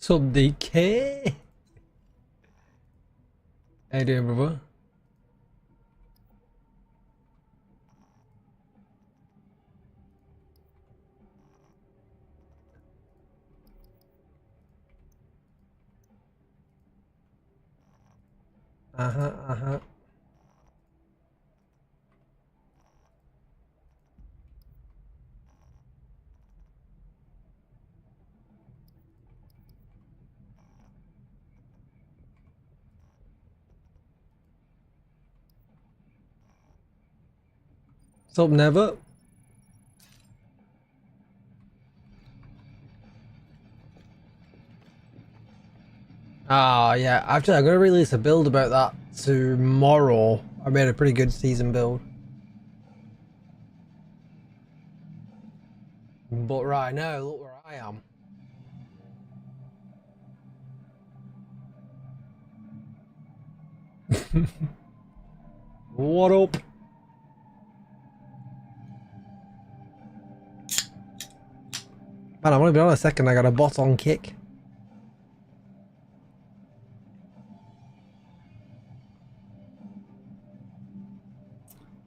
What's up, DK? How you doing, brother? Uh-huh. What's up, Never? Ah, yeah. Actually, I'm gonna release a build about that tomorrow. I made a pretty good season build. But right now, look where I am. What up? Man, I've only been on a second. I got a bot on kick.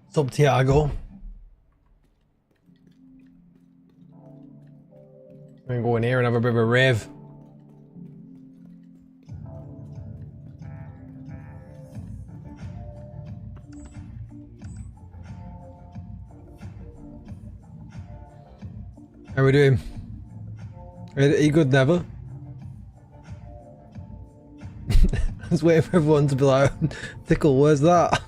What's up, Tiago? I'm gonna go in here and have a bit of a rave. How we doing? Are you good, Never? I was waiting for everyone to be like, Tickle, where's that?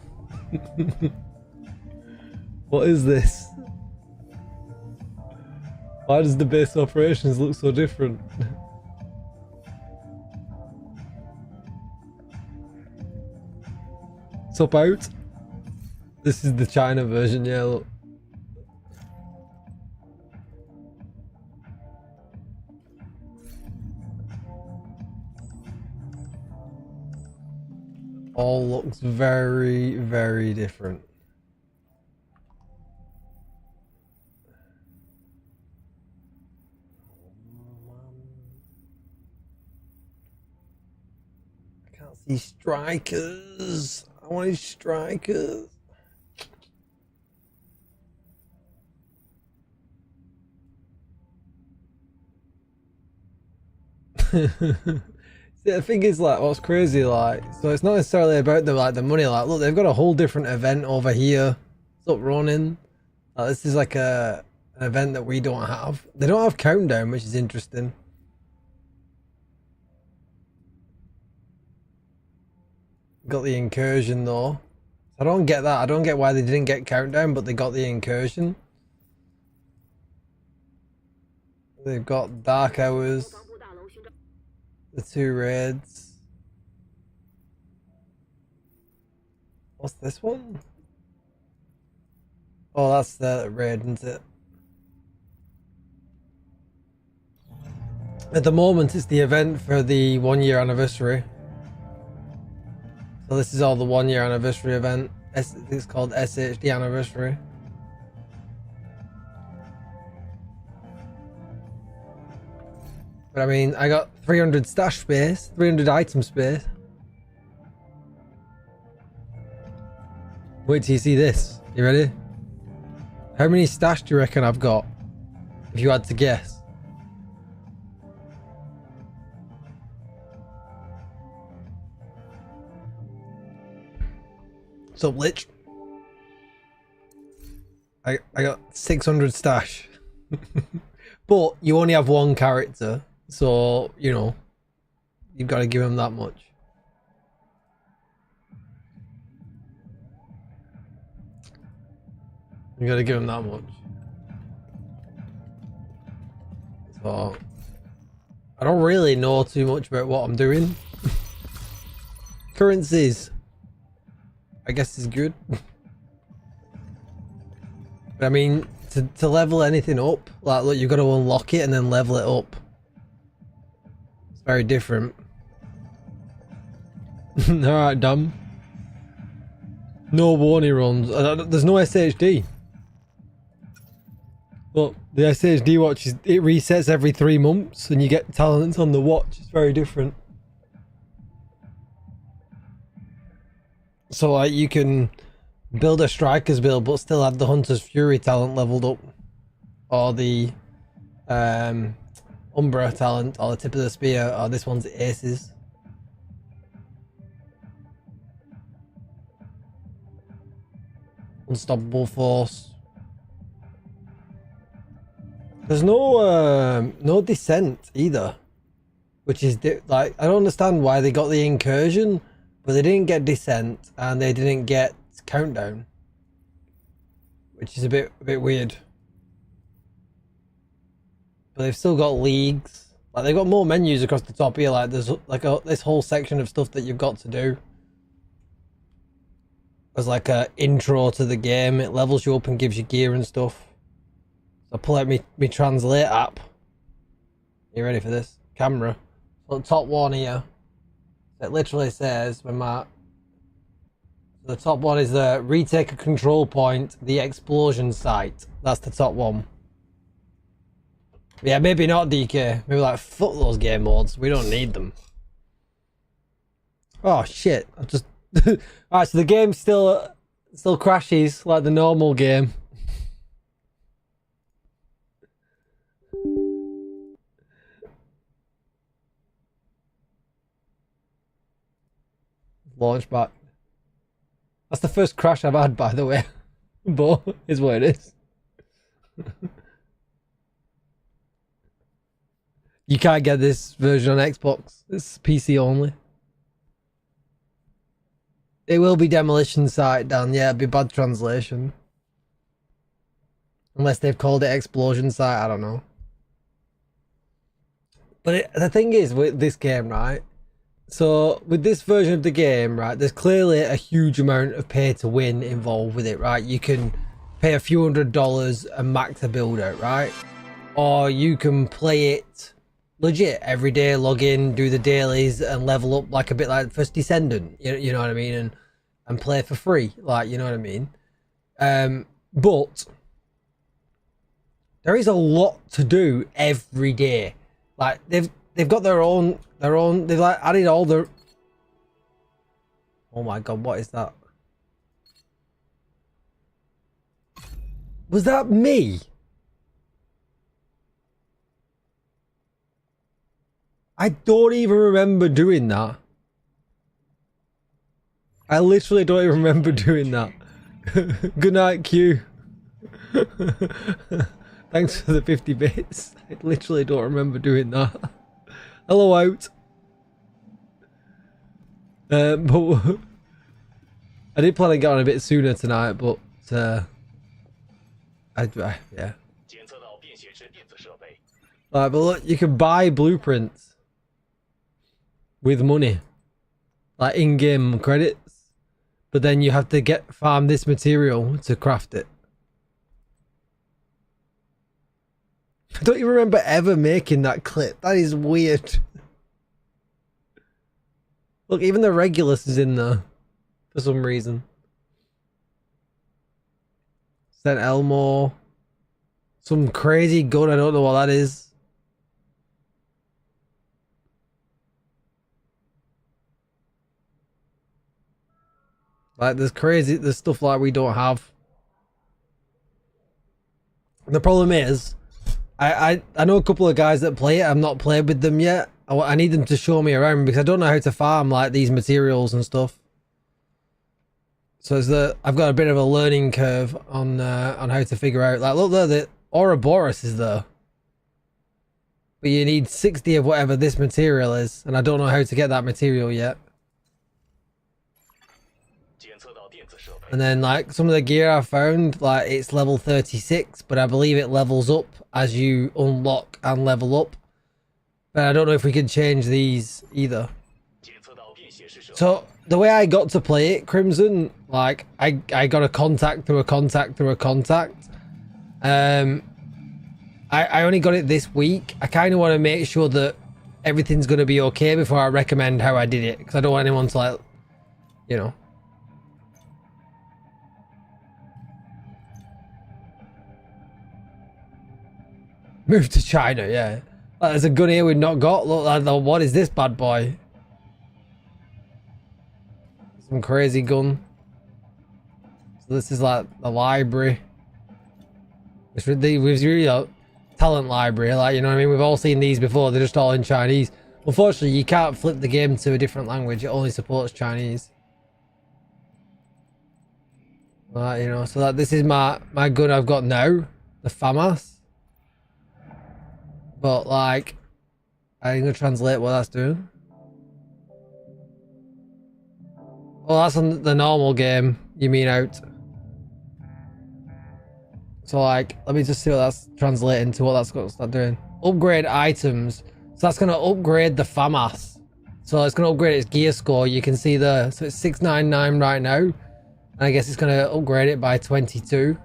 What is this? Why does the base operations look so different? Sup out? This is the China version, yeah, look. All looks very, very different. I can't see strikers. I want these strikers. See, the thing is, like, what's crazy, like, so it's not necessarily about the money. Like, look, they've got a whole different event over here. What's up, Ronin? This is like an event that we don't have. They don't have countdown, which is interesting. Got the incursion though. I don't get that. I don't get why they didn't get countdown, but they got the incursion. They've got dark hours. The 2 raids. What's this one? Oh, that's the raid, isn't it? At the moment, it's the event for the 1-year anniversary. So this is all the 1-year anniversary event. It's called SHD anniversary. But I mean, I got 300 stash space, 300 item space. Wait till you see this. You ready? How many stash do you reckon I've got? If you had to guess. What's up, Lich? I got 600 stash. But you only have one character. So, you know, you've got to give him that much. You got to give him that much. So, I don't really know too much about what I'm doing. Currencies, I guess, is good. But I mean, to level anything up, like, look, you've got to unlock it and then level it up. Very different. Alright, dumb. No warning runs. There's no SHD. But the SHD watch it resets every 3 months, and you get talents on the watch. It's very different. So like you can build a striker's build, but still have the Hunter's Fury talent leveled up, or the Umbra talent, or the Tip of the Spear, or this one's Aces. Unstoppable Force. There's no Descent either, which is like, I don't understand why they got the Incursion, but they didn't get Descent and they didn't get Countdown, which is a bit weird. But they've still got leagues. Like they've got more menus across the top here. Like there's like this whole section of stuff that you've got to do. There's like a intro to the game. It levels you up and gives you gear and stuff. So I pull out me translate app. You ready for this? Camera. So the top one here. It literally says when the top one is the retake a control point, the explosion site. That's the top one. Yeah, maybe not DK. Maybe like fuck those game modes. We don't need them. Oh shit! I just. Alright, so the game still crashes like the normal game. Launch back. That's the first crash I've had, by the way. But is what it is. You can't get this version on Xbox. It's PC only. It will be Demolition Site, Dan. Yeah, it'd be bad translation. Unless they've called it Explosion Site, I don't know. But the thing is with this game, right? So with this version of the game, right, there's clearly a huge amount of pay to win involved with it, right? You can pay a few $100s and max a build out, right? Or you can play it legit every day, log in, do the dailies and level up like a bit like First Descendant, you know what I mean? And play for free, like, you know what I mean? But there is a lot to do every day. Like they've got their own they've like added all the, oh my god, what is that? Was that me? I don't even remember doing that. I literally don't even remember doing that. Good night, Q. Thanks for the 50 bits. I literally don't remember doing that. Hello out. But I did plan on getting on a bit sooner tonight, but yeah. Right, but look, you can buy blueprints with money, like in-game credits, but then you have to farm this material to craft it. I don't even remember ever making that clip. That is weird. Look, even the Regulus is in there for some reason. St. Elmo. Some crazy gun, I don't know what that is. Like, there's stuff like we don't have. The problem is, I know a couple of guys that play it. I've not played with them yet. I need them to show me around because I don't know how to farm like these materials and stuff. So I've got a bit of a learning curve on how to figure out. Like, look there, the Ouroboros is there, but you need 60 of whatever this material is, and I don't know how to get that material yet. And then like some of the gear I found, like it's level 36, but I believe it levels up as you unlock and level up. But I don't know if we can change these either. So the way I got to play it, Crimson, like I got a contact through a contact through a contact. I only got it this week. I kind of want to make sure that everything's going to be okay before I recommend how I did it, because I don't want anyone to, like, you know. Move to China, yeah. Like, there's a gun here we've not got. Look, like, what is this bad boy? Some crazy gun. So this is like the library. It's really a talent library, like, you know what I mean? We've all seen these before, they're just all in Chinese. Unfortunately, you can't flip the game to a different language, it only supports Chinese. Right, you know, so that this is my gun I've got now, the FAMAS. But like, I'm gonna translate what that's doing. Well, that's on the normal game, you mean out. So like, let me just see what that's translating to, what that's going to start doing. Upgrade items. So that's going to upgrade the FAMAS. So it's going to upgrade its gear score. You can see the, so it's 699 right now. And I guess it's going to upgrade it by 22.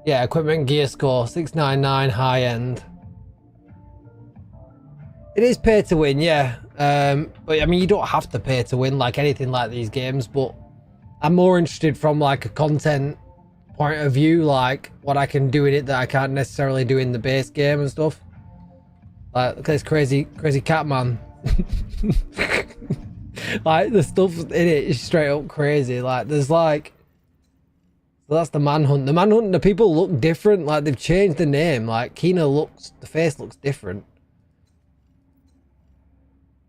Yeah, equipment gear score, 699 high end. It is pay to win, yeah. But I mean, you don't have to pay to win like anything like these games, but I'm more interested from like a content point of view, like what I can do in it that I can't necessarily do in the base game and stuff. Like, look at this crazy cat man. Like, the stuff in it is straight up crazy. Like, there's like, so that's the manhunt. The manhunt, the people look different. Like, they've changed the name. Like, Kina looks, the face looks different.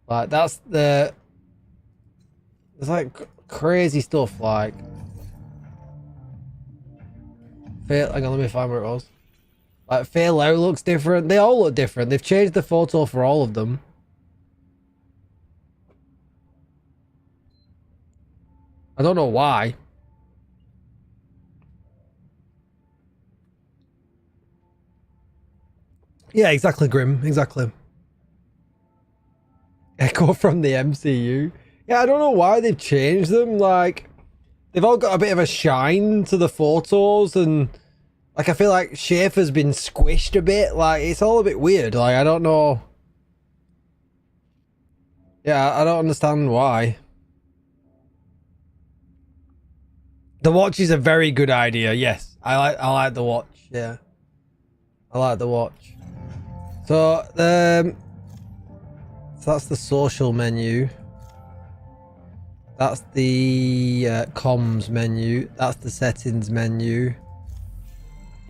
Like, that's the, there's like crazy stuff. Like, hang on, let me find where it was. Like, Phalo looks different. They all look different. They've changed the photo for all of them. I don't know why. Yeah, exactly, Grim. Exactly. Echo from the MCU. Yeah, I don't know why they've changed them. Like, they've all got a bit of a shine to the photos, and like, I feel like Schaefer's been squished a bit. Like, it's all a bit weird. Like, I don't know. Yeah, I don't understand why. The watch is a very good idea. Yes, I like the watch. Yeah, I like the watch. So so that's the social menu. That's the comms menu. That's the settings menu.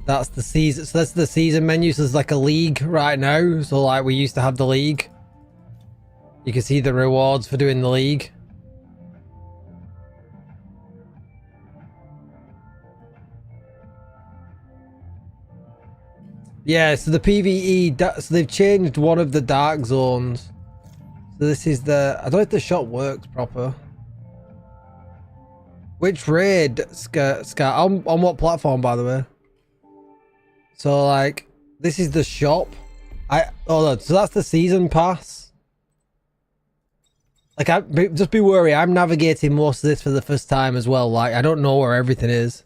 That's the season. So that's the season menu. So there's like a league right now. So like, we used to have the league. You can see the rewards for doing the league. Yeah, so the PvE, so they've changed one of the dark zones. So this is the, I don't know if the shop works proper. Which raid, Scar, on what platform, by the way? So like, this is the shop. Oh no, so that's the season pass. Like, just be wary, I'm navigating most of this for the first time as well. Like, I don't know where everything is.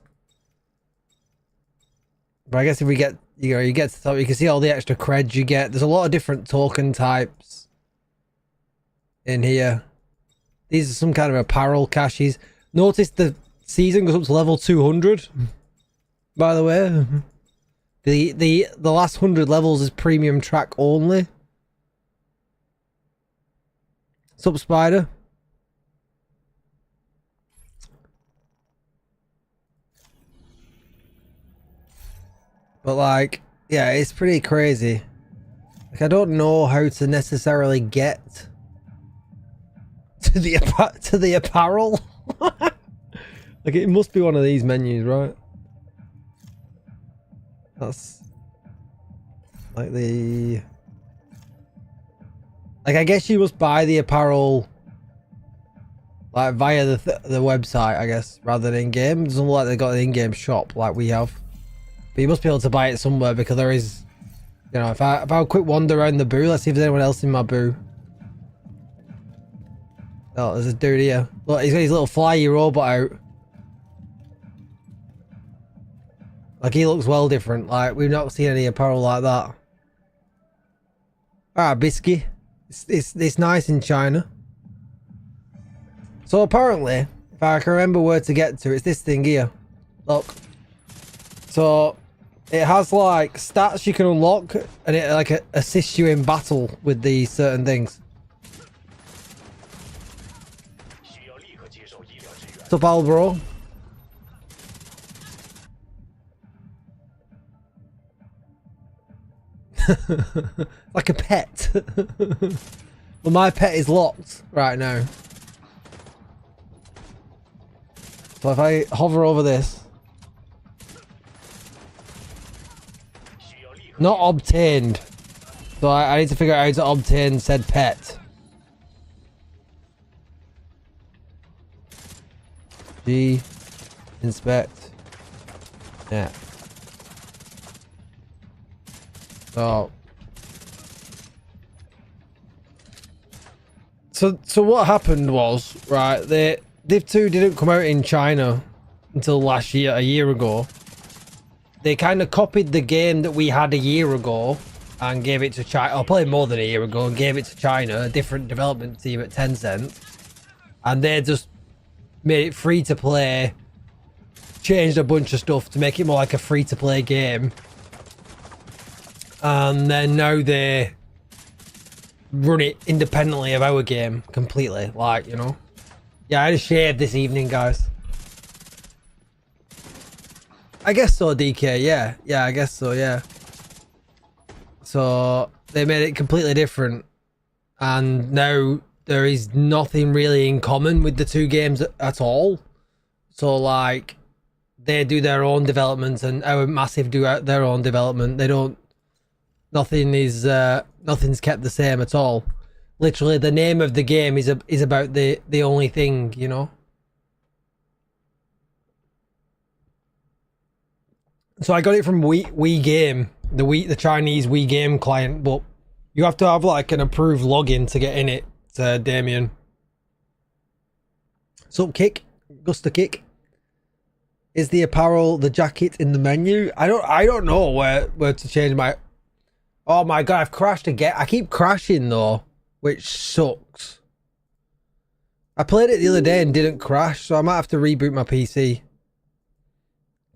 But I guess if we get, you know, you get to the top, you can see all the extra creds you get. There's a lot of different token types in here. These are some kind of apparel caches. Notice the season goes up to level 200. By the way, the last 100 levels is premium track only. Sup, Spider? But like, yeah, it's pretty crazy. Like, I don't know how to necessarily get to the apparel. Like, it must be one of these menus, right? That's like the, like, I guess you must buy the apparel like via the website, I guess, rather than in-game. It doesn't look like they've got an in-game shop like we have. But you must be able to buy it somewhere, because there is, you know, if I have a quick wander around the boo, let's see if there's anyone else in my boo. Oh, there's a dude here. Look, he's got his little flyy robot out. Like, he looks well different. Like, we've not seen any apparel like that. Alright, Bisky. It's nice in China. So apparently, if I can remember where to get to, it's this thing here. Look. So It has like stats you can unlock, and it like assists you in battle with these certain things. What's up, Al, bro? Like a pet. Well, my pet is locked right now. So if I hover over this, not obtained. So I need to figure out how to obtain said pet. G inspect. Yeah. So what happened was, right, Div 2 didn't come out in China until last year, a year ago. They kind of copied the game that we had a year ago and gave it to China, or probably more than a year ago, and gave it to China, a different development team at Tencent. And they just made it free to play, changed a bunch of stuff to make it more like a free to play game. And then now they run it independently of our game completely, like, you know. Yeah, I had a shave this evening, guys. I guess so, DK. Yeah, I guess so. Yeah. So they made it completely different, and now there is nothing really in common with the two games at all. So like, they do their own development, and our Massive do their own development. They don't. Nothing's kept the same at all. Literally, the name of the game is about the only thing, you know. So I got it from Wii Game, the Chinese Wii Game client, but you have to have like an approved login to get in it. Damien. So Kick, Gusta Kick. Is the apparel, the jacket in the menu? I don't know where to change my. Oh my god, I've crashed again. I keep crashing though, which sucks. I played it the other day and didn't crash, so I might have to reboot my PC.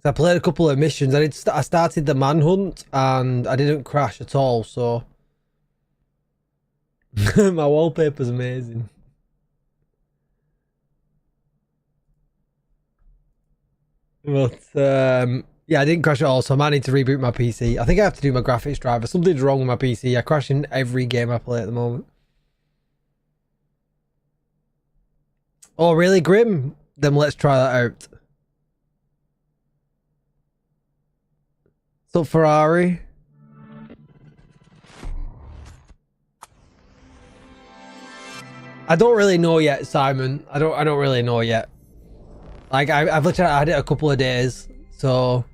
I played a couple of missions. I started the manhunt and I didn't crash at all, so my wallpaper's amazing. But yeah, I didn't crash at all, so I might need to reboot my PC. I think I have to do my graphics driver. Something's wrong with my PC. I crash in every game I play at the moment. Oh, really, Grim? Then let's try that out. What's up, Ferrari? I don't really know yet, Simon. I don't really know yet. Like I've literally had it a couple of days, so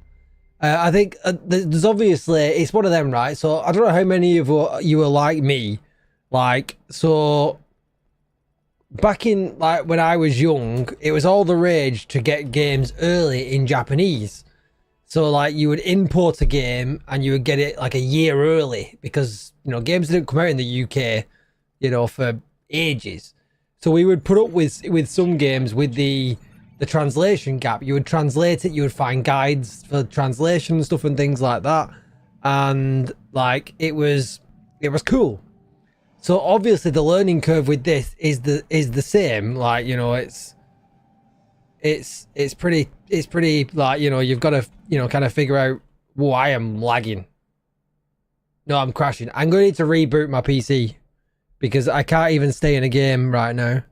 I think there's obviously, it's one of them, right? So I don't know how many of you are like me, like, so back in like when I was young, it was all the rage to get games early in Japanese. So like you would import a game and you would get it like a year early because, you know, games didn't come out in the UK, you know, for ages. So we would put up with some games with the translation gap. You would translate it, you would find guides for translation and stuff and things like that. And like it was cool. So obviously the learning curve with this is the same. Like, you know, it's pretty like, you know, you've got to, you know, kind of figure out, whoa, I am lagging. No, I'm crashing. I'm going to need to reboot my PC because I can't even stay in a game right now.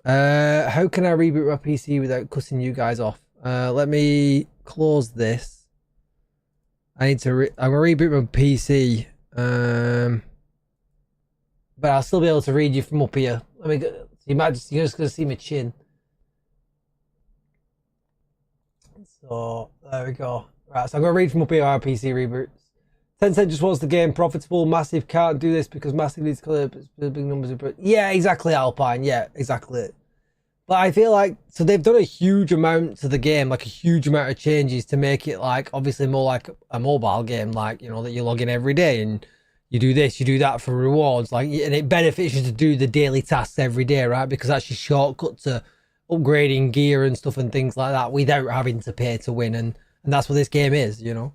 How can I reboot my PC without cutting you guys off? Let me close this. I need to I'm gonna reboot my PC. But I'll still be able to read you from up here. Let me go. You're just gonna see my chin. So there we go. Right, so I'm gonna read from up here our PC reboots. Tencent just wants the game profitable. Massive can't do this because Massive needs to clear big numbers of. Yeah, exactly, Alpine. Yeah, exactly. But I feel like, so they've done a huge amount to the game, like a huge amount of changes to make it like obviously more like a mobile game, like, you know, that you log in every day and you do this, you do that for rewards, like, and it benefits you to do the daily tasks every day, right? Because that's your shortcut to upgrading gear and stuff and things like that without having to pay to win. And And that's what this game is, you know.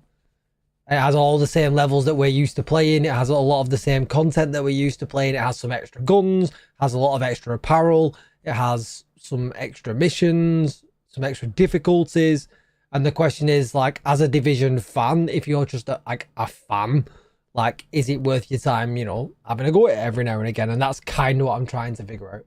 It has all the same levels that we're used to playing. It has a lot of the same content that we're used to playing. It has some extra guns, has a lot of extra apparel. It has some extra missions, some extra difficulties. And the question is, like, as a Division fan, if you're just a fan, like, is it worth your time, you know, having a go at it every now and again? And that's kind of what I'm trying to figure out.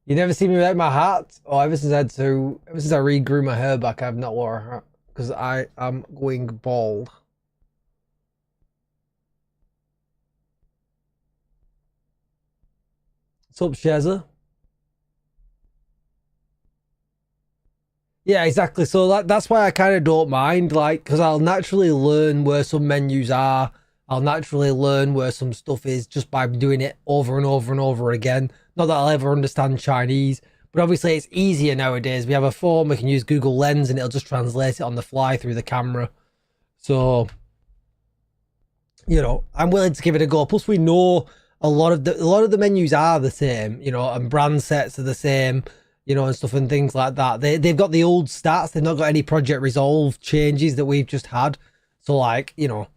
You never see me without my hat? Oh, ever since I regrew my hair back, I've not worn a hat because I am going bald. What's up, Shazza? Yeah, exactly. So that's why I kind of don't mind, like, because I'll naturally learn where some menus are. I'll naturally learn where some stuff is just by doing it over and over and over again. Not that I'll ever understand Chinese, but obviously it's easier nowadays. We have a phone, we can use Google Lens, and it'll just translate it on the fly through the camera. So, you know, I'm willing to give it a go. Plus, we know a lot of the menus are the same, you know, and brand sets are the same, you know, and stuff and things like that. They've got the old stats. They've not got any Project Resolve changes that we've just had. So, like, you know,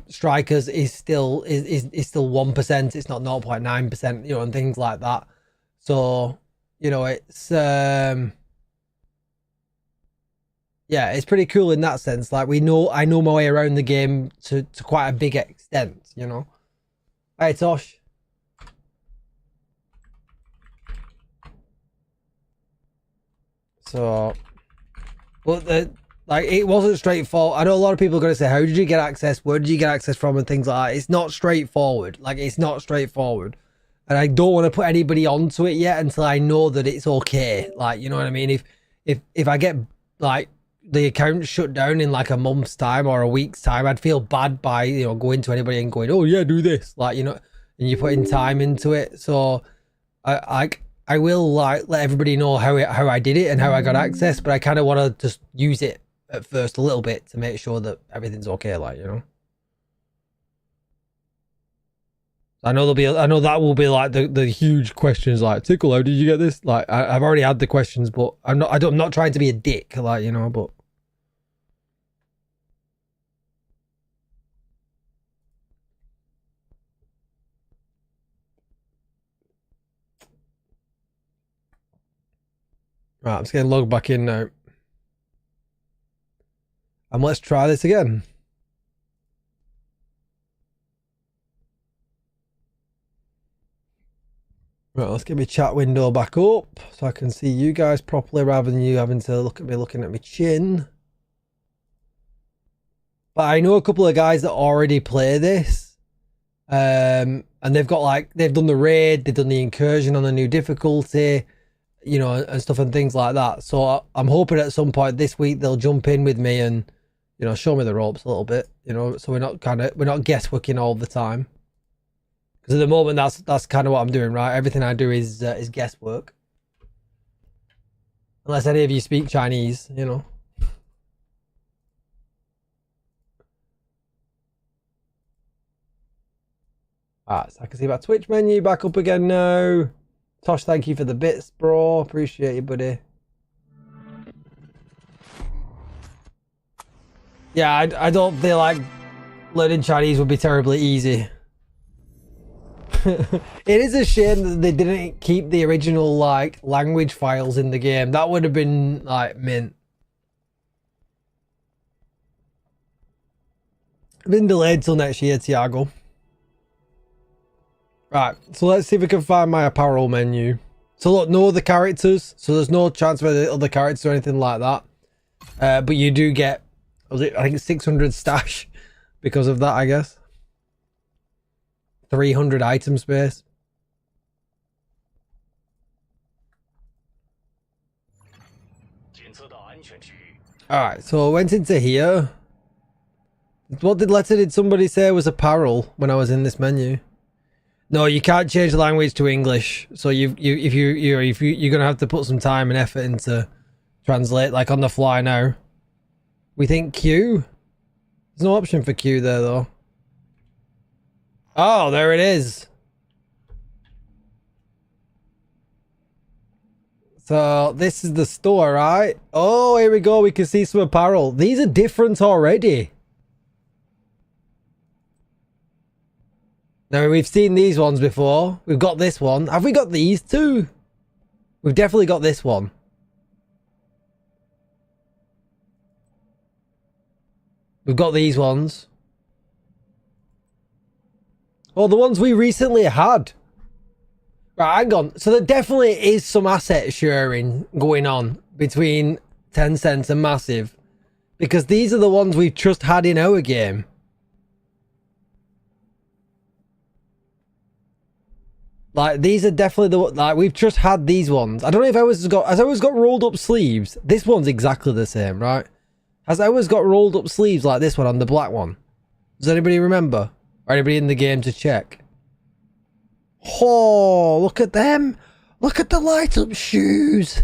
strikers is still 1%. It's not 0.9%, you know, and things like that. So, you know, it's yeah, it's pretty cool in that sense. Like, I know my way around the game to quite a big extent, you know. Hey, Tosh. So, well, like, it wasn't straightforward. I know a lot of people are going to say, how did you get access? Where did you get access from? And things like that. It's not straightforward. Like, it's not straightforward. And I don't want to put anybody onto it yet until I know that it's okay. Like, you know what I mean? If I get, like, the account shut down in like a month's time or a week's time, I'd feel bad by, you know, going to anybody and going, oh yeah, do this. Like, you know, and you're putting time into it. So I will, like, let everybody know how I did it and how I got access, but I kind of want to just use it at first a little bit to make sure that everything's okay, like, you know. I know that will be like the huge questions, like, Tickle, how did you get this? Like, I've already had the questions, but I'm not trying to be a dick, like, you know, but right, I'm just getting logged back in now. And let's try this again. Right, let's get my chat window back up so I can see you guys properly rather than you having to look at me looking at my chin. But I know a couple of guys that already play this. And they've got, like, they've done the raid, they've done the incursion on the new difficulty, you know, and stuff and things like that. So I'm hoping at some point this week they'll jump in with me and, you know, show me the ropes a little bit, you know, so we're not guessworking all the time. Because at the moment that's kind of what I'm doing, right? Everything I do is guesswork. Unless any of you speak Chinese, you know. Alright, so I can see that Twitch menu back up again now. Tosh, thank you for the bits, bro. Appreciate you, buddy. Yeah, I don't feel like learning Chinese would be terribly easy. It is a shame that they didn't keep the original, like, language files in the game. That would have been, like, mint. Been delayed till next year, Tiago. Right, so let's see if we can find my apparel menu. So look, no other characters, so there's no chance for the other characters or anything like that. But you do get, I think 600 stash because of that, I guess. 300 item space. Alright, so I went into here. What did somebody say was apparel when I was in this menu? No, you can't change the language to English. So you're gonna have to put some time and effort into translate, like, on the fly now. We think Q. There's no option for Q there though. Oh, there it is. So this is the store, right? Oh, here we go. We can see some apparel. These are different already. Now, we've seen these ones before. We've got this one. Have we got these too? We've definitely got this one. We've got these ones. Oh, the ones we recently had. Right, hang on. So there definitely is some asset sharing going on between Tencent and Massive. Because these are the ones we've just had in our game. Like, these are definitely the... Like, we've just had these ones. I don't know if ours has got... Has ours got rolled up sleeves? This one's exactly the same, right? Has ours got rolled up sleeves like this one on the black one? Does anybody remember? Or anybody in the game to check? Oh, look at them. Look at the light up shoes.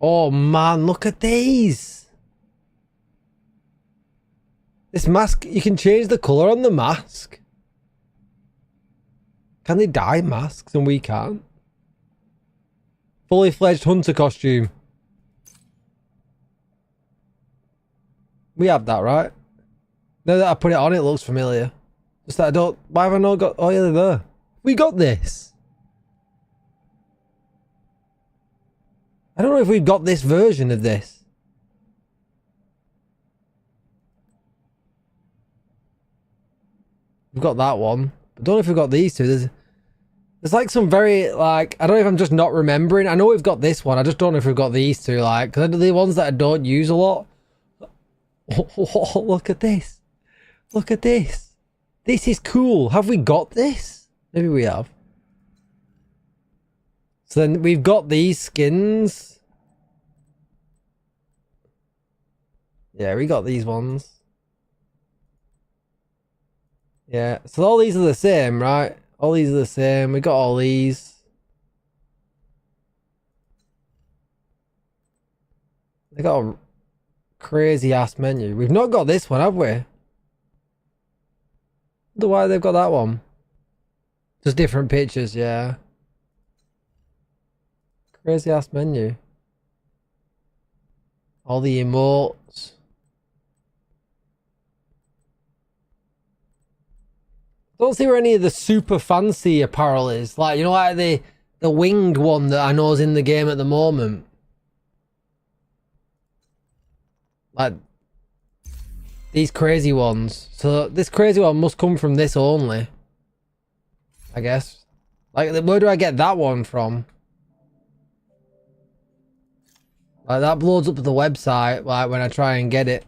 Oh man, look at these. This mask, you can change the colour on the mask. Can they dye masks and we can't? Fully fledged hunter costume. We have that, right? Now that I put it on, it looks familiar. Just that I don't... Why have I not got... Oh yeah, they're there. We got this. I don't know if we've got this version of this. We've got that one. I don't know if we've got these two. There's like some very, like... I don't know if I'm just not remembering. I know we've got this one. I just don't know if we've got these two, like... Because they're the ones that I don't use a lot. Oh, look at this. Look at this. This is cool. Have we got this? Maybe we have. So then we've got these skins. Yeah, we got these ones. Yeah, so all these are the same, right? All these are the same. We got all these. They got a crazy ass menu. We've not got this one, have we? Wonder why they've got that one. Just different pictures, yeah. Crazy ass menu. All the emotes. Don't see where any of the super fancy apparel is. Like, you know, like the winged one that I know is in the game at the moment. Like these crazy ones. So this crazy one must come from this only, I guess. Like, where do I get that one from? Like, that loads up to the website, like, when I try and get it.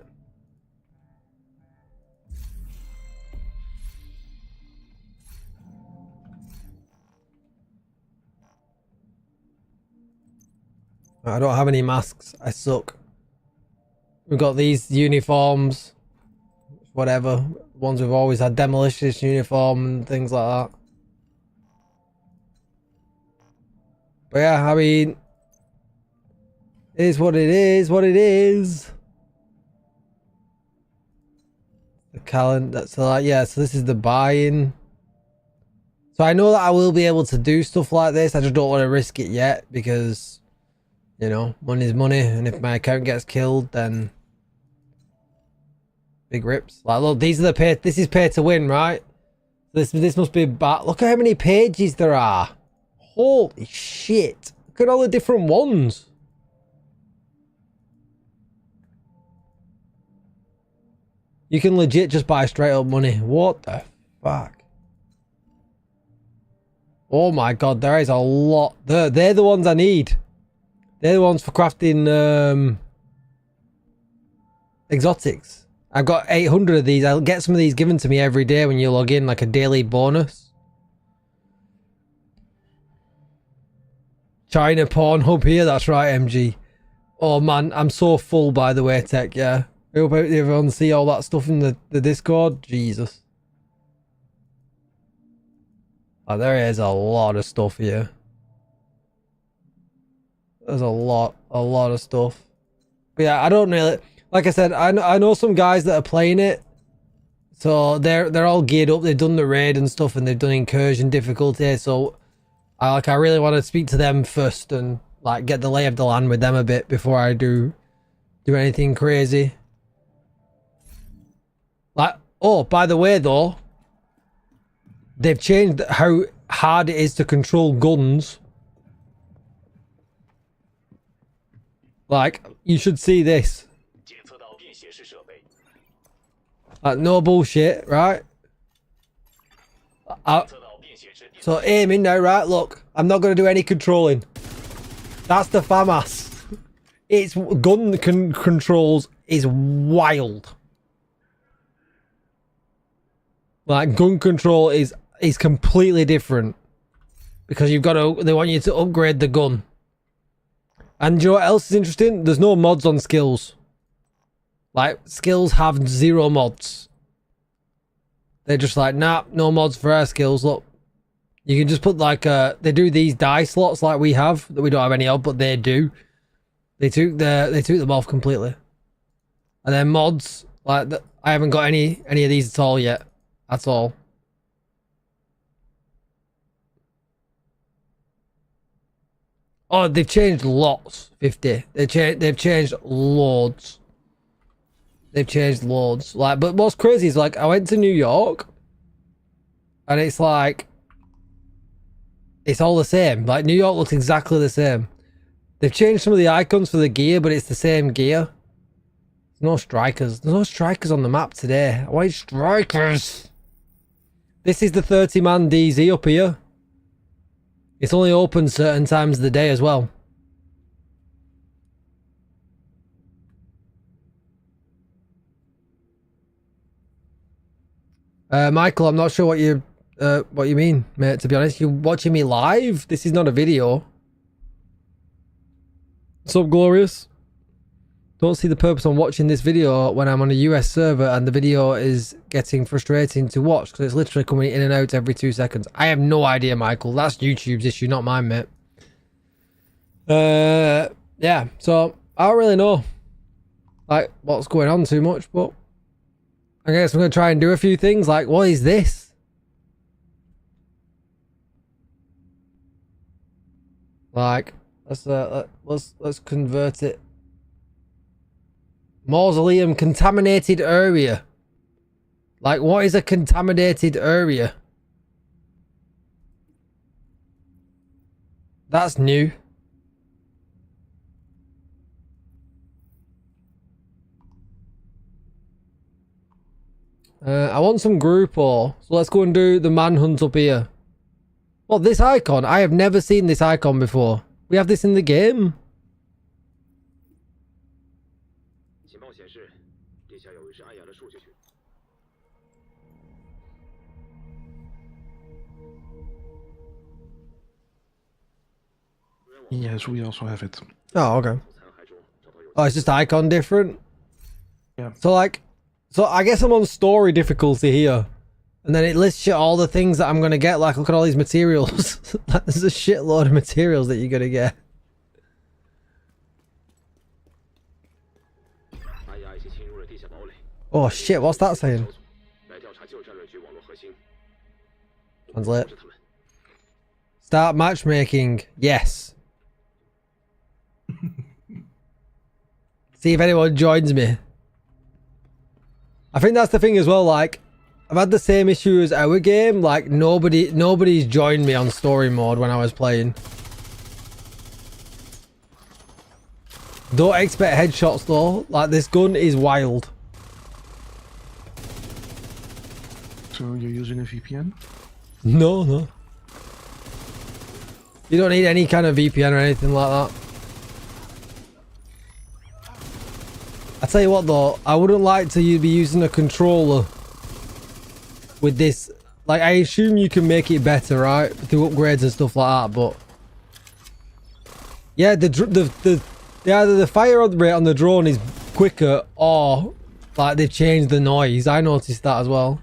I don't have any masks. I suck. We've got these uniforms. Whatever. Ones we've always had. Demolition uniform and things like that. But yeah, I mean... It is what it is, what it is. The calendar. So like, yeah, so this is the buy-in. So I know that I will be able to do stuff like this. I just don't want to risk it yet because, you know, money's money. And if my account gets killed, then big rips. Like, look, these are the pay. This is pay to win, right? This must be bad. Look at how many pages there are. Holy shit. Look at all the different ones. You can legit just buy straight up money. What the fuck? Oh my god, there is a lot. They're the ones I need. They're the ones for crafting exotics. I've got 800 of these. I'll get some of these given to me every day when you log in, like a daily bonus. China Pornhub here, that's right, MG. Oh man, I'm so full, by the way, Tech, yeah. I hope everyone see all that stuff in the Discord. Jesus. Oh, there is a lot of stuff here. There's a lot of stuff. But yeah, I don't really... like I said, I know some guys that are playing it, so they're all geared up. They've done the raid and stuff, and they've done incursion difficulty. So I really want to speak to them first and like get the lay of the land with them a bit before I do anything crazy. Like, oh, by the way though, they've changed how hard it is to control guns. Like, you should see this. Like, no bullshit, right? So aiming now, right? Look, I'm not going to do any controlling. That's the FAMAS. Its gun controls is wild. Like, gun control is completely different. Because you've got to, they want you to upgrade the gun. And you know what else is interesting? There's no mods on skills. Like, skills have 0 mods. They're just like, nah, no mods for our skills. Look, you can just put like, they do these die slots like we have, that we don't have any of, but they do. They took them off completely. And then mods, like, I haven't got any of these at all yet. At all. Oh, they've changed lots. 50. They've changed loads. They've changed loads. Like, but what's crazy is like I went to New York, and it's like it's all the same. Like New York looks exactly the same. They've changed some of the icons for the gear, but it's the same gear. There's no strikers. There's no strikers on the map today. I want strikers. This is the 30-man DZ up here. It's only open certain times of the day as well. Michael, I'm not sure what you mean, mate. To be honest, you're watching me live. This is not a video. What's up, Glorious? Don't see the purpose on watching this video when I'm on a US server and the video is getting frustrating to watch because it's literally coming in and out every 2 seconds. I have no idea, Michael. That's YouTube's issue, not mine, mate. Yeah, so I don't really know like what's going on too much, but I guess I'm gonna try and do a few things. Like, what is this? Like, let's convert it. Mausoleum contaminated area. Like, what is a contaminated area? That's new. I want some group or so let's go and do the manhunt up here. Well, this icon, I have never seen this icon before. We have this in the game. Yes, we also have it. Oh, okay. Oh, it's just icon different? Yeah. So like, so I guess I'm on story difficulty here. And then it lists you all the things that I'm going to get. Like, look at all these materials. There's a shitload of materials that you're going to get. Oh shit, what's that saying? Translate. Start matchmaking. Yes. See if anyone joins me. I think that's the thing as well, like, I've had the same issue as our game, like nobody's joined me on story mode when I was playing. Don't expect headshots though, like this gun is wild. So you're using a VPN? No, no. You don't need any kind of VPN or anything like that. I tell you what though, I wouldn't like to be using a controller with this. Like, I assume you can make it better, right, through upgrades and stuff like that, but yeah, either the fire rate on the drone is quicker or like they've changed the noise. I noticed that as well.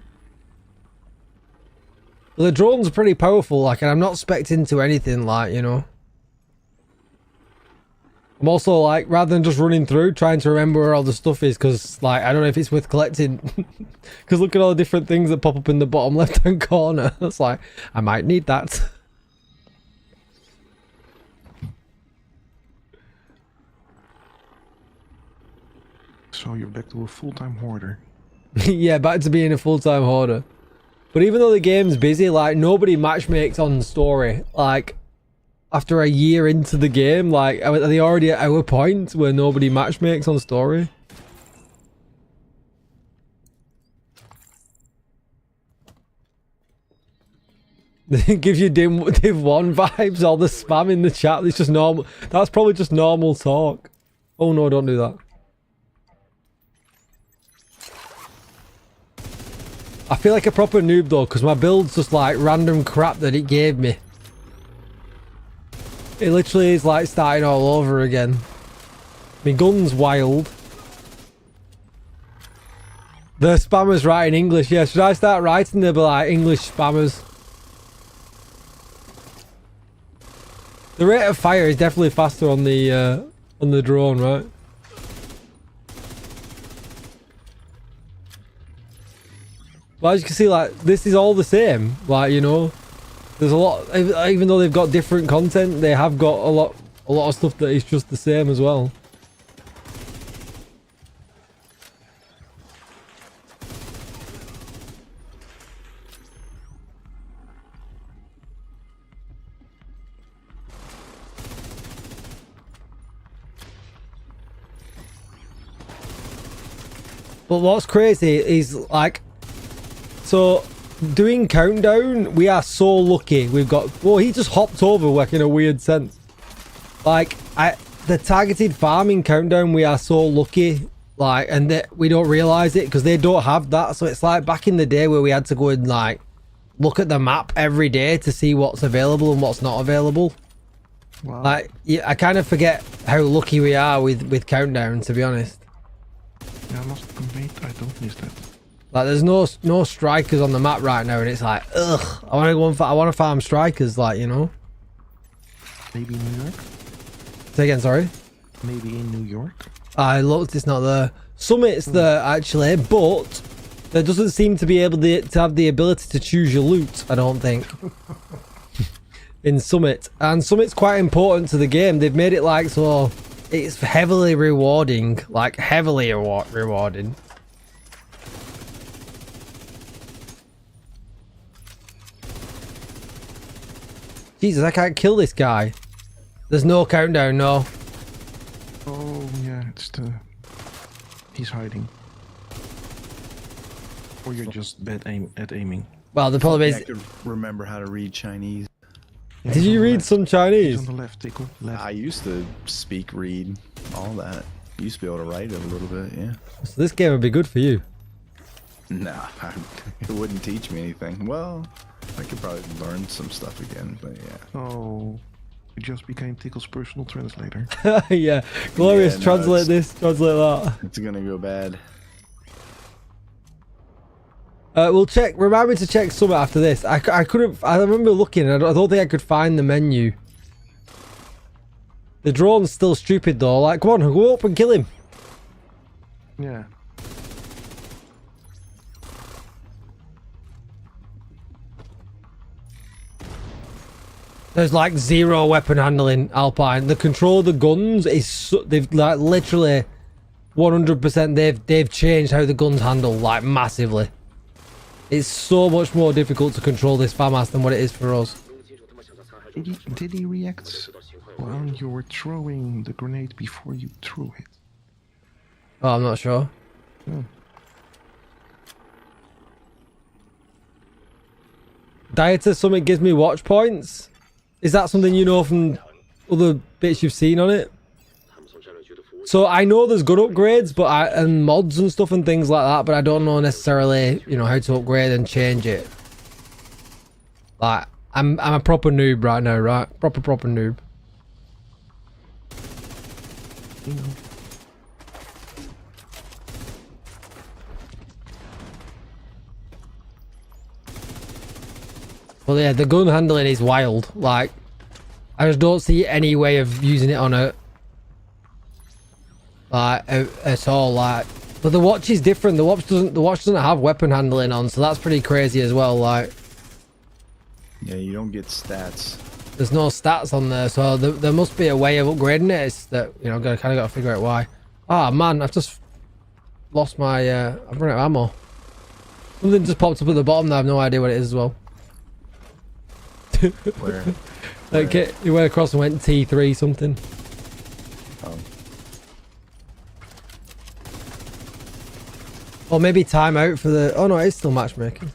The drone's pretty powerful, like, and I'm not spec'd into anything, like, you know. I'm also like, rather than just running through, trying to remember where all the stuff is, because like I don't know if it's worth collecting. Because look at all the different things that pop up in the bottom left-hand corner. It's like, I might need that. So you're back to a full-time hoarder. Yeah, back to being a full-time hoarder. But even though the game's busy, like nobody matchmakes on story. Like after a year into the game, like are they already at our point where nobody matchmakes on story? They give you Div 1 vibes, all the spam in the chat. It's just normal. That's probably just normal talk. Oh no, don't do that. I feel like a proper noob though, because my build's just like random crap that it gave me. It literally is like starting all over again. My gun's wild. The spammers write in English. Yeah, should I start writing them like English spammers? The rate of fire is definitely faster on the drone, right? Well, as you can see, like this is all the same. Like, you know, there's a lot. Even though they've got different content, they have got a lot of stuff that is just the same as well. But what's crazy is like, so doing countdown, we are so lucky. We've got, well, he just hopped over like in a weird sense. Like the targeted farming countdown, we are so lucky. Like, and that we don't realize it because they don't have that. So it's like back in the day where we had to go and like look at the map every day to see what's available and what's not available. Wow. Like, yeah, I kind of forget how lucky we are with countdown, to be honest. Yeah, I must admit, I don't miss that. Like, there's no strikers on the map right now, and it's like, ugh. I want to go and I want to farm strikers, like, you know. Maybe in New York. Say again, sorry. Maybe in New York. I looked, it's not there. Summit's there actually, but there doesn't seem to be able to have the ability to choose your loot. I don't think. In Summit, and Summit's quite important to the game. They've made it like so. It's heavily rewarding, like heavily rewarding. Jesus, I can't kill this guy. There's no countdown, no. Oh yeah, it's the. He's hiding. Or you're just bad at aiming. Well, the problem I is, could remember how to read Chinese. Yeah, did he's on you the read left. some He's Chinese? on the left, Tickle. Left. I used to speak, read, all that. Used to be able to write it a little bit, yeah. So this game would be good for you. Nah, it wouldn't teach me anything. Well, I could probably learn some stuff again, but yeah. Oh, you just became Tickle's personal translator. Yeah, Glorious, Yeah, no, translate it's- this, translate that. It's gonna go bad. We'll check. Remind me to check Summit after this. I couldn't. I remember looking. I don't think I could find the menu. The drone's still stupid though. Like, come on, go up and kill him. Yeah. There's like zero weapon handling, Alpine. The control of the guns is so, they've like literally 100%. They've changed how the guns handle like massively. It's so much more difficult to control this FAMAS than what it is for us. Did he react while you were throwing the grenade before you threw it? Oh, I'm not sure. Dieter Summit gives me watch points. Is that something you know from other bits you've seen on it? So I know there's good upgrades, but and mods and stuff and things like that, but I don't know necessarily, you know, how to upgrade and change it. Like, I'm a proper noob right now, right? Proper noob. You know. Well, yeah, the gun handling is wild. Like, I just don't see any way of using it on a like at all. Like, but the watch is different. The watch doesn't have weapon handling on, so that's pretty crazy as well. Like, yeah, you don't get stats. there's no stats on there, so there must be a way of upgrading it. It's that, you know, kind of got to figure out why. Ah, man, I've just lost my I've run out of ammo. Something just popped up at the bottom there. I have no idea what it is as well. Where? Like, it went across and went T3 something. Oh. Or maybe time out for the... Oh no, it's still matchmaking.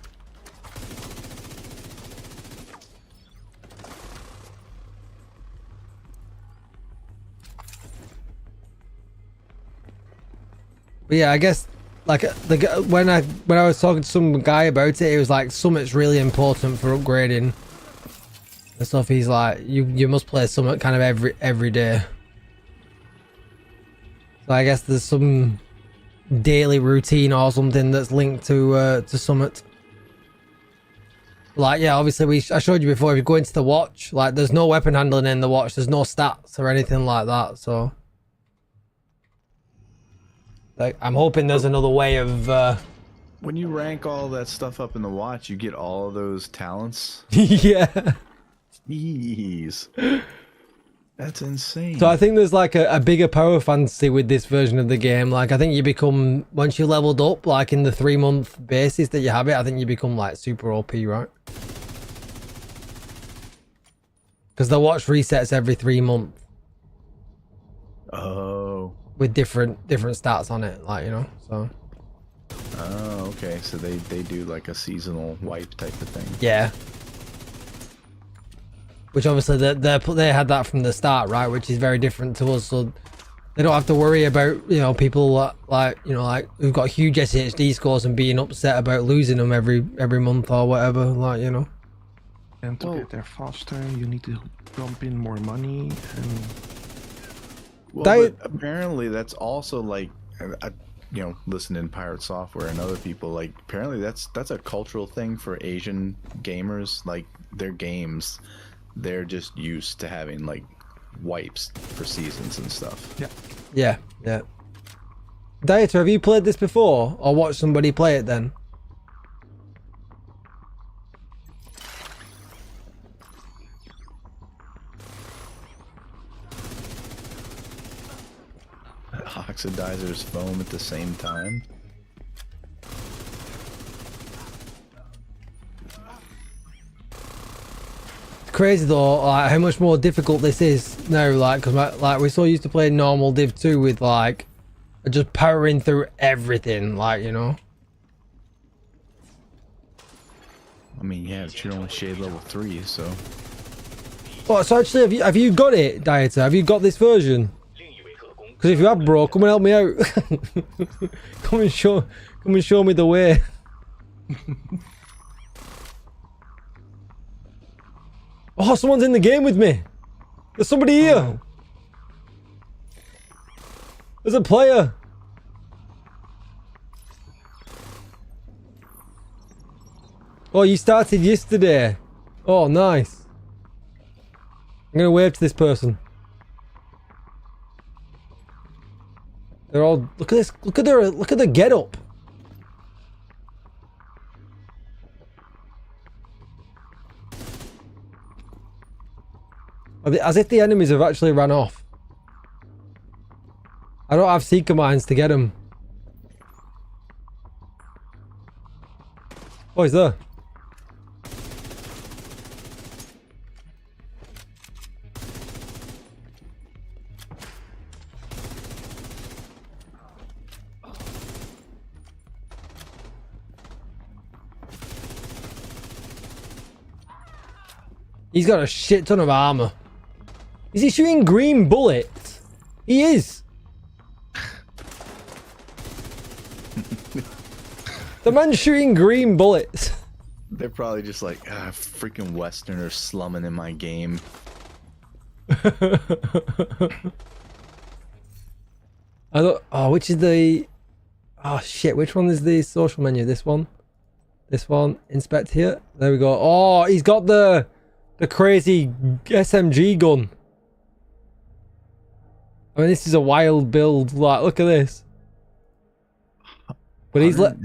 But yeah, I guess like when I was talking to some guy about it, it was like Summit's really important for upgrading and stuff. He's like, you must play Summit kind of every day. So I guess there's some daily routine or something that's linked to Summit. Like, yeah, obviously I showed you before, if you go into the watch, like there's no weapon handling in the watch, there's no stats or anything like that, so like, I'm hoping there's another way of When you rank all that stuff up in the watch, you get all of those talents. yeah. Jeez. That's insane. So I think there's like a bigger power fantasy with this version of the game. Like, I think you become, once you leveled up, like in the 3-month basis that you have it, I think you become like super OP, right? Because the watch resets every 3 months. Oh. With different stats on it, like, you know, so. Oh, okay. So they do like a seasonal wipe type of thing. Yeah. Which obviously they had that from the start, right? Which is very different to us, so they don't have to worry about, you know, people like, you know, like who've got huge SHD scores and being upset about losing them every month or whatever, like, you know. And to get there faster, you need to dump in more money. And Well, but apparently that's also like, you know, listening to Pirate Software and other people, like apparently that's a cultural thing for Asian gamers. Like their games, they're just used to having like wipes for seasons and stuff. Yeah. Dieter, have you played this before or watched somebody play it then? Oxidizers foam at the same time. It's crazy though, like how much more difficult this is now, like, because like we're so used to playing normal Div 2 with like just powering through everything, like, you know. I mean, yeah, but you're only shade level 3, so. Oh, so actually, have you got it, Dieter? Have you got this version? Because if you have, bro, come and help me out. come and show me the way. Oh, someone's in the game with me. There's somebody here. There's a player. Oh, you started yesterday. Oh, nice. I'm gonna wave to this person. They're all, look at this, look at their get up. As if the enemies have actually ran off. I don't have seeker mines to get them. Oh, he's there. He's got a shit ton of armor. Is he shooting green bullets? He is. The man's shooting green bullets. They're probably just like, freaking Westerners slumming in my game. I don't. Oh, which is the? Oh shit! Which one is the social menu? This one. This one. Inspect here. There we go. Oh, he's got the crazy SMG gun. I mean, this is a wild build. Like, look at this. But he's look,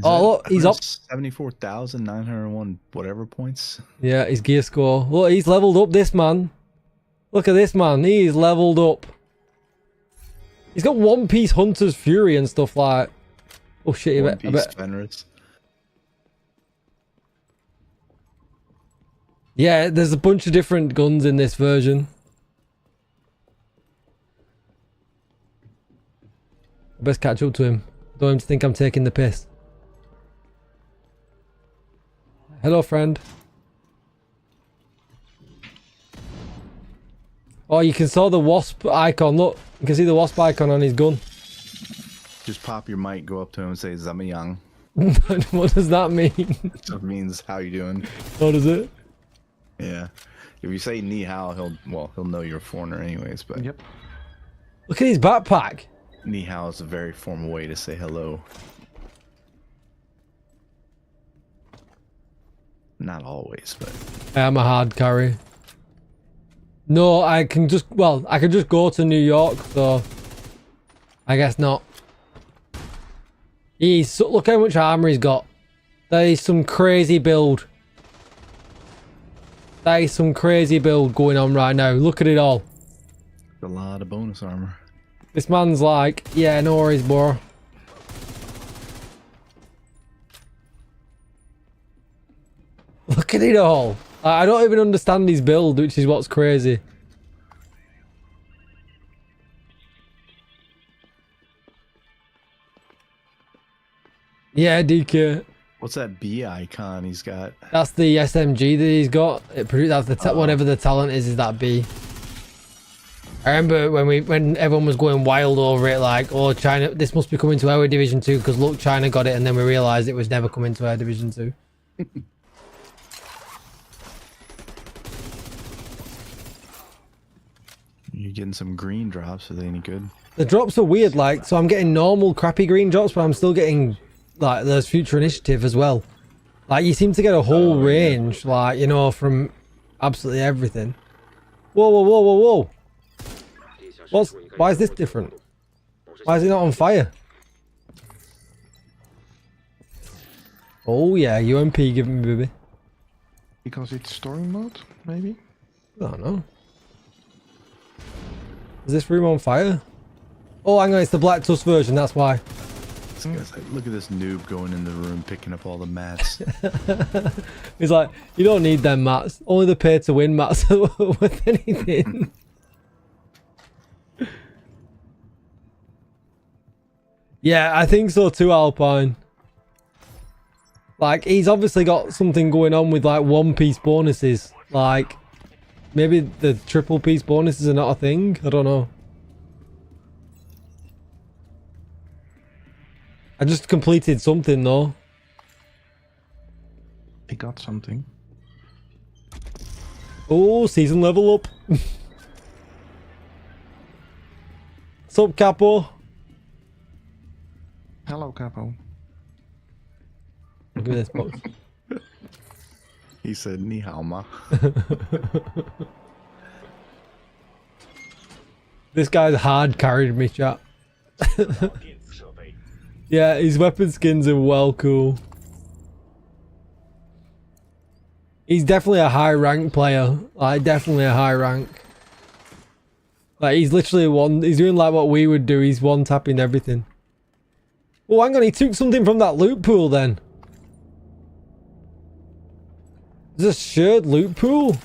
he's up 74,901 whatever points. Yeah, his gear score. Look, he's leveled up. This man. Look at this man. He's leveled up. He's got One Piece Hunter's Fury and stuff like. Oh shit! I bet. Yeah, there's a bunch of different guns in this version. I best catch up to him. Don't want him to think I'm taking the piss. Hello, friend. Oh, you can saw the wasp icon. Look, you can see the wasp icon on his gun. Just pop your mic, go up to him and say "Zamiyang." What does that mean? It means how you doing. What is it? Yeah. If you say "ni hao," he'll know you're a foreigner anyways. But Yep. look at his backpack. Ni hao is a very formal way to say hello. Not always, but I'm a hard carry. No, I can just go to New York, so I guess not. Look how much armor he's got. That is some crazy build. That is some crazy build going on right now. Look at it all. a lot of bonus armor. This man's like, yeah, no worries, bro. Look at it all. I don't even understand his build, which is what's crazy. Yeah, DK. What's that B icon he's got? That's the SMG that he's got. That's the whatever the talent is that B. I remember when everyone was going wild over it, like, oh, China, this must be coming to our Division 2 because look, China got it, and then we realised it was never coming to our Division 2. You're getting some green drops. Are they any good? The drops are weird, like, so I'm getting normal crappy green drops, but I'm still getting, like, there's Future Initiative as well. Like, you seem to get a whole range, like, you know, from absolutely everything. Whoa, whoa, whoa, whoa, whoa. Why is this different? Why is it not on fire? Oh yeah, UMP give me, baby. Because it's story mode, maybe? I don't know. Is this room on fire? Oh, hang on, it's the Black Tusk version, that's why. This guy's like, look at this noob going in the room picking up all the mats. He's like, you don't need them mats. Only the pay to win mats are worth anything. Yeah, I think so too, Alpine. Like, he's obviously got something going on with, like, one-piece bonuses. Like, maybe the triple-piece bonuses are not a thing? I don't know. I just completed something, though. I got something. Oh, season level up. What's up, Capo? Hello, Capo. Look at this box. He said, "Ni hao ma." This guy's hard carried me, chat. Yeah, his weapon skins are well cool. He's definitely a high rank player. Like, definitely a high rank. Like, he's literally he's doing like what we would do. He's one tapping everything. Oh, hang on, he took something from that loot pool then. There's a shared loot pool?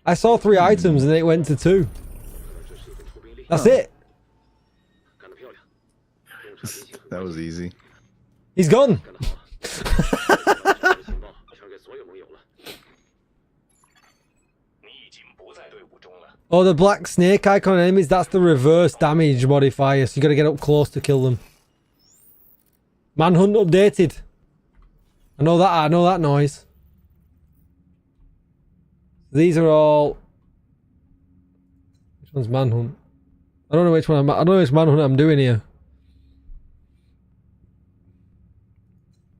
I saw 3 items and then it went to 2. That's it. That was easy. He's gone. Oh, the black snake icon enemies, that's the reverse damage modifier, so you gotta get up close to kill them. Manhunt updated. I know that noise. These are all... Which one's Manhunt? I don't know which one I don't know which Manhunt I'm doing here.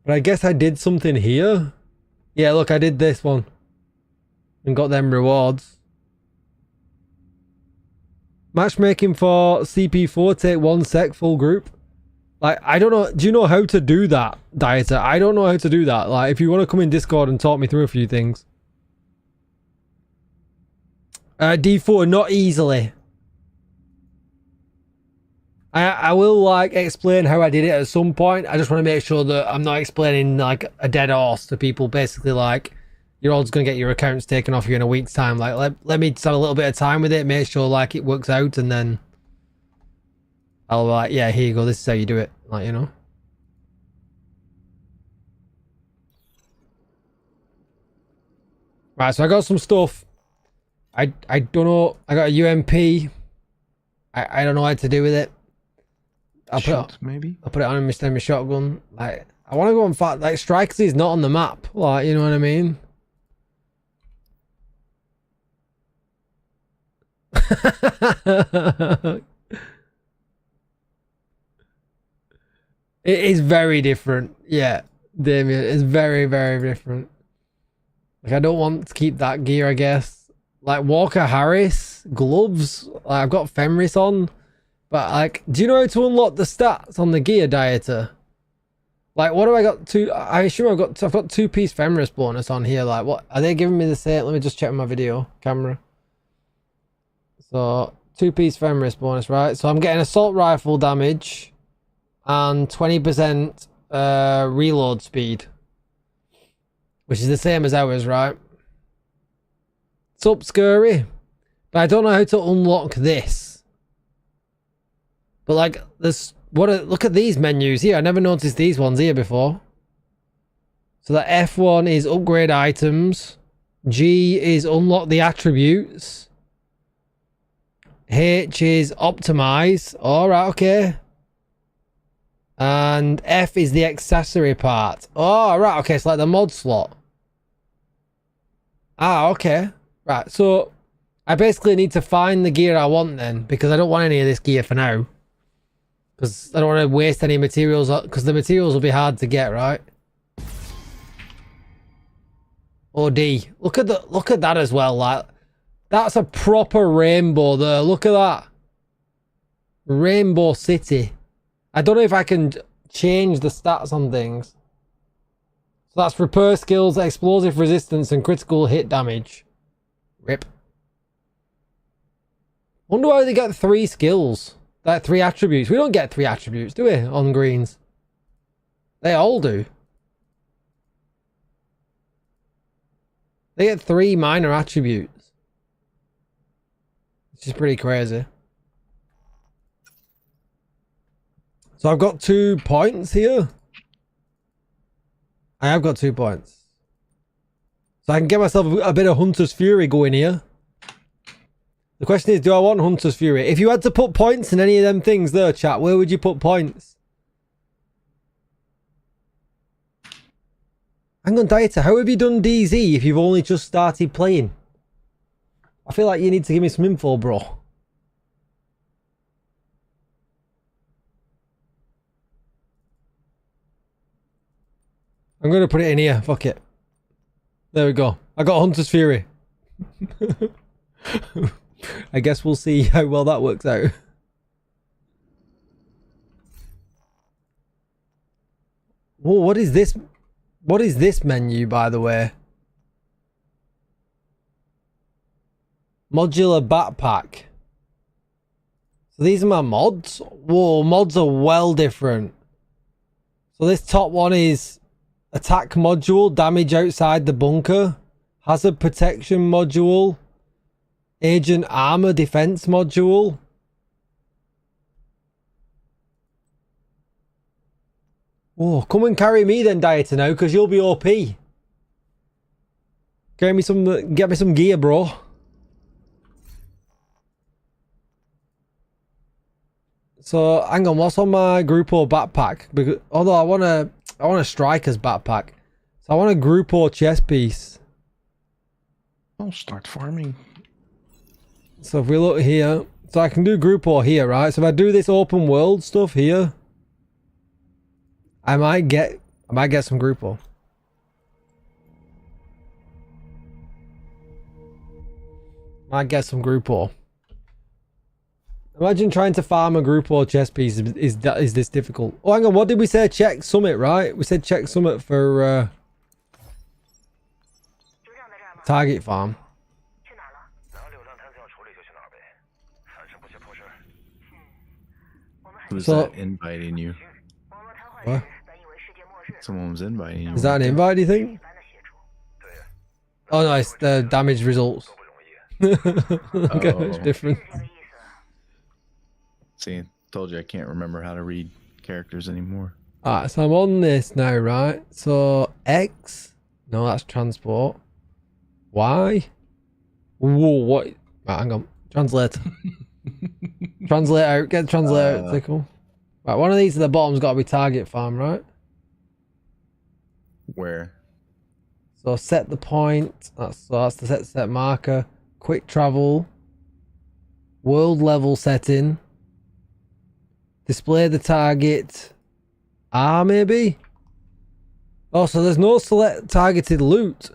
But I guess I did something here. Yeah, look, I did this one. And got them rewards. Matchmaking for CP4, take 1 sec, full group. Like, I don't know. Do you know how to do that, Dieter? I don't know how to do that. Like, if you want to come in Discord and talk me through a few things. D4, not easily. I will, like, explain how I did it at some point. I just want to make sure that I'm not explaining, like, a dead horse to people. Basically, like, you're all just going to get your accounts taken off you in a week's time. Like, let me just have a little bit of time with it, make sure, like, it works out, and then I'll be like, yeah, here you go. This is how you do it. Like, you know. Right, so I got some stuff. I don't know. I got a UMP. I don't know what to do with it. I'll maybe. I'll put it on my shotgun. Like, I want to go on fat. Like, Strikers is not on the map. Like, you know what I mean? It is very different. Yeah, Damien, it's very, very different. Like, I don't want to keep that gear, I guess. Like, Walker Harris, gloves. Like, I've got Fenris on. But, like, do you know how to unlock the stats on the gear, Dieter? Like, what do I got? I assume I've got 2-piece Fenris bonus on here. Like, what? Are they giving me the same? Let me just check my video camera. So, 2-piece Fenris bonus, right? So, I'm getting assault rifle damage and 20% reload speed. Which is the same as ours, right? It's up, Scurry. But I don't know how to unlock this. But like, look at these menus here. I never noticed these ones here before. So the F1 is upgrade items. G is unlock the attributes. H is optimize. Alright, okay. And F is the accessory part. Oh, right, okay, it's like the mod slot. Ah, okay. Right, so I basically need to find the gear I want then, because I don't want any of this gear for now. Because I don't want to waste any materials, because the materials will be hard to get, right? Or D. Look at that as well. Like, that's a proper rainbow there. Look at that. Rainbow City. I don't know if I can change the stats on things. So that's repair skills, explosive resistance, and critical hit damage. Rip. Wonder why they get 3 skills. Like 3 attributes. We don't get 3 attributes, do we, on greens? They all do. They get 3 minor attributes. Which is pretty crazy. So I've got 2 points here. I have got 2 points. So I can get myself a bit of Hunter's Fury going here. The question is, do I want Hunter's Fury? If you had to put points in any of them things there, chat, where would you put points? Hang on, Dieter, how have you done DZ if you've only just started playing? I feel like you need to give me some info, bro. I'm going to put it in here. Fuck it. There we go. I got Hunter's Fury. I guess we'll see how well that works out. Whoa, what is this? What is this menu, by the way? Modular backpack. So these are my mods. Whoa, mods are well different. So this top one is attack module, damage outside the bunker, hazard protection module, agent armor defense module. Oh, come and carry me then, Dieter, now, because you'll be OP. Get me some gear, bro. So hang on, what's on my Grupo backpack? Because although I want a striker's backpack, so I want a Grupo chest piece. I'll start farming. So if we look here, so I can do Grupo here, right? So if I do this open world stuff here, I might get some Grupo. Might get some Grupo. Imagine trying to farm a group or chess piece is this difficult. Oh, hang on. What did we say? Check summit, right? We said check summit for target farm. Who's So- that inviting you? What? Someone was inviting you. Is that an invite, do you think? Oh no, it's the damage results. Okay, it's Oh. different. See, told you I can't remember how to read characters anymore. Alright, so I'm on this now, right? So X, no, that's transport. Y, whoa, what? Right, hang on, translate. Translate out, get the translate out, tickle. Right, one of these at the bottom's got to be target farm, right? Where? So set the point. That's the set marker. Quick travel. World level setting. Display the target. Maybe. Oh, so there's no select targeted loot.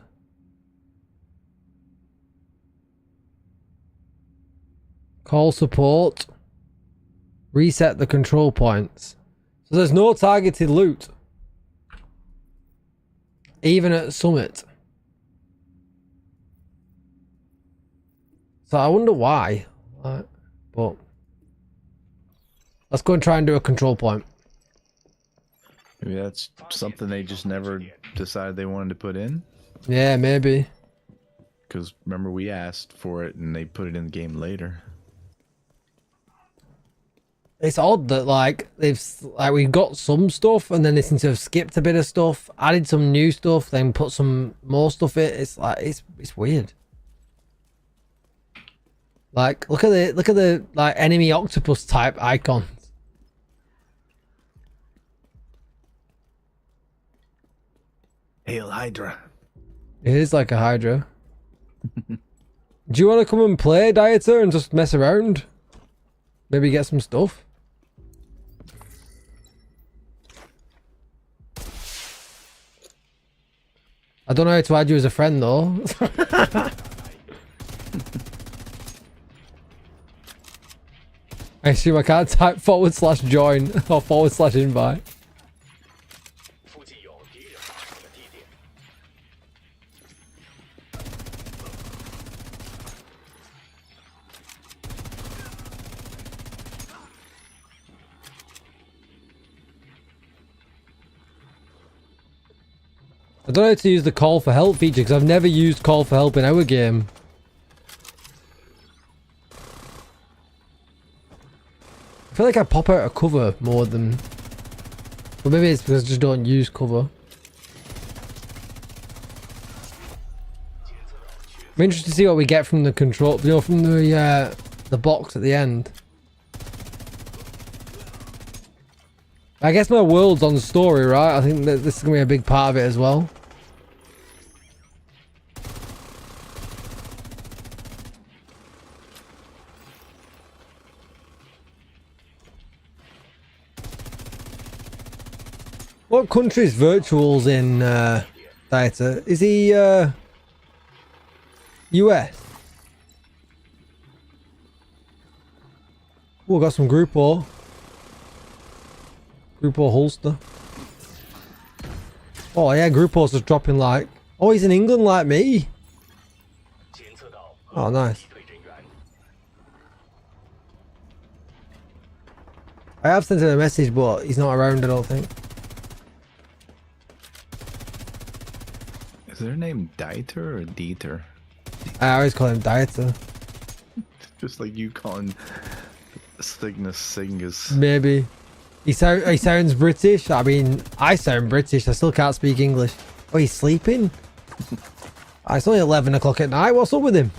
Call support. Reset the control points. So there's no targeted loot. Even at summit. So I wonder why. But let's go and try and do a control point. Maybe that's something they just never decided they wanted to put in. Yeah, maybe. Because remember, we asked for it and they put it in the game later. It's odd that we've got some stuff and then they seem to have skipped a bit of stuff, added some new stuff, then put some more stuff in. It's like it's weird. Like look at the like enemy octopus type icons. Hail Hydra. It is like a Hydra. Do you want to come and play, Dieter, and just mess around? Maybe get some stuff? I don't know how to add you as a friend though. I assume I can't type /join or /invite. I don't know how to use the call for help feature because I've never used call for help in our game. I feel like I pop out of cover more than... But maybe it's because I just don't use cover. I'm interested to see what we get from the control, from the box at the end. I guess my world's on story, right? I think that this is going to be a big part of it as well. What country's Virtual's in, Dieter? Is he, US? Oh, got some Group O. Group O holster. Oh yeah, Group O's just dropping like... Oh, he's in England like me. Oh, nice. I have sent him a message, but he's not around, I don't think. Is their name Dieter or Dieter? I always call him Dieter. Just like you calling Cygnus Singus. Maybe. He sounds British. I mean, I sound British. I still can't speak English. Oh, he's sleeping? It's only 11 o'clock at night. What's up with him?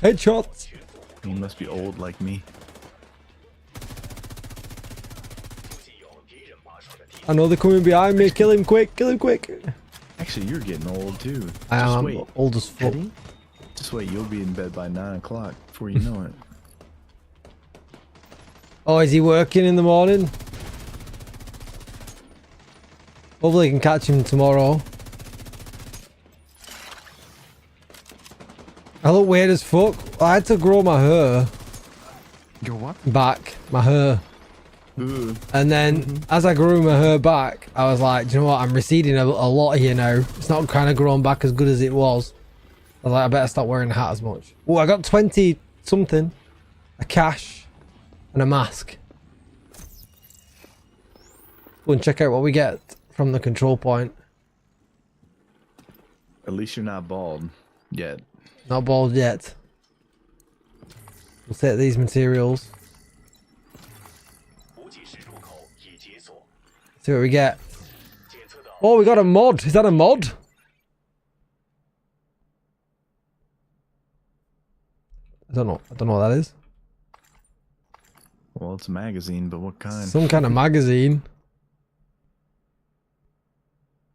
Headshots. He must be old like me. I know they're coming behind me. Kill him quick. Kill him quick. Actually, you're getting old too. I Just am wait. old as fuck. Just wait. You'll be in bed by 9 o'clock before you know it. Oh, is he working in the morning? Hopefully I can catch him tomorrow. I look weird as fuck. I had to grow my hair Your what? back. My hair. Ooh. And then as I grew my hair back, I was like, do you know what? I'm receding a lot here now. It's not kind of grown back as good as it was. I was like, I better stop wearing a hat as much. Oh, I got 20 something. A cash and a mask. Go and check out what we get from the control point. At least you're not bald yet. Not bald yet. We'll take these materials. See what we get. Oh, we got a mod. Is that a mod? I don't know. I don't know what that is. Well, it's a magazine, but what kind? Some kind of magazine.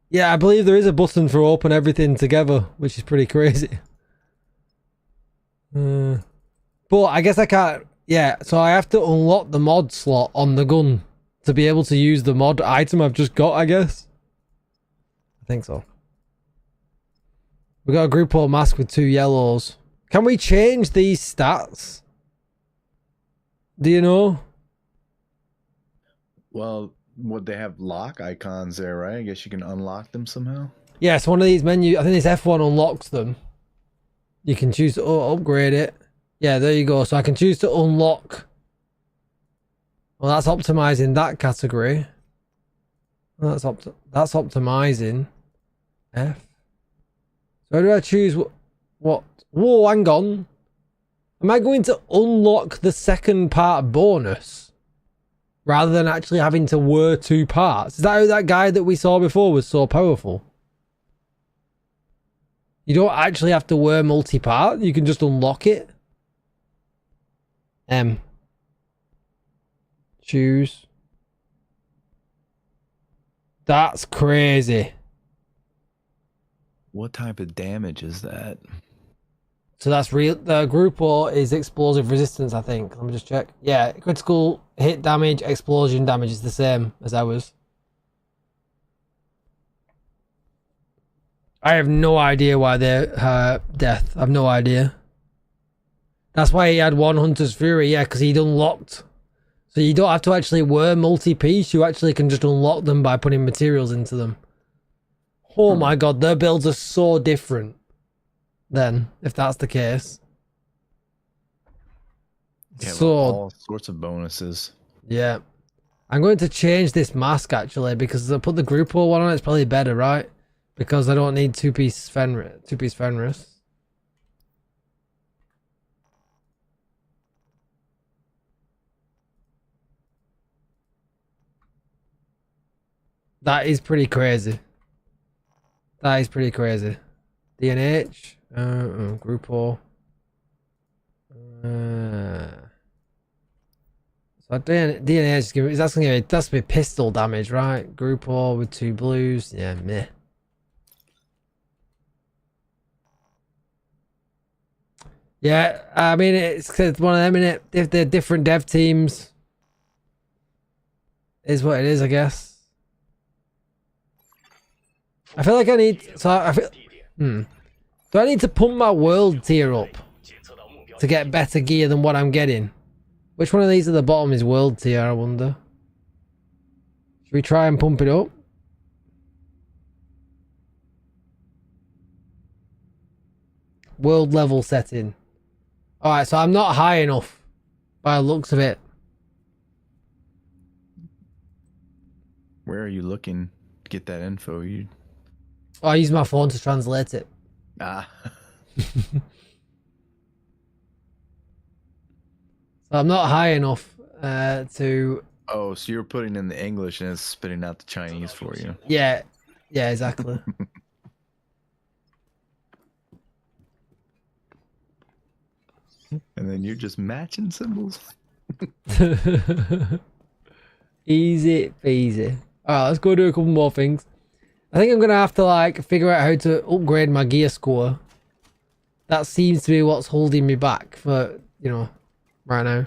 Yeah, I believe there is a button for open everything together, which is pretty crazy. But I guess I can't. Yeah, so I have to unlock the mod slot on the gun to be able to use the mod item I've just got, I guess. I think so. We got a group or mask with 2 yellows. Can we change these stats? Do you know? Well, would they have lock icons there, right? I guess you can unlock them somehow. Yeah, it's one of these menus. I think this F1 unlocks them. You can choose to upgrade it. Yeah, there you go. So I can choose to unlock. Well, that's optimizing that category. That's optimizing F. So how do I choose what? Whoa, hang on. Am I going to unlock the second part bonus rather than actually having to wear 2 parts? Is that how that guy that we saw before was so powerful? You don't actually have to wear multi-part. You can just unlock it. Choose. That's crazy. What type of damage is that? So that's real. The group or is explosive resistance, I think. Let me just check. Yeah, critical hit damage, explosion damage is the same as ours. I have no idea why they're death. I have no idea. That's why he had 1 Hunter's Fury, yeah, because he'd unlocked. So you don't have to actually wear multi-piece. You actually can just unlock them by putting materials into them. Oh my god, their builds are so different. Then, if that's the case. Yeah, So all sorts of bonuses. yeah. I'm going to change this mask actually because I put the group war one on, it's probably better, right? Because I don't need two-piece Fenris. That is pretty crazy. That is pretty crazy. DNH. Group O. So DNH is asking me that's be pistol damage, right? Group O with 2 blues. Yeah, meh. Yeah, I mean it's one of them, innit? If they're different dev teams, is what it is, I guess. I feel like I need. So I feel. Do I need to pump my world tier up to get better gear than what I'm getting? Which one of these at the bottom is world tier, I wonder? Should we try and pump it up? World level setting. Alright, so I'm not high enough by the looks of it. Where are you looking to get that info? I use my phone to translate it. Ah. So I'm not high enough to... Oh, so you're putting in the English and it's spitting out the Chinese for you. Yeah. Yeah, exactly. And then you're just matching symbols. Easy peasy. Alright, let's go do a couple more things. I think I'm going to have to like figure out how to upgrade my gear score. That seems to be what's holding me back for, you know, right now.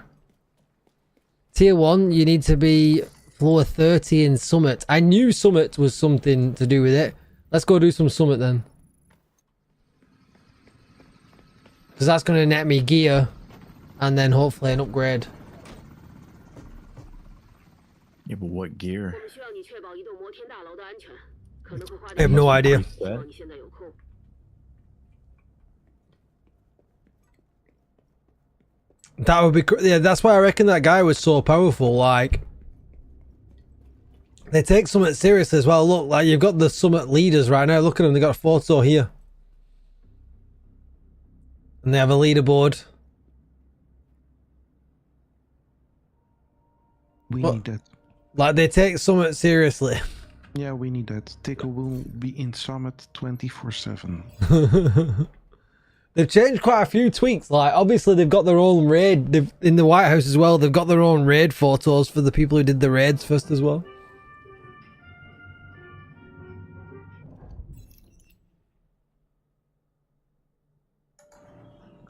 Tier 1, you need to be floor 30 in Summit. I knew Summit was something to do with it. Let's go do some Summit then. Because that's going to net me gear. And then hopefully an upgrade. Yeah, but what gear? I have no idea. Reset? That would be... Yeah, that's why I reckon that guy was so powerful. Like... They take Summit seriously as well. Look, like you've got the Summit leaders right now. Look at them. They got a photo here. And they have a leaderboard. We need that. Like they take Summit seriously. Yeah, we need that. Tickle will be in Summit 24/7. They've changed quite a few tweaks. Like obviously they've got their own raid. They've in the White House as well. They've got their own raid photos for the people who did the raids first as well.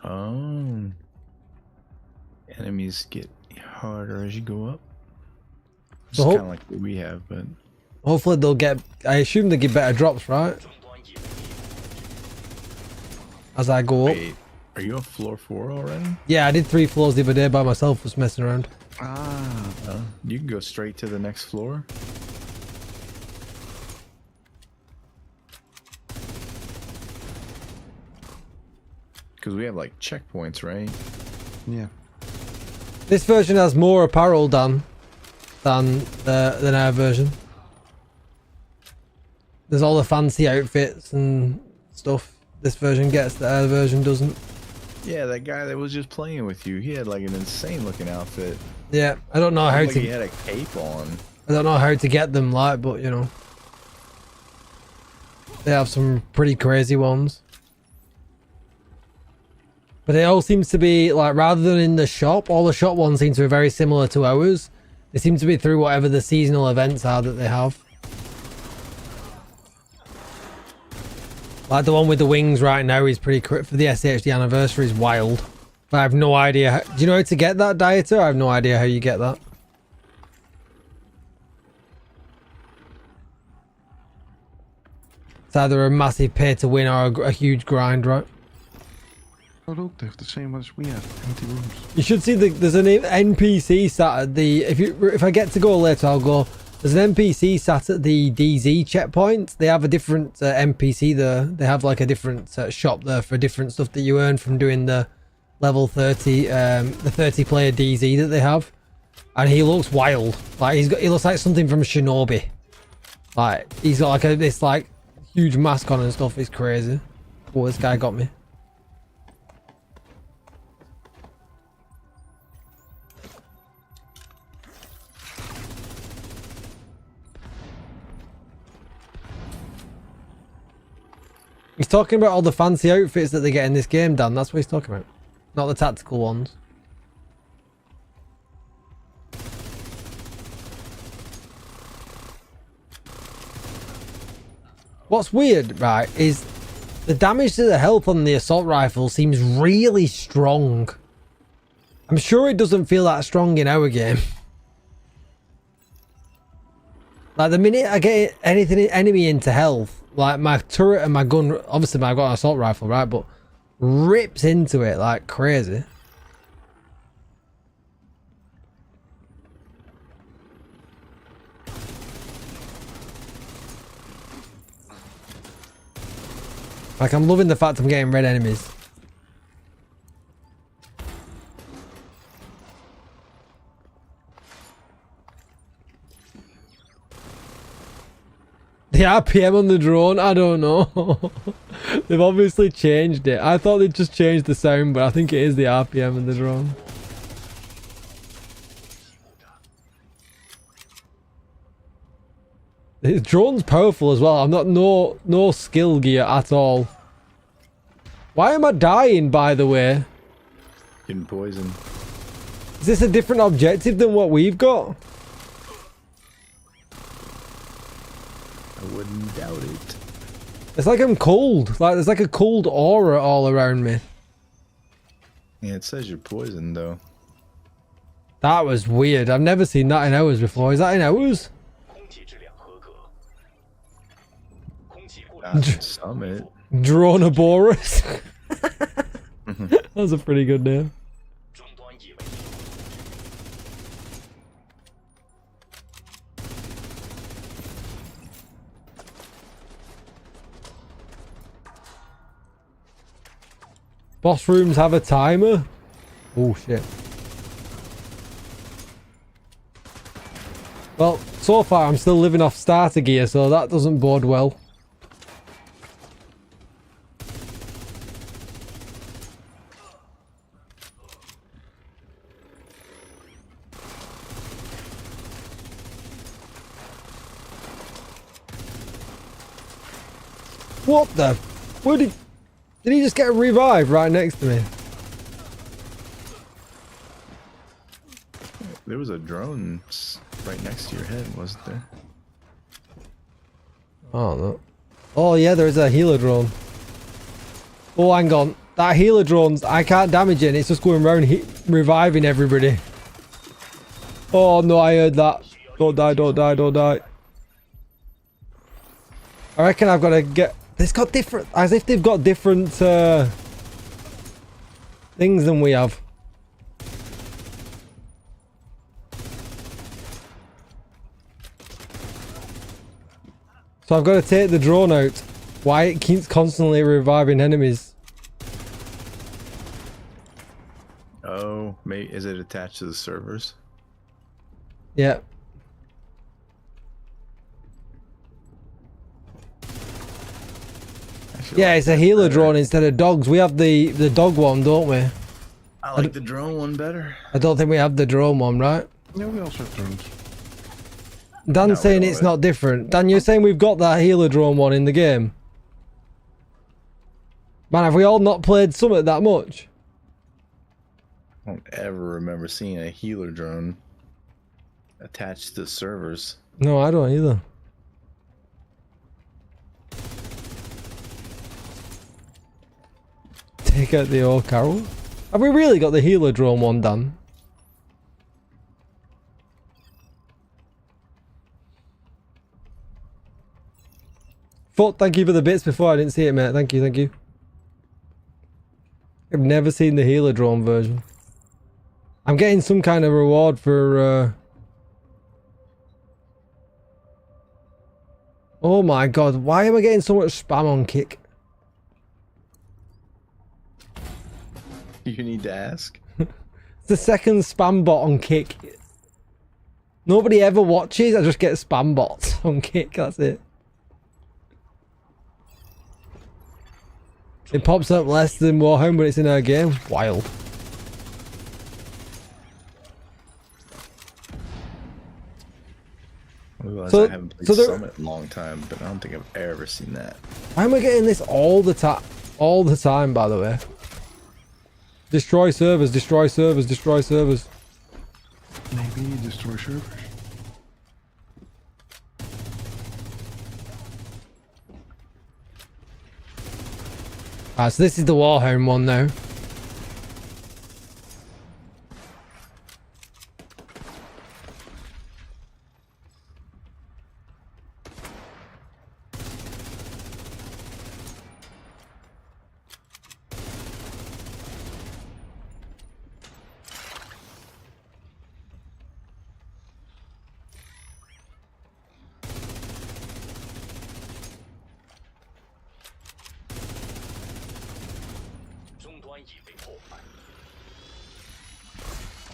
Oh. Enemies get harder as you go up. It's So kind of like what we have, but hopefully they'll get... I assume they get better drops, right? As I go up. wait, are you on floor 4 already? Yeah, I did 3 floors the other day by myself, just messing around. Ah, You can go straight to the next floor. Because we have like checkpoints, right? yeah. This version has more apparel than our version. There's all the fancy outfits and stuff this version gets that our version doesn't. Yeah, that guy that was just playing with you, he had like an insane looking outfit. Yeah, I don't know how Like to... he had a cape on. I don't know how to get them, like, but you know. They have some pretty crazy ones. But it all seems to be, like, rather than in the shop, all the shop ones seem to be very similar to ours. They seem to be through whatever the seasonal events are that they have. Like the one with the wings right now is pretty for the SHD anniversary is wild. But I have no idea. Do you know how to get that, Dieter? I have no idea how you get that. It's either a massive pay to win or a huge grind, right? Oh look, they have the same as we have. Empty rooms. You should see there's an NPC sat at the... If I get to go later, I'll go... There's an NPC sat at the DZ checkpoint. They have a different NPC there. They have like a different shop there for different stuff that you earn from doing the level 30, the 30 player DZ that they have. And he looks wild. Like he looks like something from Shinobi. Like he's got like this like huge mask on and stuff. It's crazy. Oh, this guy got me. He's talking about all the fancy outfits that they get in this game, Dan. That's what he's talking about. Not the tactical ones. What's weird, right, is the damage to the health on the assault rifle seems really strong. I'm sure it doesn't feel that strong in our game. Like the minute I get enemy into health, like my turret and my gun, obviously I've got an assault rifle, right, but rips into it like crazy. Like I'm loving the fact I'm getting red enemies. The RPM on the drone, I don't know. They've obviously changed it. I thought they'd just changed the sound, but I think it is the RPM in the drone. The drone's powerful as well. I'm not no skill gear at all. Why am I dying, by the way? Getting poisoned. Is this a different objective than what we've got? I wouldn't doubt it. It's like I'm cold. Like there's like a cold aura all around me. Yeah, it says you're poisoned though. That was weird. I've never seen that in ours before. Is that in ours? Summit. Dronoborus. That was a pretty good name. Boss rooms have a timer? Oh shit. Well, so far I'm still living off starter gear, so that doesn't bode well. What the? Where did he just get revived right next to me? There was a drone right next to your head, wasn't there? Oh no. Oh yeah, there is a healer drone. Oh, hang on. That healer drone's, I can't damage it, and it's just going around reviving everybody. Oh no, I heard that. Don't die, don't die, don't die. I reckon I've got to get... It's got different... As if they've got different things than we have. So I've got to take the drone out. Why it keeps constantly reviving enemies. Oh, is it attached to the servers? Yeah. Yeah, it's a healer drone instead of dogs. We have the dog one, don't we? I like the drone one better. I don't think we have the drone one, right? Yeah, we also have drones. Dan's saying it's not different. Dan, you're saying we've got that healer drone one in the game? Man, have we all not played Summit that much? I don't ever remember seeing a healer drone attached to servers. No, I don't either. Take out the old Carol. Have we really got the healer drone one, Dan? Fuck, thank you for the bits before. I didn't see it, mate. Thank you, thank you. I've never seen the healer drone version. I'm getting some kind of reward for... Oh my god, why am I getting so much spam on Kick? You need to ask. It's the second spam bot on Kick. Nobody ever watches, I just get spam bots on Kick, that's it. It pops up less than Warhome when it's in our game. Wild. I haven't played Summit in a long time, but I don't think I've ever seen that. Why am I getting this all the time? All the time, by the way. Destroy servers, destroy servers, destroy servers. Maybe destroy servers. Ah, so this is the Warhome one now.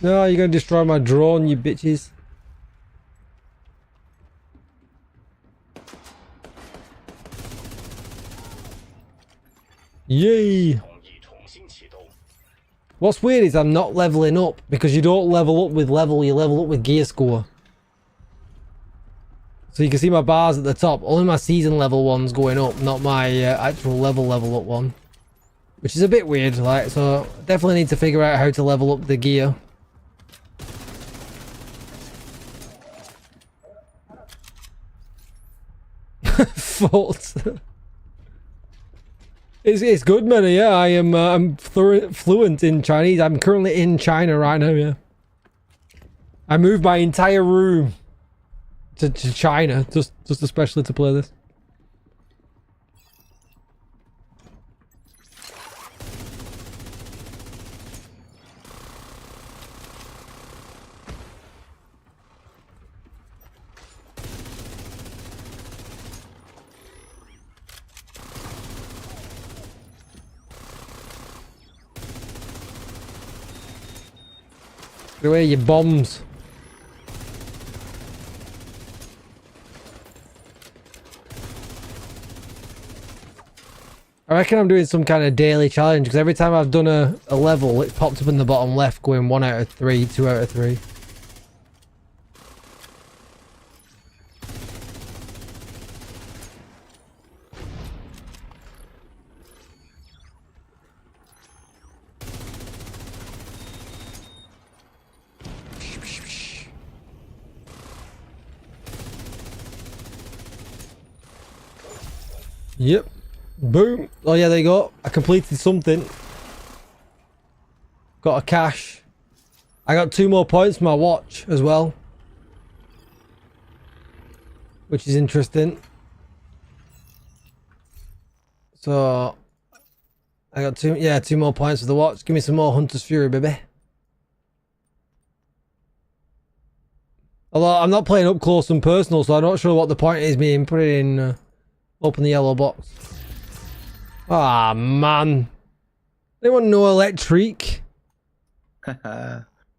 No, you're gonna destroy my drone, you bitches. Yay! What's weird is I'm not leveling up, because you don't level up with level, you level up with gear score. So you can see my bars at the top, only my season level one's going up, not my actual level up one. Which is a bit weird, like, so definitely need to figure out how to level up the gear. Fault. It's good, man. Yeah, I am. I'm fluent in Chinese. I'm currently in China right now. Yeah, I moved my entire room to China just especially to play this. Get away, your bombs. I reckon I'm doing some kind of daily challenge because every time I've done a level, it popped up in the bottom left going 1 out of 3, 2 out of 3. Yep. Boom. Oh yeah, there you go. I completed something. Got a cash. I got 2 more points for my watch as well. Which is interesting. So I got 2 more points for the watch. Give me some more Hunter's Fury, baby. Although I'm not playing up close and personal, so I'm not sure what the point is me put it in open the yellow box. Ah, man. Anyone know electric?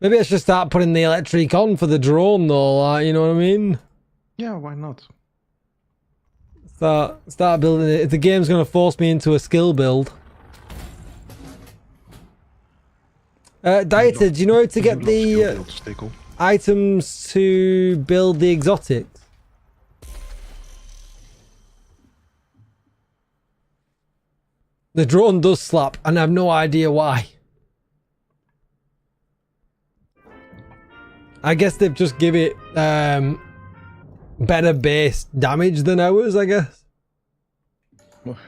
Maybe I should start putting the electric on for the drone though, like, you know what I mean? Yeah, why not? Start building it. If the game's going to force me into a skill build. Dieter, do you know how to get the items to build the exotics? The drone does slap, and I have no idea why. I guess they've just give it better base damage than ours, I guess.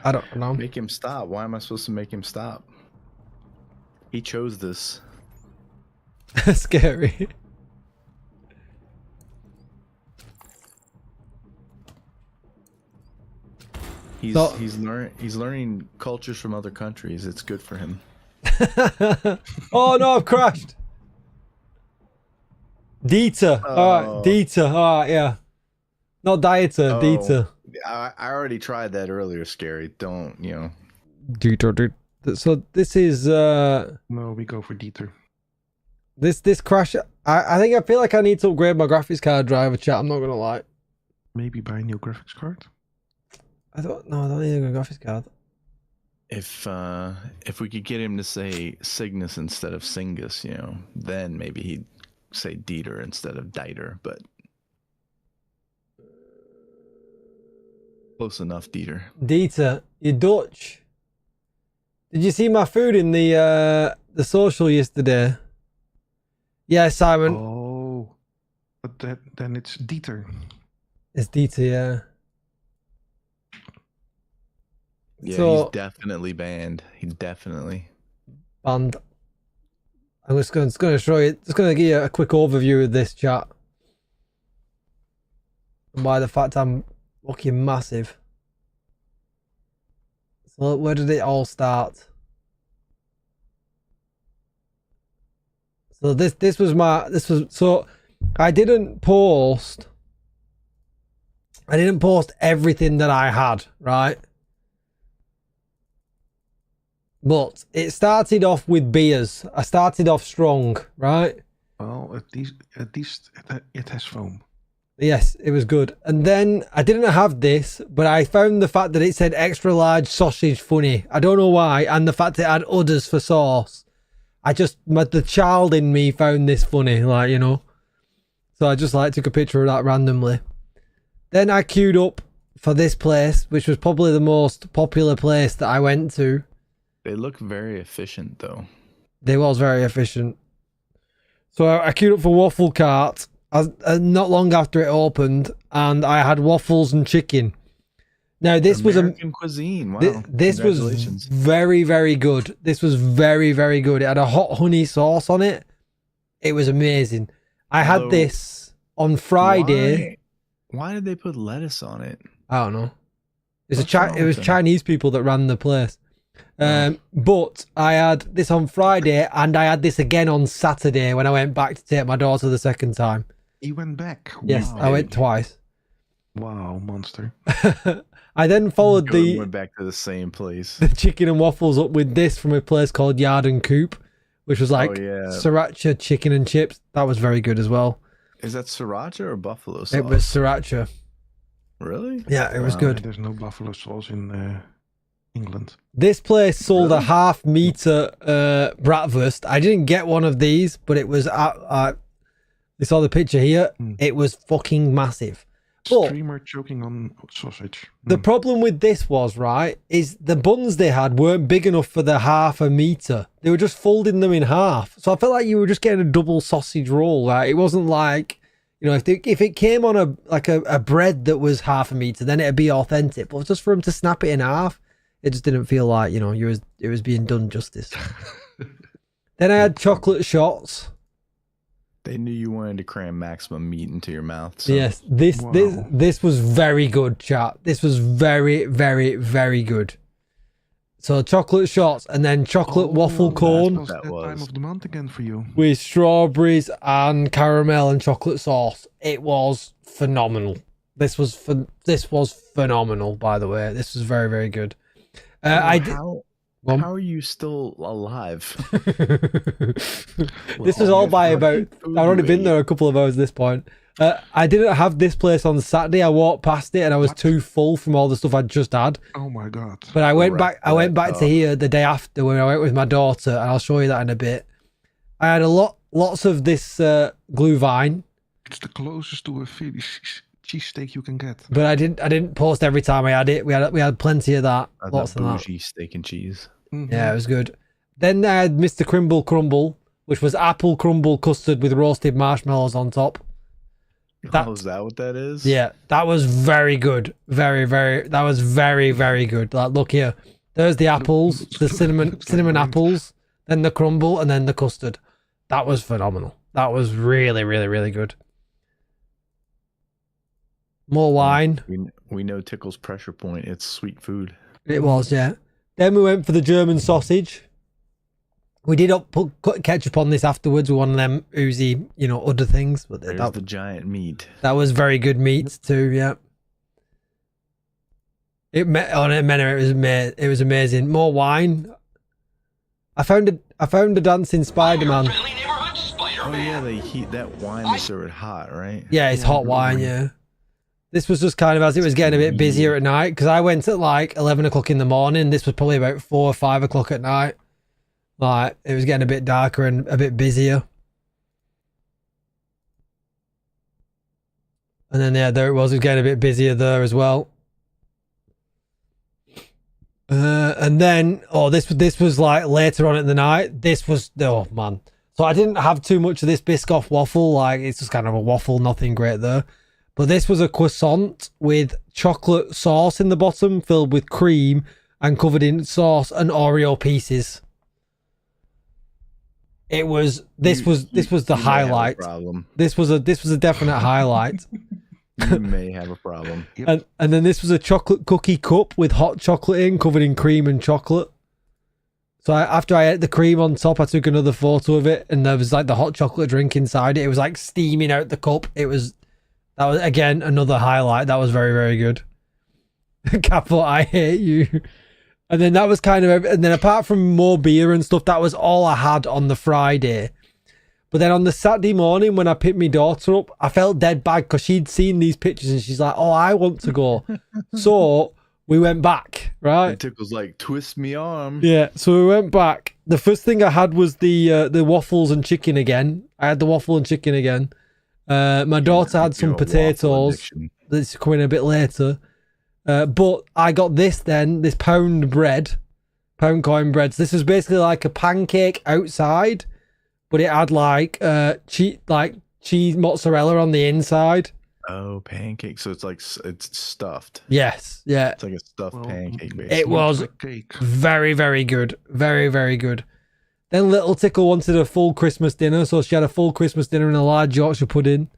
I don't know. Make him stop. Why am I supposed to make him stop? He chose this. Scary. He's learning cultures from other countries. It's good for him. Oh no, I've crashed. Dieter. Alright, Dieter. Alright, yeah. Not Dieter, Dieter. I already tried that earlier, Scary. Don't, you know. Dieter. So this is No, we go for Dieter. This crash. I feel like I need to upgrade my graphics card driver, chat. I'm not gonna lie. Maybe buy a new graphics card. I don't need a graphics card. If we could get him to say Cygnus instead of Singus, you know, then maybe he'd say Dieter instead of Dieter, but close enough, Dieter. Dieter, you're Dutch. Did you see my food in the social yesterday? Yeah, Simon. Oh, but then it's Dieter. It's Dieter, yeah. Yeah, so, he's definitely banned. He's definitely banned. I'm just going to show you. Just going to give you a quick overview of this chat. And by the fact I'm fucking massive. So where did it all start? So so I didn't post everything that I had, right? But it started off with beers. I started off strong, right? Well, at least it has foam. Yes, it was good. And then I didn't have this, but I found the fact that it said extra large sausage funny. I don't know why. And the fact it had udders for sauce. The child in me found this funny, like, you know. So I just like took a picture of that randomly. Then I queued up for this place, which was probably the most popular place that I went to. They look very efficient, though. They was very efficient. So I queued up for Waffle Cart not long after it opened, and I had waffles and chicken. Now this American cuisine. Wow. This was very, very good. This was very, very good. It had a hot honey sauce on it. It was amazing. I had this on Friday. Why did they put lettuce on it? I don't know. It was Chinese people that ran the place. But I had this on Friday, and I had this again on Saturday when I went back to take my daughter the second time. You went back? Yes, wow. I went twice. Wow, monster. I then followed went back to the same place. The chicken and waffles up with this from a place called Yard and Coop, which was like yeah. sriracha chicken and chips. That was very good as well. Is that sriracha or buffalo sauce? It was sriracha. Really? Yeah, it was good. There's no buffalo sauce in England. This place sold a half-meter bratwurst. I didn't get one of these, but it was. You saw the picture here. It was fucking massive. But Streamer choking on sausage. the problem with this was, right, is the buns they had weren't big enough for the half a meter. They were just folding them in half. So I felt like you were just getting a double sausage roll. Right? It wasn't like, you know, if it came on a bread that was half a meter, then it'd be authentic. But just for them to snap it in half, it just didn't feel like, you know, it was being done justice. Then I had chocolate shots. They knew you wanted to cram maximum meat into your mouth. So. Yes, this was very good, chat. This was very, very, very good. So chocolate shots and then chocolate waffle cone. That time of the month again for you. With strawberries and caramel and chocolate sauce. It was phenomenal. This was phenomenal, by the way. This was very, very good. How are you still alive? This was all by about. I've already been there a couple of hours at this point. I didn't have this place on Saturday. I walked past it and I was too full from all the stuff I'd just had. Oh my god! But I went back. I went back to here the day after when I went with my daughter, and I'll show you that in a bit. I had lots of this glühwein. It's the closest to a Philly cheesesteak you can get. But I didn't post every time I had it. We had plenty of that. Lots of that. Bougie steak and cheese. Yeah, it was good. Then I had Mr. Crimble Crumble, which was apple crumble custard with roasted marshmallows on top. Is that what that is? Yeah, that was very good. That was very, very good. Like, look here. There's the apples, the cinnamon apples, then the crumble, and then the custard. That was phenomenal. That was really, really, really good. More wine. We know Tickle's pressure point. It's sweet food. It was, yeah. Then we went for the German sausage. We did put ketchup on this afterwards with one of them oozy, you know, other things. But There's the giant meat. That was very good meat too, yeah. It was amazing. More wine. I found a dancing Spider-Man. Oh yeah, they heat that wine. They serve it hot, right? Yeah, it's hot wine, yeah. This was just kind of as it was getting a bit busier at night, because I went at like 11 o'clock in the morning. This was probably about 4 or 5 o'clock at night. Like, it was getting a bit darker and a bit busier. And then, yeah, there it was getting a bit busier there as well. And then, this was like later on in the night. This was, oh man. So I didn't have too much of this Biscoff waffle. Like, it's just kind of a waffle, nothing great there. But this was a croissant with chocolate sauce in the bottom, filled with cream and covered in sauce and Oreo pieces. This was the highlight. This was a definite highlight. You may have a problem. And then this was a chocolate cookie cup with hot chocolate in, covered in cream and chocolate. So after I ate the cream on top, I took another photo of it, and there was like the hot chocolate drink inside it. It was like steaming out the cup. That was, again, another highlight. That was very, very good. Capo, I hate you. And then that was kind of... And then apart from more beer and stuff, that was all I had on the Friday. But then on the Saturday morning, when I picked my daughter up, I felt dead bad because she'd seen these pictures and she's like, oh, I want to go. So we went back, right? And Tickle's like, twist me arm. Yeah, so we went back. The first thing I had was the waffles and chicken again. I had the waffle and chicken again. My daughter had some potatoes. This is coming a bit later. But I got this pound coin bread. So this was basically like a pancake outside, but it had like cheese mozzarella on the inside. Oh, pancake. So it's stuffed. Yes, yeah. It's like a stuffed pancake, basically. It was very, very good. Very, very good. Then little Tickle wanted a full Christmas dinner, so she had a full Christmas dinner and a large Yorkshire pudding.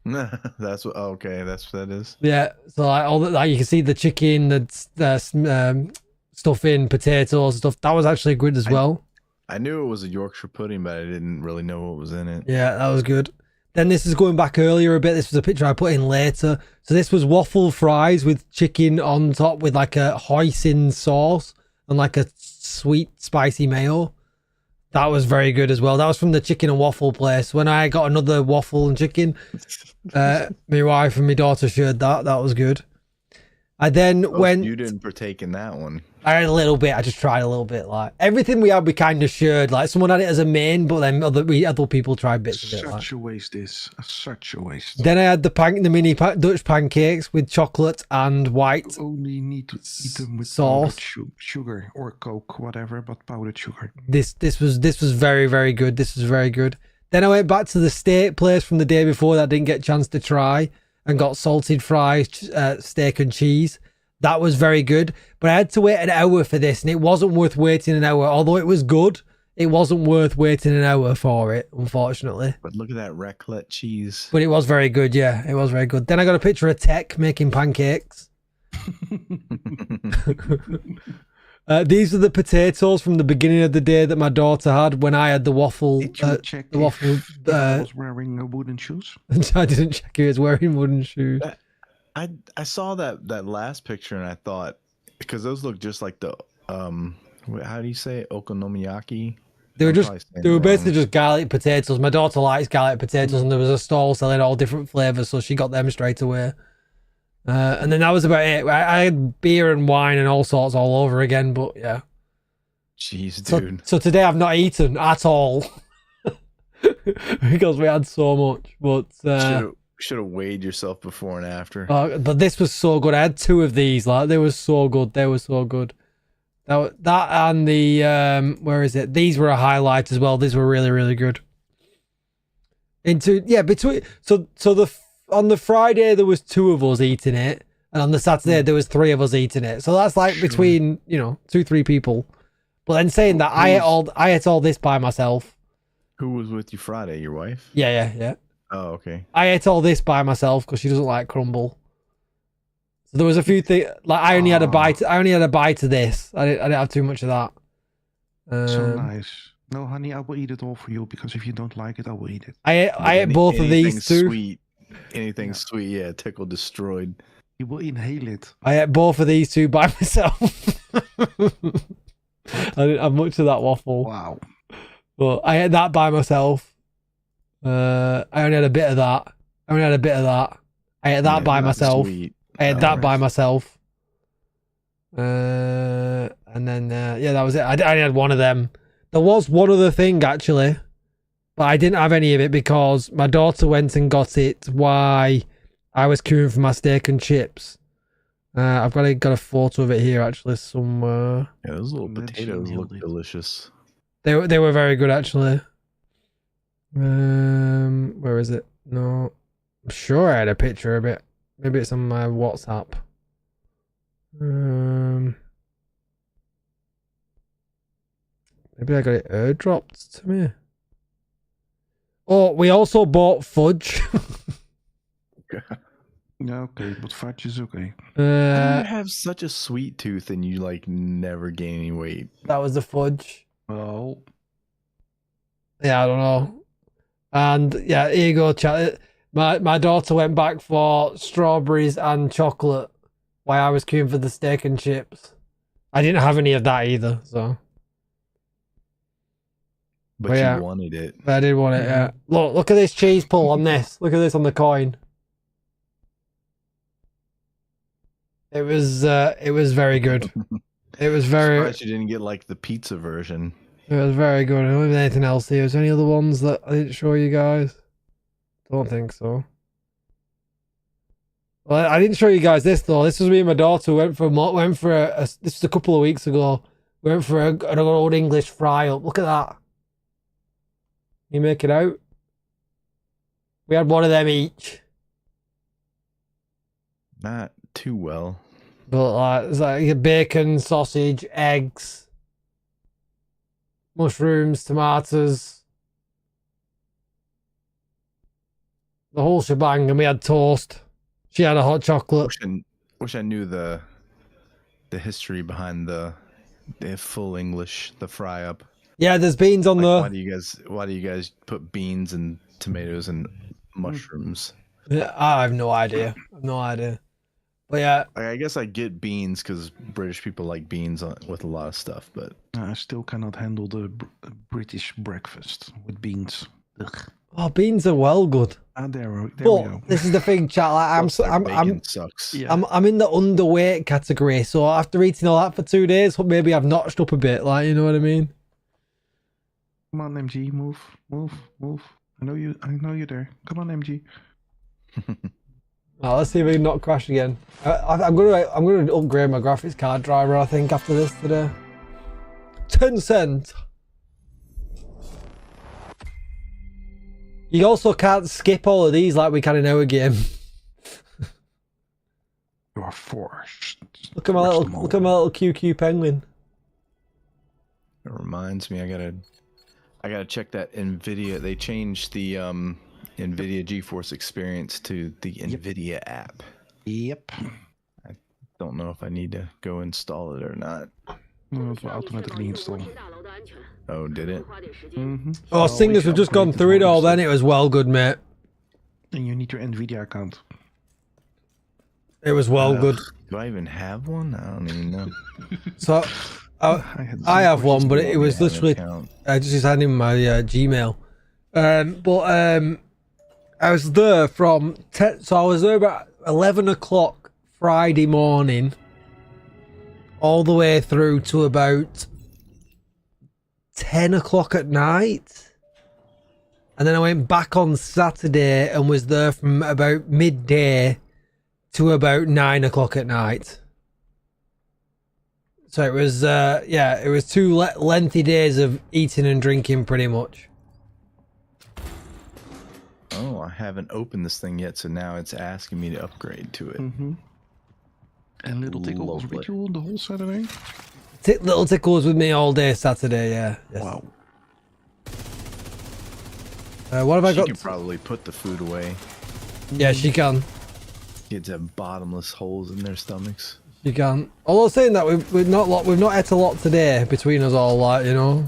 That's what. Okay, that's what that is. Yeah, so like you can see the chicken, the stuffing, potatoes, and stuff. That was actually good as well. I knew it was a Yorkshire pudding, but I didn't really know what was in it. Yeah, that was good. Then this is going back earlier a bit. This was a picture I put in later. So this was waffle fries with chicken on top with like a hoisin sauce and like a sweet spicy mayo. That was very good as well. That was from the chicken and waffle place. When I got another waffle and chicken, my wife and my daughter shared that. That was good. I then went. You didn't partake in that one. I had a little bit. I just tried a little bit. Like everything we had, we kind of shared. Like someone had it as a main, but then other people tried bits of it. Such a waste. Such a waste. Then I had the mini Dutch pancakes with chocolate and white. You only need to eat them with sauce, sugar or Coke, whatever, but powdered sugar. This was very, very good. This was very good. Then I went back to the steak place from the day before that I didn't get a chance to try and got salted fries, steak and cheese. That was very good, but I had to wait an hour for this, and it wasn't worth waiting an hour. Although it was good, it wasn't worth waiting an hour for it, unfortunately. But look at that raclette cheese. But it was very good, yeah. It was very good. Then I got a picture of Tech making pancakes. These are the potatoes from the beginning of the day that my daughter had when I had the waffle. Did you check the waffle. I was wearing wooden shoes. I didn't check if he was wearing wooden shoes. I saw that last picture and I thought, because those look just like the how do you say it? Okonomiyaki? They were basically just garlic potatoes. My daughter likes garlic potatoes, and there was a stall selling all different flavors, so she got them straight away. And then that was about it. I had beer and wine and all sorts all over again, but yeah. Jeez, dude. So today I've not eaten at all because we had so much. But should have weighed yourself before and after. But this was so good. I had 2 of these. Like they were so good. They were so good. That and the where is it? These were a highlight as well. These were really, really good. On the Friday there was 2 of us eating it, and on the Saturday there was 3 of us eating it. So that's like between 2-3 people. But then saying that I ate all this by myself. Who was with you Friday? Your wife? Yeah. Oh, okay. I ate all this by myself because she doesn't like crumble. So there was a few things like I only had a bite. I only had a bite of this. I didn't have too much of that. So nice. No, honey, I will eat it all for you because if you don't like it, I will eat it. I ate both of these too. Anything sweet, yeah. Tickle destroyed. You will inhale it. I ate both of these 2 by myself. I didn't have much of that waffle. Wow. But I ate that by myself. I only had a bit of that. I ate that by myself. Sweet. I ate that by myself. And then, that was it. I only had 1 of them. There was one other thing, actually. But I didn't have any of it because my daughter went and got it while I was queuing for my steak and chips. I've got a photo of it here, actually, somewhere. Yeah, those little potatoes look delicious. They were very good, actually. Where is it? No, I'm sure I had a picture of it. Maybe it's on my WhatsApp. Maybe I got it airdropped to me. Oh, we also bought fudge. Yeah, okay, but fudge is okay. How do you have such a sweet tooth and you like never gain any weight? That was the fudge. Well, yeah, I don't know. And yeah, here you go, chat. My daughter went back for strawberries and chocolate while I was queuing for the steak and chips. I didn't have any of that either, so. But yeah, you wanted it. I did want it, yeah. Look at this cheese pull on this. Look at this on the coin. It was very good. It was very. I'm surprised you didn't get like the pizza version. It was very good. I don't have anything else here. Is there any other ones that I didn't show you guys? Don't think so. Well, I didn't show you guys this though. This was me and my daughter went for this was a couple of weeks ago. We went for an old English fry up. Look at that. You make it out? We had 1 of them each. Not too well. But it's like bacon, sausage, eggs, mushrooms, tomatoes, the whole shebang, and we had toast. She had a hot chocolate. Wish I knew the history behind the full English, the fry up. Yeah, there's beans on Why do you guys put beans and tomatoes and mushrooms? Yeah, I have no idea. But yeah, I guess I get beans because British people like beans with a lot of stuff, but I still cannot handle the British breakfast with beans. Ugh. oh, beans are well good. There we But go. this is the thing, chat. Like, bacon sucks. Yeah. I'm in the underweight category, so after eating all that for 2 days, maybe I've notched up a bit. Like, you know what I mean? Come on, MG, move. I know you're there. Come on, MG. Oh, let's see if we can not crash again. I'm gonna upgrade my graphics card driver. I think after this today. 10 cents. You also can't skip all of these like we can in our game. You are forced. Look at my little QQ penguin. It reminds me, I gotta check that NVIDIA. They changed the NVIDIA GeForce Experience to the NVIDIA app. Yep. I don't know if I need to go install it or not. No, it will automatically install. Oh, did it? Mm-hmm. Oh, Singers, we've just gone through it all then. It was well good, mate. And you need your NVIDIA account. It was well good. Do I even have one? I don't even know. So, I have one, but it was literally... I just had in my Gmail. I was there from 10... So I was there about 11 o'clock Friday morning. All the way through to about 10 o'clock at night. And then I went back on Saturday and was there from about midday to about 9 o'clock at night. So it was, it was 2 lengthy days of eating and drinking pretty much. Oh, I haven't opened this thing yet, so now it's asking me to upgrade to it. Mm-hmm. And Little Tickle was with you the whole Saturday? Little Tickle was with me all day Saturday, yeah. Yes. Wow. What have I got? She can probably put the food away. Yeah, she can. Kids have bottomless holes in their stomachs. She can. Although saying that, we've not ate a lot today between us all, like, you know.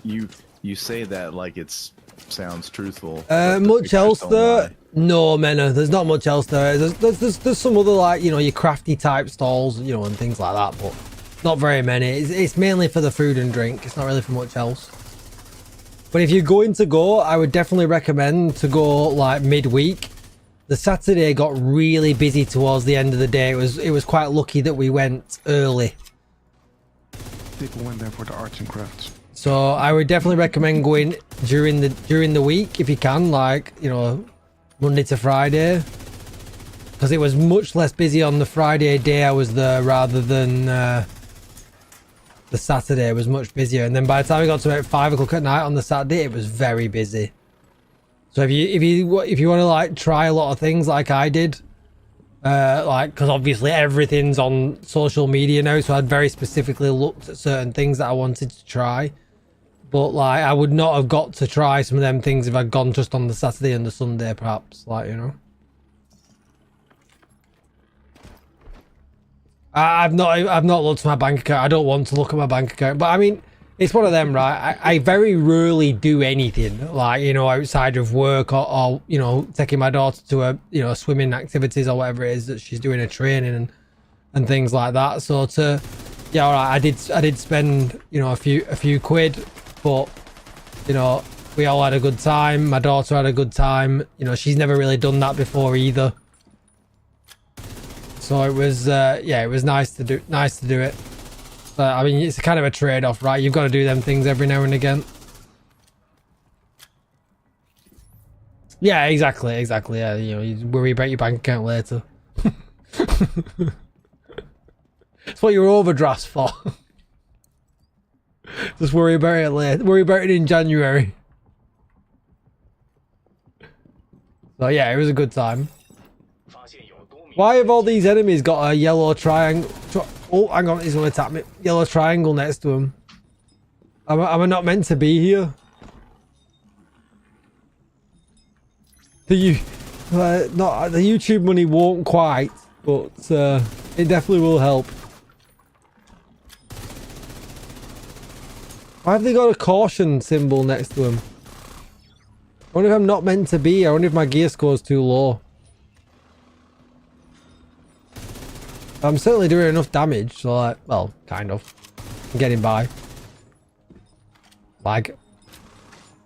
You say that like it's sounds truthful. Much else there? No, Mena. There's not much else there. There's some other, like, you know, your crafty type stalls, you know, and things like that, but not very many. It's mainly for the food and drink. It's not really for much else. But if you're going to go, I would definitely recommend to go like midweek. The Saturday got really busy towards the end of the day. It was quite lucky that we went early. People went there for the arts and crafts. So I would definitely recommend going during the week if you can, like, you know, Monday to Friday, because it was much less busy on the Friday day I was there rather than the Saturday. It was much busier, and then by the time we got to about 5 o'clock at night on the Saturday, it was very busy. So if you want to like try a lot of things like I did, like, because obviously everything's on social media now, so I'd very specifically looked at certain things that I wanted to try. But like, I would not have got to try some of them things if I'd gone just on the Saturday and the Sunday, perhaps. Like, you know, I've not looked at my bank account. I don't want to look at my bank account, but I mean, it's one of them, right? I very rarely do anything, like, you know, outside of work or you know, taking my daughter to a, you know, swimming activities or whatever it is that she's doing a training and things like that. So yeah, all right, I did spend, you know, a few quid, but, you know, we all had a good time. My daughter had a good time. You know, she's never really done that before either. So it was, yeah, it was nice to do it. But I mean, it's kind of a trade-off, right? You've got to do them things every now and again. Yeah, exactly. Yeah, you know, you worry about your bank account later. That's what your overdraft's for. Just worry about it later. Worry about it in January. So yeah, it was a good time. Why have all these enemies got a yellow triangle? Oh, hang on, he's gonna attack me. Yellow triangle next to him. Am I not meant to be here? The YouTube money won't quite, but it definitely will help. Why have they got a caution symbol next to him? wonder if I'm not meant to be. I wonder if my gear score's too low. I'm certainly doing enough damage, so like, well, kind of. I'm getting by. Lag.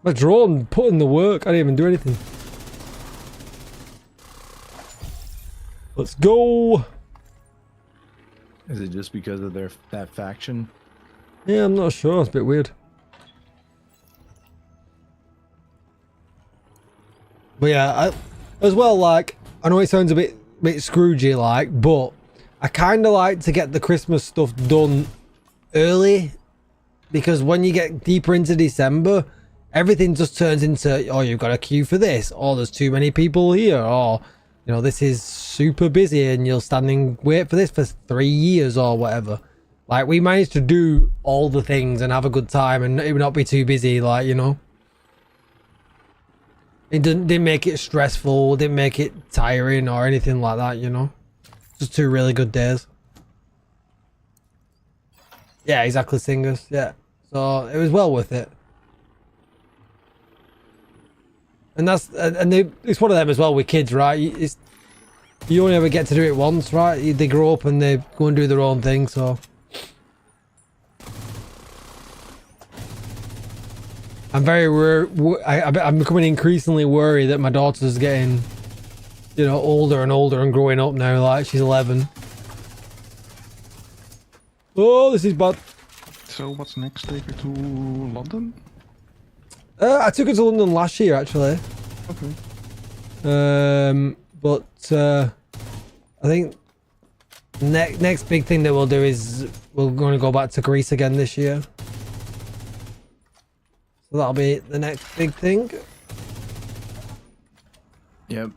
My drone put in the work. I didn't even do anything. Let's go. Is it just because of that faction? Yeah, I'm not sure. It's a bit weird. But yeah, as well, like, I know it sounds a bit Scroogey, like, but I kind of like to get the Christmas stuff done early, because when you get deeper into December, everything just turns into, oh, you've got a queue for this, or there's too many people here, or, you know, this is super busy and you'll stand and wait for this for 3 years or whatever. Like, we managed to do all the things and have a good time and it would not be too busy, like, you know. It didn't make it stressful, didn't make it tiring or anything like that, you know. Just 2 really good days. Yeah, exactly, singers. Yeah. So it was well worth it. And it's one of them as well with kids, right? You only ever get to do it once, right? They grow up and they go and do their own thing, so. I'm I'm becoming increasingly worried that my daughter's getting, you know, older and older and growing up now. Like, she's 11. Oh, this is bad. So what's next? Take her to London? I took her to London last year, actually. Okay. But I think next big thing that we'll do is we're going to go back to Greece again this year. So that'll be the next big thing. Yep.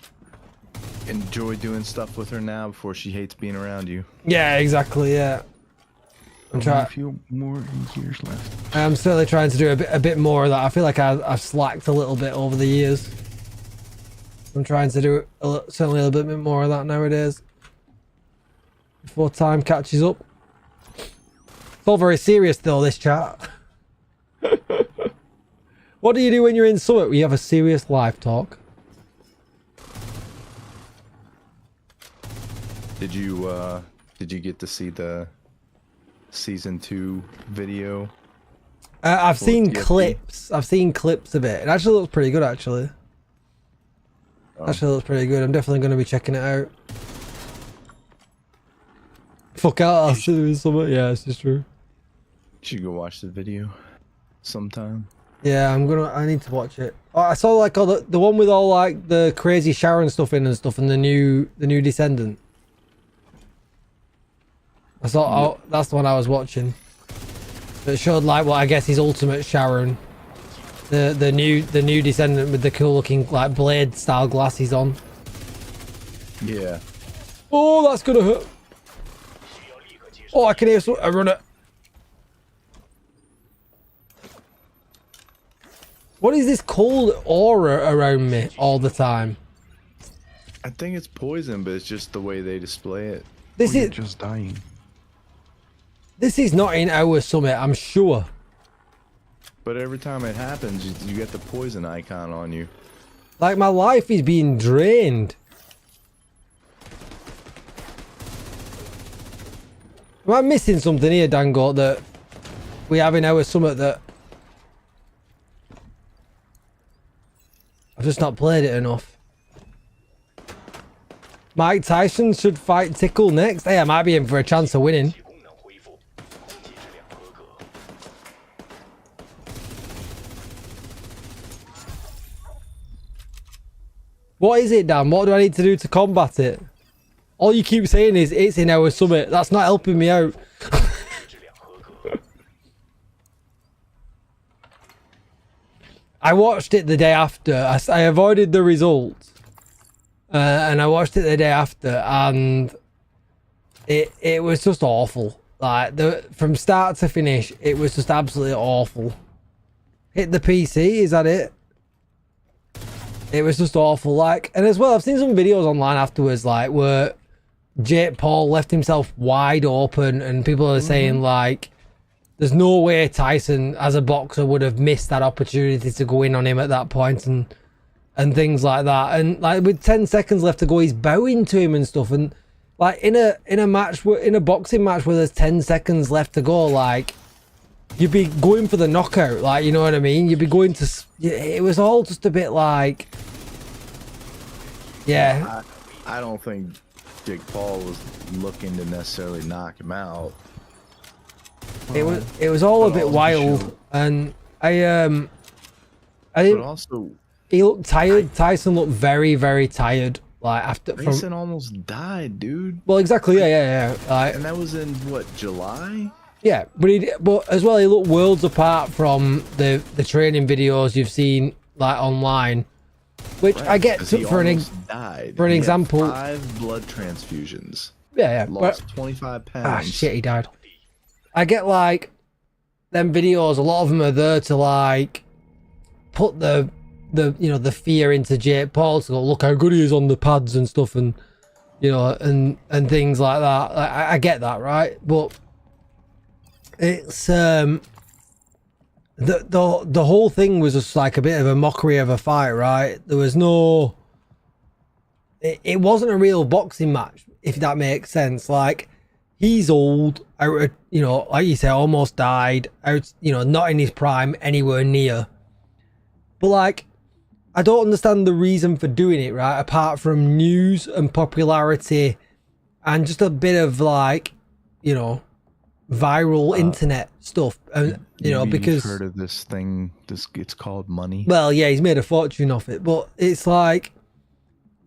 Enjoy doing stuff with her now before she hates being around you. Yeah, exactly. Yeah. I'm trying. A few more years left. I'm certainly trying to do a bit more of that. I feel like I've slacked a little bit over the years. I'm trying to do certainly a little bit more of that nowadays. Before time catches up. It's all very serious though, this chat. What do you do when you're in Summit? We have a serious live talk. Did you get to see the season 2 video? I've seen DFT? clips. I've seen clips of it. It actually looks pretty good, actually. Oh. Actually looks pretty good. I'm definitely going to be checking it out. Fuck out, I'll see in Summit. Yeah, it's just true. You should go watch the video sometime. Yeah, I need to watch it. Oh, I saw like all the one with all like the crazy Sharon stuff in and stuff, and the new Descendant. I saw. Oh, that's the one I was watching. It showed like what I guess is ultimate Sharon. The new Descendant with the cool looking like blade style glasses on. Yeah. Oh, that's gonna hurt. Oh, I can hear a runner. What is this cold aura around me all the time? I think it's poison, but it's just the way they display it. This is just dying. This is not in our Summit, I'm sure. But every time it happens, you get the poison icon on you. Like, my life is being drained. Am I missing something here, Dango, that we have in our Summit that I've just not played it enough? Mike Tyson should fight Tickle next. Hey, I might be in for a chance of winning. What is it, Dan? What do I need to do to combat it? All you keep saying is it's in our Summit. That's not helping me out. I watched it the day after. I avoided the results. And I watched it the day after, and it was just awful. Like, from start to finish, it was just absolutely awful. Hit the PC, is that it? It was just awful. Like, and as well, I've seen some videos online afterwards, like, where Jake Paul left himself wide open, and people are saying, like, there's no way Tyson, as a boxer, would have missed that opportunity to go in on him at that point. And and things like that. And like with 10 seconds left to go, he's bowing to him and stuff. And like in a match, in a boxing match where there's 10 seconds left to go, like you'd be going for the knockout, like, you know what I mean? You'd be going to. It was all just a bit like, yeah. I don't think Jake Paul was looking to necessarily knock him out. It was all a bit wild, and I didn't. But also, he looked tired. Tyson looked very, very tired. Like after Tyson almost died, dude. Well, exactly. Yeah. Like, and that was in what, July? Yeah, but as well, he looked worlds apart from the training videos you've seen like online, which I get for an example. 5 blood transfusions. Yeah. Lost 25 pounds. Ah, shit, he died. I get like them videos. A lot of them are there to like put the fear into Jake Paul to go, look how good he is on the pads and stuff, and and things like that. Like, I get that, right? But it's the whole thing was just like a bit of a mockery of a fight, right? There was no, it wasn't a real boxing match, if that makes sense. Like, he's old, out, like you say, almost died, out, not in his prime anywhere near. But like, I don't understand the reason for doing it, right? Apart from news and popularity and just a bit of like, viral internet stuff, and because you've heard of this thing, it's called money. Well, yeah, he's made a fortune off it, but it's like,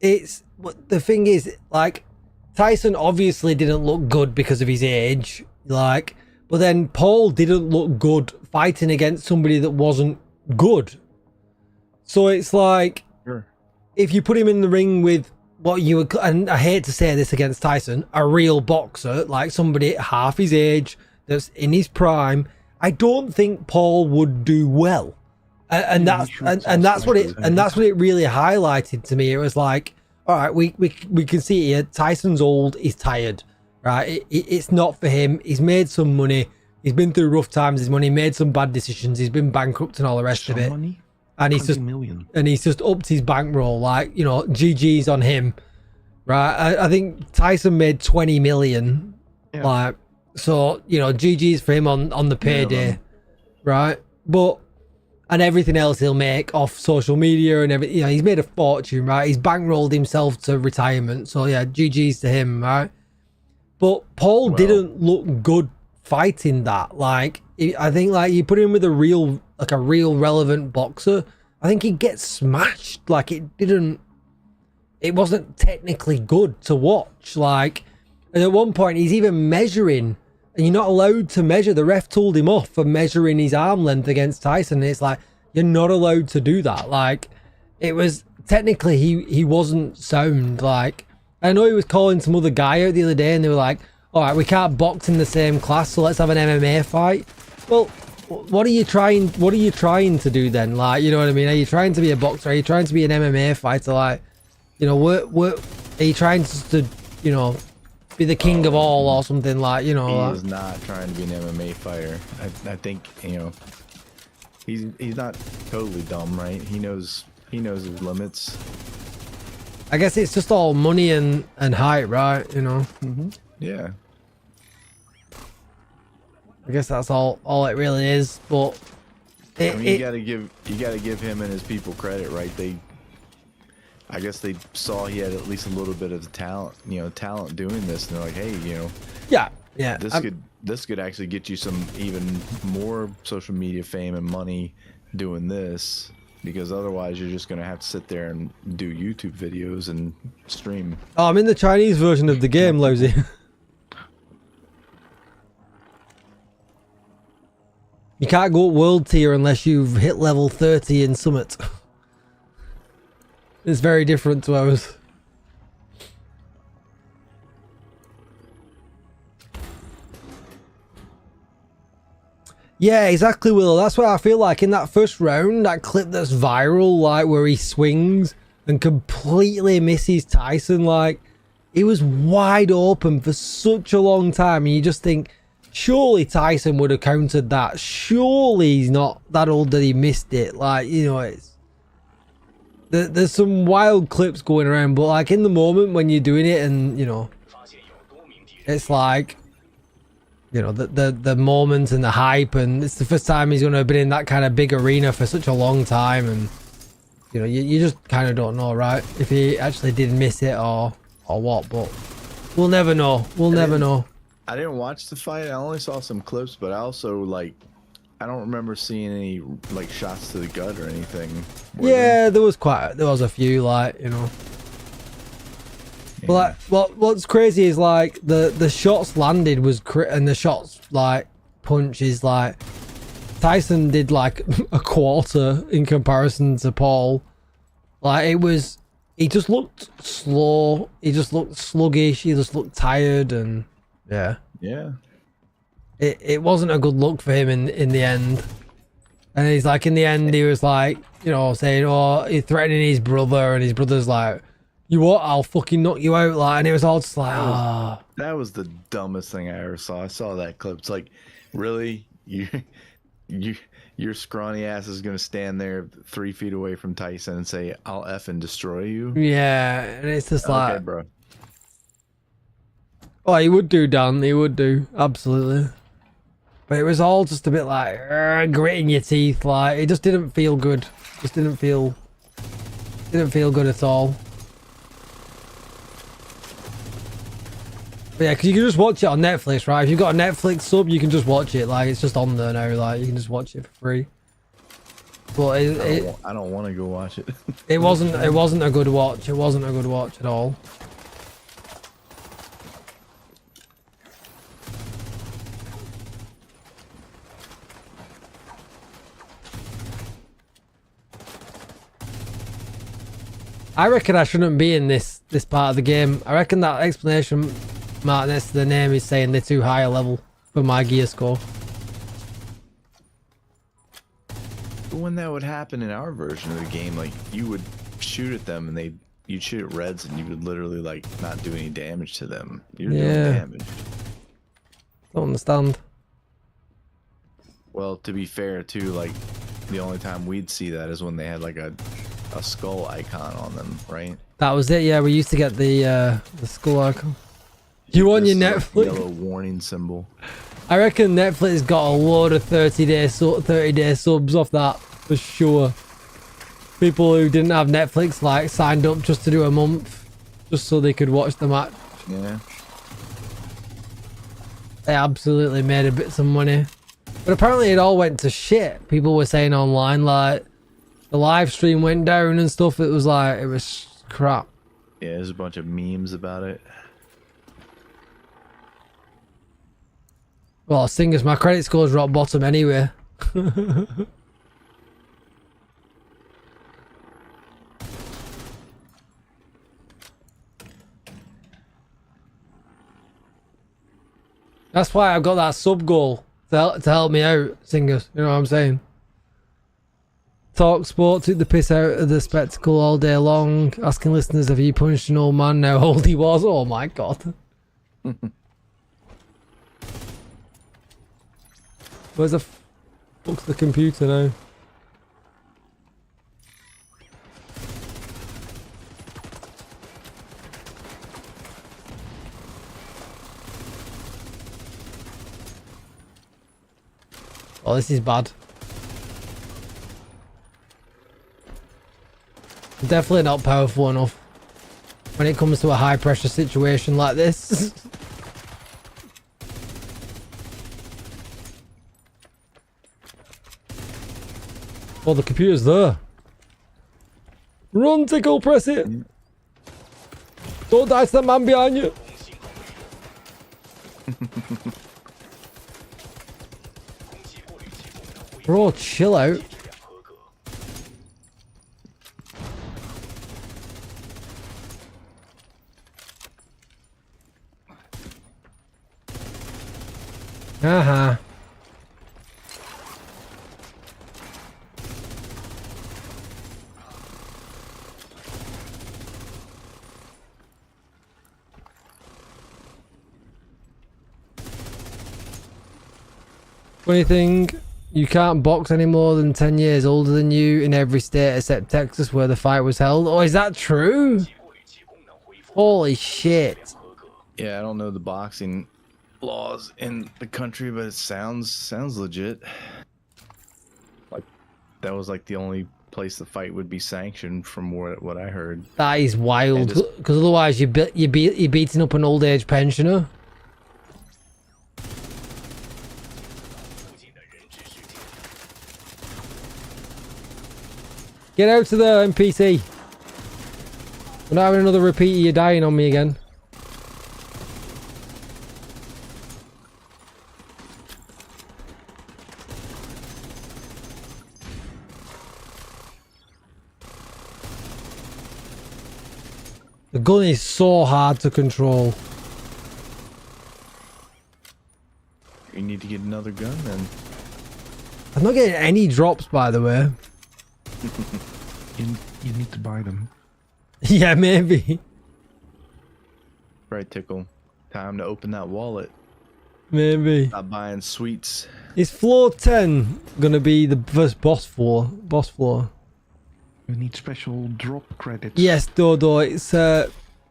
the thing is, like, Tyson obviously didn't look good because of his age, like, but then Paul didn't look good fighting against somebody that wasn't good. So it's like, sure, if you put him in the ring with what you would, and I hate to say this against Tyson, a real boxer, like somebody half his age that's in his prime, I don't think Paul would do well. And that's what it really highlighted to me. It was like, all right, we can see here, Tyson's old, he's tired, right? It's not for him. He's made some money. He's been through rough times. His money, made some bad decisions. He's been bankrupt and all the rest of it. Money? And he's just upped his bankroll, like, GG's on him, right? I think Tyson made 20 million, yeah. Like, so GG's for him on the payday, right? But and everything else he'll make off social media and everything, he's made a fortune, right? He's bankrolled himself to retirement, so yeah, GG's to him, right? But Paul didn't look good fighting that. Like, I think, like, you put him with a real relevant boxer, I think he'd get smashed. Like, it wasn't technically good to watch. Like, and at one point he's even measuring, and you're not allowed to measure. The ref told him off for measuring his arm length against Tyson. And it's like, you're not allowed to do that. Like, it was technically he wasn't sound. Like, I know he was calling some other guy out the other day, and they were like, all right, we can't box in the same class, so let's have an MMA fight. Well, what are you trying to do then? Like, you know what I mean? Are you trying to be a boxer? Are you trying to be an MMA fighter? Like, what are you trying to be the king of all or something? Like, he is not trying to be an MMA fighter. I think he's not totally dumb, right? He knows his limits. I guess it's just all money and height, right? Mm-hmm. Yeah. I guess that's all it really is. But you gotta give him and his people credit, right? I guess they saw he had at least a little bit of talent doing this, and they're like, hey, yeah, this could actually get you some even more social media fame and money doing this, because otherwise you're just gonna have to sit there and do YouTube videos and stream. Oh, I'm in the Chinese version of the game, Lousy. You can't go world tier unless you've hit level 30 in Summit. It's very different to ours. Yeah, exactly, Will. That's what I feel like in that first round, that clip that's viral, like where he swings and completely misses Tyson. Like, he was wide open for such a long time, and you just think, surely Tyson would have countered that. Surely he's not that old that he missed it. Like, it's there's some wild clips going around, but like in the moment when you're doing it, and you know, it's like, you know, the moment and the hype, and it's the first time he's gonna have been in that kind of big arena for such a long time, and you know, you just kind of don't know, right, if he actually did miss it or what, but we'll never know. We'll never know. I didn't watch the fight. I only saw some clips, but I also like, I don't remember seeing any like shots to the gut or anything. Yeah, there was a few, like, you know. Yeah. But like, what's crazy is like the shots landed was and the shots like punches, like Tyson did like a quarter in comparison to Paul. Like he just looked slow. He just looked sluggish. He just looked tired, and yeah. It wasn't a good look for him in the end. And he's like, in the end, he was like, you know, saying, oh, he's threatening his brother, and his brother's like, you what? I'll fucking knock you out. Like, and it was all just like, ah. That was the dumbest thing I ever saw. I saw that clip. It's like, really? Your scrawny ass is gonna stand there 3 feet away from Tyson and say, I'll effing destroy you? Yeah, and it's just like, okay, bro. Oh, he would do, Dan. He would do. Absolutely. But it was all just a bit like gritting your teeth. Like, it just didn't feel good. Just didn't feel good at all. But yeah, because you can just watch it on Netflix, right? If you've got a Netflix sub, you can just watch it. Like, it's just on there now. Like, you can just watch it for free. But I don't want to go watch it. It wasn't a good watch. It wasn't a good watch at all. I reckon I shouldn't be in this part of the game. I reckon that exclamation mark next to the name is saying they're too high a level for my gear score. But when that would happen in our version of the game, like, you would shoot at them and you'd shoot at reds and you would literally like not do any damage to them. You're doing damage. Don't understand. Well, to be fair too, like, the only time we'd see that is when they had like a skull icon on them, right? That was it. Yeah, we used to get the skull icon. You on your Netflix? Yellow warning symbol. I reckon Netflix got a load of 30-day subs off that for sure. People who didn't have Netflix like signed up just to do a month, just so they could watch the match. Yeah. They absolutely made a bit some money, but apparently it all went to shit. People were saying online, like, the live stream went down and stuff. It was like, it was crap. Yeah, there's a bunch of memes about it. Well, Singers, my credit score's rock bottom anyway. That's why I've got that sub goal to help me out, Singers. You know what I'm saying? Talk Sport took the piss out of the spectacle all day long, asking listeners if he punched an old man how old he was. Oh my god. Where's the fuck's the computer now? Oh, this is bad. Definitely not powerful enough when it comes to a high pressure situation like this. Oh, the computer's there. Run, Tickle, press it. Don't die to that man behind you. Bro, chill out. Uh-huh. Funny thing, You can't box any more than 10 years older than you in every state except Texas where the fight was held. Oh, is that true? Holy shit. Yeah, I don't know the boxing laws in the country, but it sounds legit. Like that was like the only place the fight would be sanctioned from what I heard. That is wild, because otherwise you're beating up an old age pensioner. Get out of there, NPC. We're not having another repeat of you dying on me again. The gun is so hard to control. You need to get another gun then. I'm not getting any drops, by the way. You need to buy them. Yeah, maybe. Right, Tickle. Time to open that wallet. Maybe. Stop buying sweets. Is floor 10 gonna be the first boss floor? You need special drop credits. Yes, Dodo. It's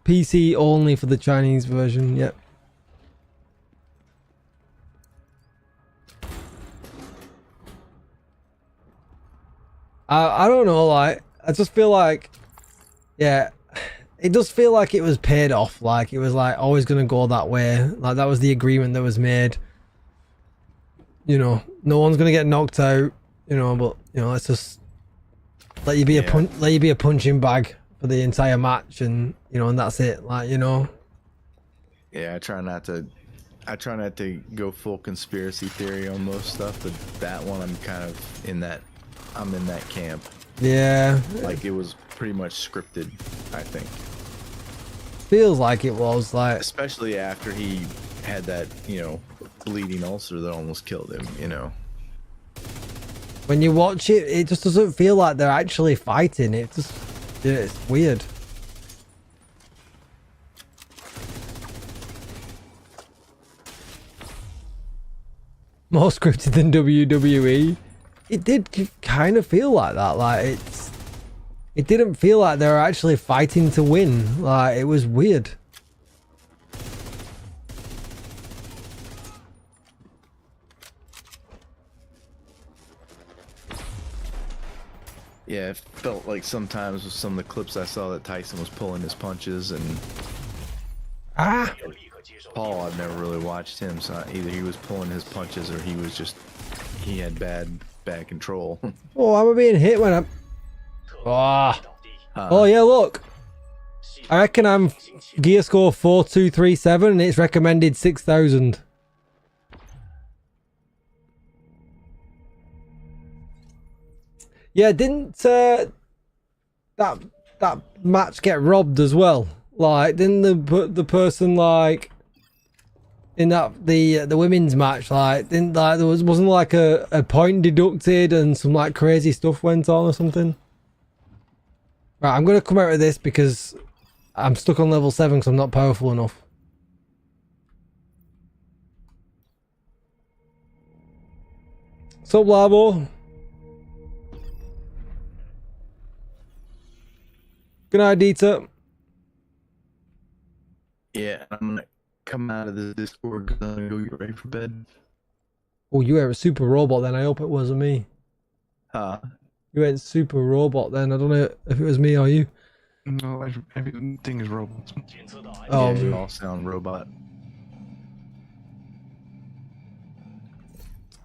PC only for the Chinese version. Yep. I don't know. Like, I just feel like, yeah, it does feel like it was paid off. Like it was like always gonna go that way. Like that was the agreement that was made. You know, no one's gonna get knocked out. You know, but you know, let's just let you be a punching bag for the entire match, and you know, and that's it. Like, you know. Yeah, I try not to go full conspiracy theory on most stuff, but that one I'm in that camp. Yeah. Like it was pretty much scripted, I think. Feels like it was, like, especially after he had that, you know, bleeding ulcer that almost killed him, you know. When you watch it, it just doesn't feel like they're actually fighting. It just, yeah, it's weird. More scripted than WWE. It did kind of feel like that. Like it didn't feel like they were actually fighting to win. Like it was weird. Yeah, it felt like sometimes with some of the clips I saw that Tyson was pulling his punches, and Paul, I've never really watched him, so either he was pulling his punches or he had bad control. Oh, I'm being hit when I'm... Oh yeah, look. I reckon I'm gear score 4237 and it's recommended 6,000. Yeah, didn't that match get robbed as well? Like, didn't the person, like, in that the women's match, like, didn't, like, there wasn't like a point deducted and some like crazy stuff went on or something? Right, I'm gonna come out of this because I'm stuck on level 7 because I'm not powerful enough. Sup, Labo? Good night, Dieter. Yeah, I'm gonna come out of this Discord because I'm gonna go get ready for bed. Oh, you were a super robot then. I hope it wasn't me. Huh? You went super robot then. I don't know if it was me or you. No, everything is robots. Yeah, you all sound robot.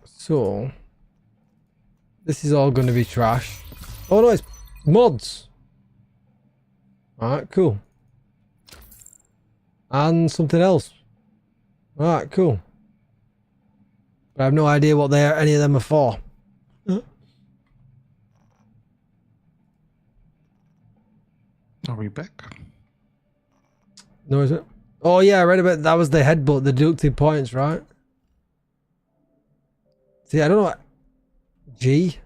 So, this is all going to be trash. Oh no, it's mods. Alright, cool. And something else. Alright, cool. But I have no idea what any of them are for. Are we back? No, is it? Oh yeah, I read about that was the headbutt, the deducted points, right? See, I don't know what... G?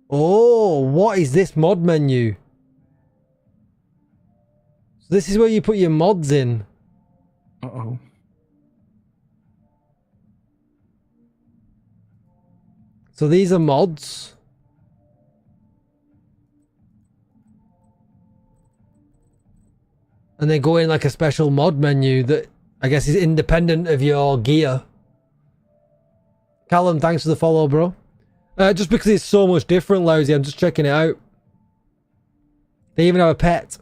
Oh, what is this mod menu? So this is where you put your mods in. Uh-oh. So these are mods. And they go in like a special mod menu that I guess is independent of your gear. Callum, thanks for the follow, bro. Just because it's so much different, Lousy, I'm just checking it out. They even have a pet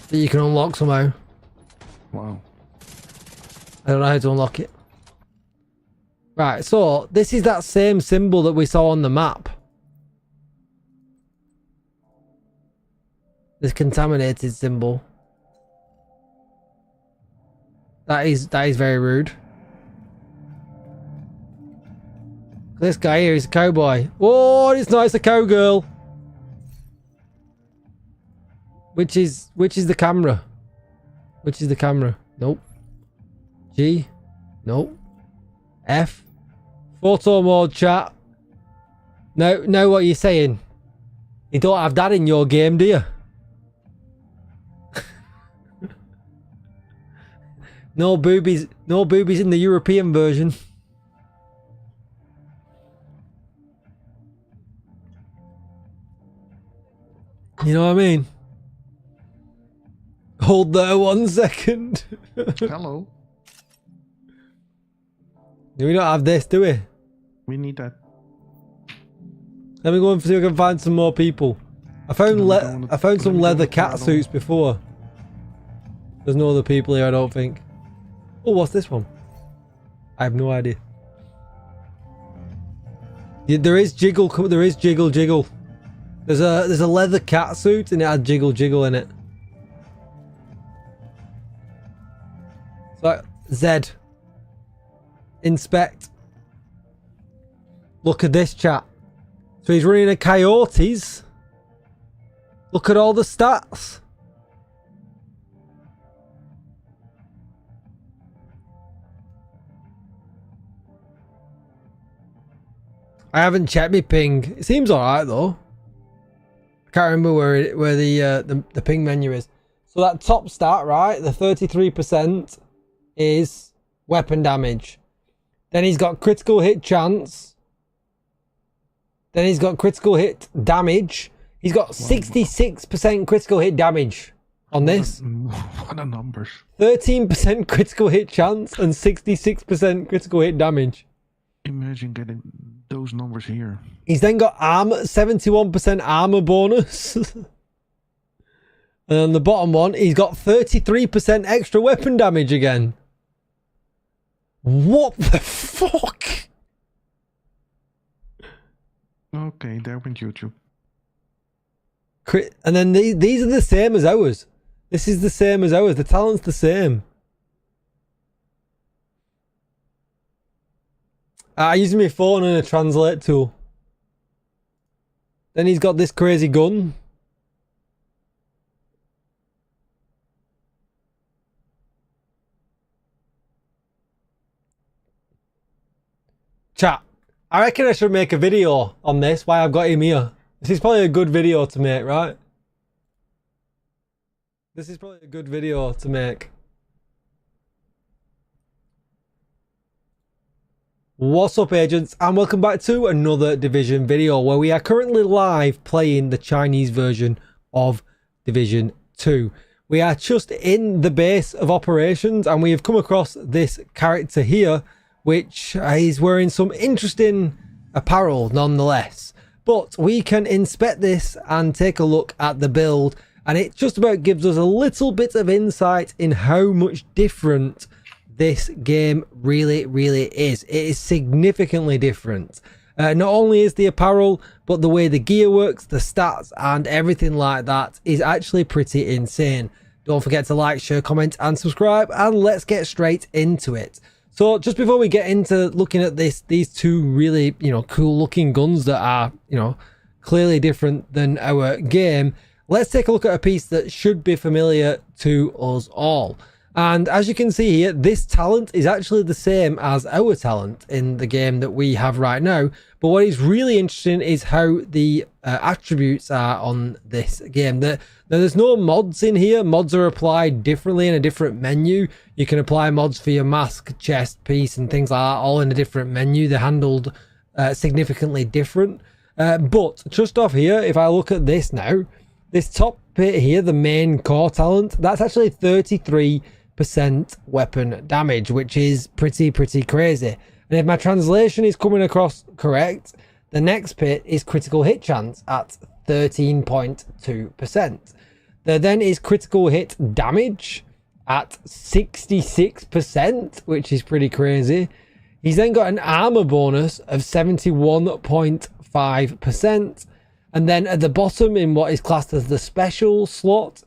that you can unlock somehow. Wow. I don't know how to unlock it. Right, so this is that same symbol that we saw on the map. This contaminated symbol. That is very rude. This guy here is a cowboy. Oh, it's not, it's a cowgirl. Which is the camera? Which is the camera? Nope. G. Nope. F. Photo mode, chat. Now what you're saying? You don't have that in your game, do you? No boobies in the European version. You know what I mean? Hold there 1 second. Hello. We don't have this, do we? We need that. Let me go and see if I can find some more people. I found some leather cat suits before. There's no other people here, I don't think. Oh, what's this one? I have no idea. Yeah, there is jiggle. There is jiggle jiggle. There's a leather cat suit and it had jiggle jiggle in it. So Z. Inspect. Look at this, chat. So he's running a Coyotes. Look at all the stats. I haven't checked my ping. It seems alright though. I can't remember where the ping menu is. So that top stat, right, the 33% is weapon damage. Then he's got critical hit chance. Then he's got critical hit damage. He's got 66% critical hit damage on this. What a numbers. 13% critical hit chance and 66% critical hit damage. Imagine getting those numbers here. He's then got armor, 71% armor bonus. And on the bottom one, he's got 33% extra weapon damage again. What the fuck? Okay, there went YouTube. And then these are the same as ours. This is the same as ours. The talent's the same. I use my phone and a translate tool. Then he's got this crazy gun. Chat, I reckon I should make a video on this, why I've got him here. This is probably a good video to make, right? This is probably a good video to make. What's up, agents, and welcome back to another Division video where we are currently live playing the Chinese version of Division 2. We are just in the base of operations and we have come across this character here, which is wearing some interesting apparel nonetheless. But we can inspect this and take a look at the build, and it just about gives us a little bit of insight in how much different this game really is. It is significantly different. Not only is the apparel, but the way the gear works, the stats and everything like that is actually pretty insane. Don't forget to like, share, comment and subscribe, and let's get straight into it. So just before we get into looking at these two really, cool looking guns that are, clearly different than our game, let's take a look at a piece that should be familiar to us all. And as you can see here, this talent is actually the same as our talent in the game that we have right now. But what is really interesting is how the attributes are on this game. Now, there's no mods in here. Mods are applied differently in a different menu. You can apply mods for your mask, chest piece, and things like that, all in a different menu. They're handled significantly different. But just off here, if I look at this now, this top bit here, the main core talent, that's actually 33% weapon damage, which is pretty crazy. And if my translation is coming across correct, the next bit is critical hit chance at 13.2%. There then is critical hit damage at 66%, which is pretty crazy. He's then got an armor bonus of 71.5%. And then at the bottom, in what is classed as the special slot,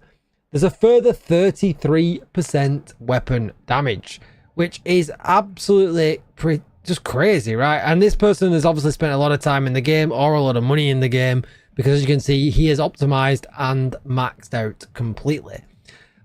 there's a further 33% weapon damage, which is absolutely just crazy, right? And this person has obviously spent a lot of time in the game or a lot of money in the game, because as you can see, he is optimized and maxed out completely.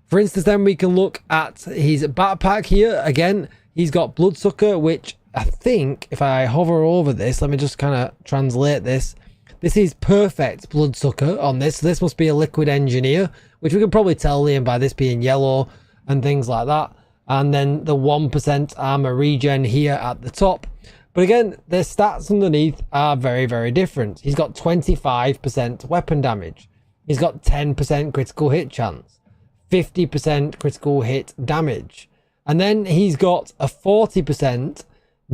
For instance, then we can look at his backpack here. Again, he's got Bloodsucker, which I think if I hover over this, let me just kind of translate this. This is perfect Bloodsucker on this. This must be a liquid engineer, which we can probably tell Liam by this being yellow and things like that. And then the 1% armor regen here at the top. But again, the stats underneath are very different. He's got 25% weapon damage. He's got 10% critical hit chance, 50% critical hit damage. And then he's got a 40%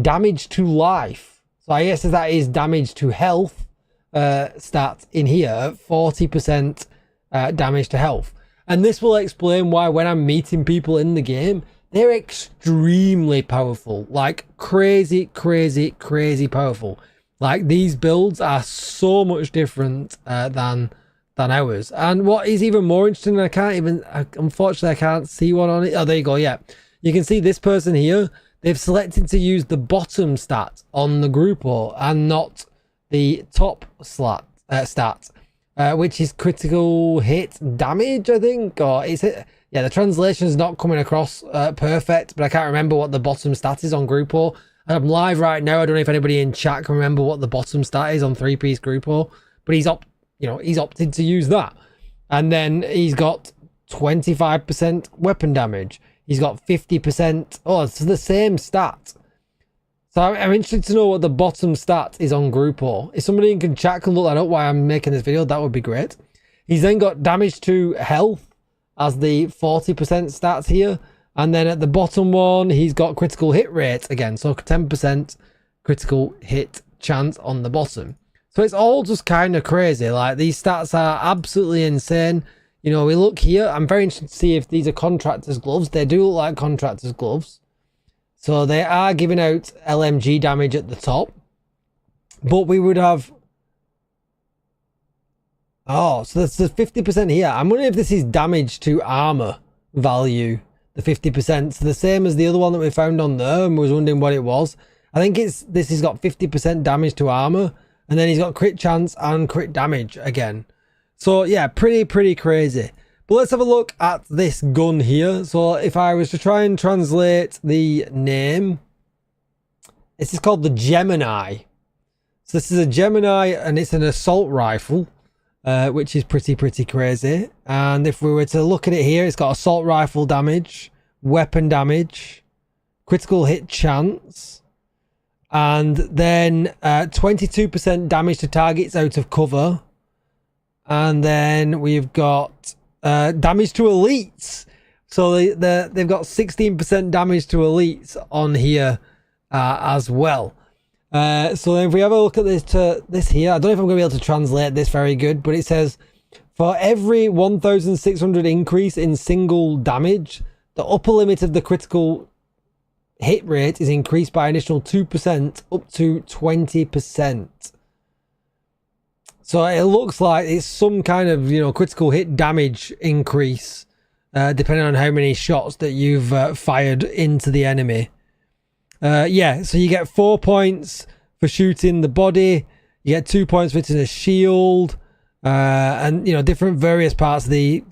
damage to life. So I guess that is damage to health stat in here, 40% damage to health. And this will explain why when I'm meeting people in the game, they're extremely powerful, like crazy powerful. Like these builds are so much different than ours. And what is even more interesting, unfortunately I can't see one on it. Oh, there you go. Yeah, you can see this person here. They've selected to use the bottom stat on the Grupo and not the top stat, which is critical hit damage, I think, or is it? Yeah, the translation is not coming across perfect, but I can't remember what the bottom stat is on Grupo. I'm live right now. I don't know if anybody in chat can remember what the bottom stat is on 3-piece Grupo, but he's opted to use that. And then he's got 25% weapon damage. He's got 50%. Oh, it's the same stat. So I'm interested to know what the bottom stat is on Grupo. If somebody in chat can look that up while I'm making this video, that would be great. He's then got damage to health as the 40% stats here. And then at the bottom one, he's got critical hit rate again. So 10% critical hit chance on the bottom. So it's all just kind of crazy. Like these stats are absolutely insane. You know, we look here. I'm very interested to see if these are contractor's gloves. They do look like contractor's gloves. So they are giving out LMG damage at the top. But we would have... Oh, so that's the 50% here. I'm wondering if this is damage to armor value. The 50%. So the same as the other one that we found on there, and was wondering what it was. I think this has got 50% damage to armor. And then he's got crit chance and crit damage again. So yeah, pretty crazy. But let's have a look at this gun here. So if I was to try and translate the name, this is called the Gemini. So this is a Gemini and it's an assault rifle, which is pretty crazy. And if we were to look at it here, it's got assault rifle damage, weapon damage, critical hit chance, and then 22% damage to targets out of cover. And then we've got damage to elites. So they've got 16% damage to elites on here as well. So if we have a look at this here, I don't know if I'm going to be able to translate this very good, but it says for every 1,600 increase in single damage, the upper limit of the critical hit rate is increased by an additional 2% up to 20%. So it looks like it's some kind of, critical hit damage increase, depending on how many shots that you've fired into the enemy. Yeah, so you get 4 points for shooting the body. You get 2 points for hitting a shield. And you know, different various parts of the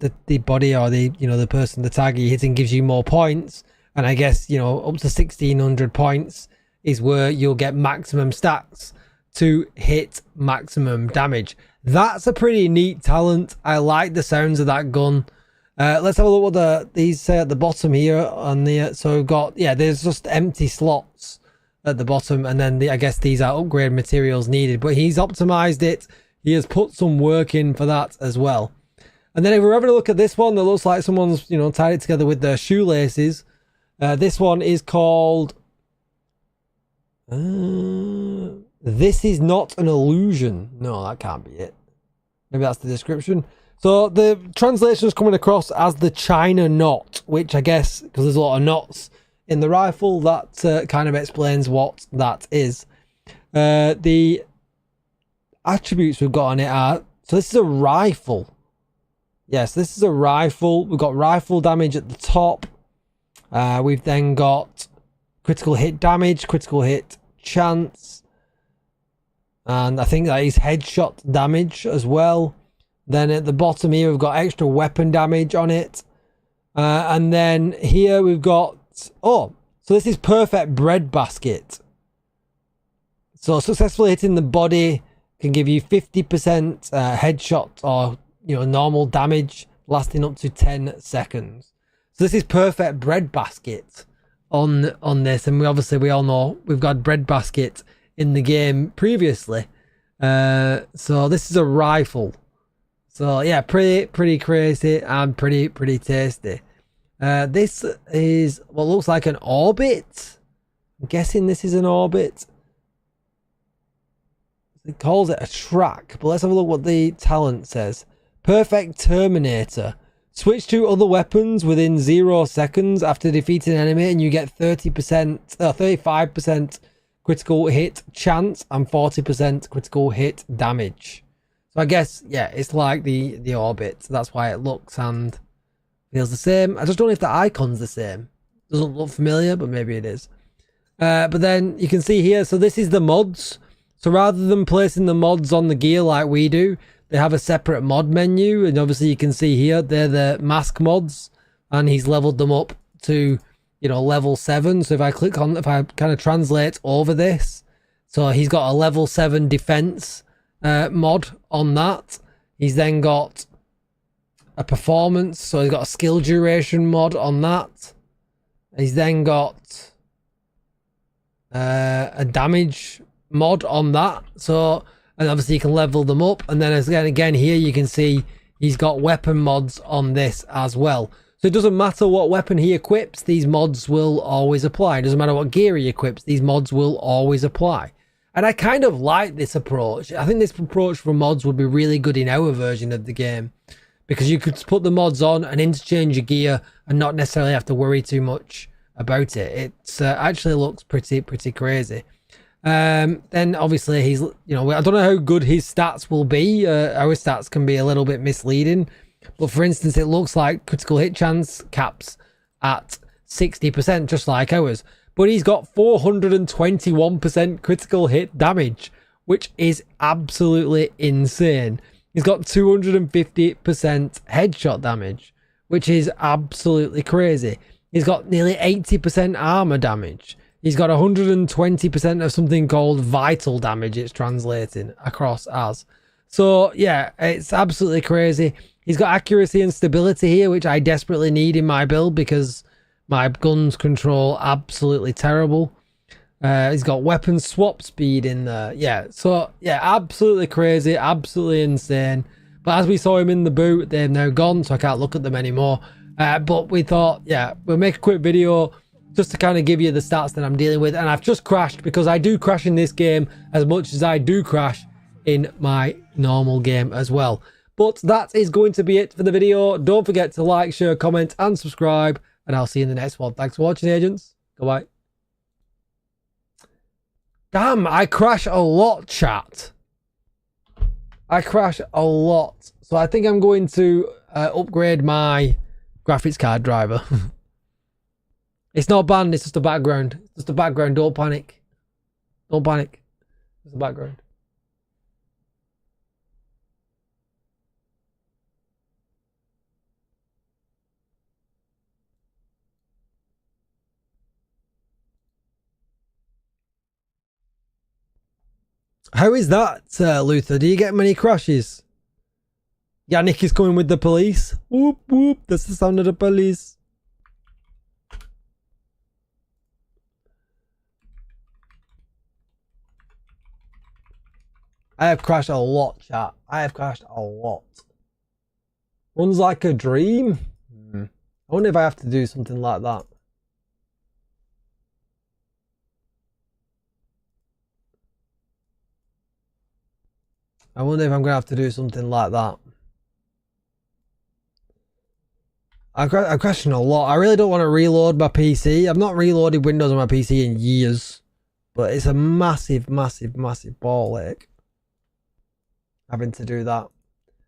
body, or the, you know, the person, the target you're hitting gives you more points. And I guess, you know, up to 1600 points is where you'll get maximum stacks to hit maximum damage. That's a pretty neat talent. I like the sounds of that gun. Let's have a look what these say at the bottom here on the, so we've got, yeah, there's just empty slots at the bottom, and then I guess these are upgrade materials needed, but he's optimized it. He has put some work in for that as well. And then if we're having a look at this one, that looks like someone's, you know, tied it together with their shoelaces. This one is called This Is Not an Illusion. No, that can't be it. Maybe that's the description. So the translation is coming across as the China knot, which I guess, because there's a lot of knots in the rifle, that kind of explains what that is. The attributes we've got on it are, so this is a rifle. Yes, this is a rifle. We've got rifle damage at the top. We've then got critical hit damage, critical hit chance, and I think that is headshot damage as well. Then at the bottom here, we've got extra weapon damage on it. And then here we've got, oh, so this is perfect breadbasket. So successfully hitting the body can give you 50% headshot, or, you know, normal damage lasting up to 10 seconds. So this is perfect breadbasket on this. And we all know we've got breadbasket in the game previously. So this is a rifle. So yeah, pretty crazy and pretty tasty. This is what looks like an orbit. I'm guessing this is an orbit. It calls it a track, but let's have a look what the talent says. Perfect Terminator. Switch to other weapons within 0 seconds after defeating an enemy, and you get 35% critical hit chance and 40% critical hit damage. So I guess, yeah, it's like the orbit. So that's why it looks and feels the same. I just don't know if the icon's the same. Doesn't look familiar, but maybe it is. But then you can see here, so this is the mods. So rather than placing the mods on the gear like we do, they have a separate mod menu. And obviously you can see here, they're the mask mods. And he's leveled them up to, you know, level 7. So if I click on, if I kind of translate over this, so he's got a level 7 defense mod on that. He's then got a performance, so he's got a skill duration mod on that. He's then got a damage mod on that. So, and obviously you can level them up. And then again here you can see he's got weapon mods on this as well. So it doesn't matter what weapon he equips, these mods will always apply. It doesn't matter what gear he equips, these mods will always apply. And I kind of like this approach. I think this approach for mods would be really good in our version of the game, because you could put the mods on and interchange your gear and not necessarily have to worry too much about it. It actually looks pretty crazy. Then obviously he's, you know, I don't know how good his stats will be. Our stats can be a little bit misleading, but for instance, it looks like critical hit chance caps at 60%, just like ours. But he's got 421% critical hit damage, which is absolutely insane. He's got 250% headshot damage, which is absolutely crazy. He's got nearly 80% armor damage. He's got 120% of something called vital damage, it's translating across as. So yeah, it's absolutely crazy. He's got accuracy and stability here, which I desperately need in my build because my guns control absolutely terrible. He's got weapon swap speed in there. Yeah, so yeah, absolutely crazy, absolutely insane. But as we saw him in the boot, they've now gone, so I can't look at them anymore. But we thought, yeah, we'll make a quick video just to kind of give you the stats that I'm dealing with. And I've just crashed because I do crash in this game as much as I do crash in my normal game as well. But that is going to be it for the video. Don't forget to like, share, comment, and subscribe. And I'll see you in the next one. Thanks for watching, agents. Goodbye. Damn, I crash a lot, chat. I crash a lot. So I think I'm going to upgrade my graphics card driver. It's not banned, it's just a background. It's just a background, don't panic. Don't panic. It's a background. How is that, Luther? Do you get many crashes? Yannick is coming with the police. Whoop, whoop. That's the sound of the police. I have crashed a lot, chat. I have crashed a lot. Runs like a dream. I wonder if I have to do something like that. I wonder if I'm going to have to do something like that. I'm crashing a lot. I really don't want to reload my PC. I've not reloaded Windows on my PC in years. But it's a massive, massive, massive ball ache having to do that.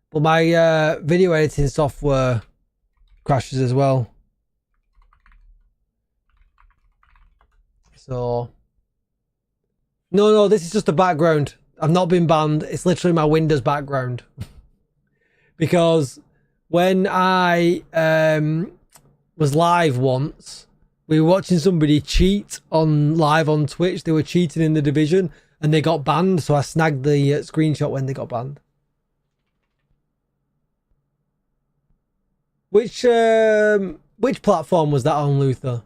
But my video editing software crashes as well. So... No, this is just a background. I've not been banned. It's literally my Windows background. Because when I was live once, we were watching somebody cheat live on Twitch. They were cheating in the Division and they got banned. So I snagged the screenshot when they got banned. Which platform was that on, Luther?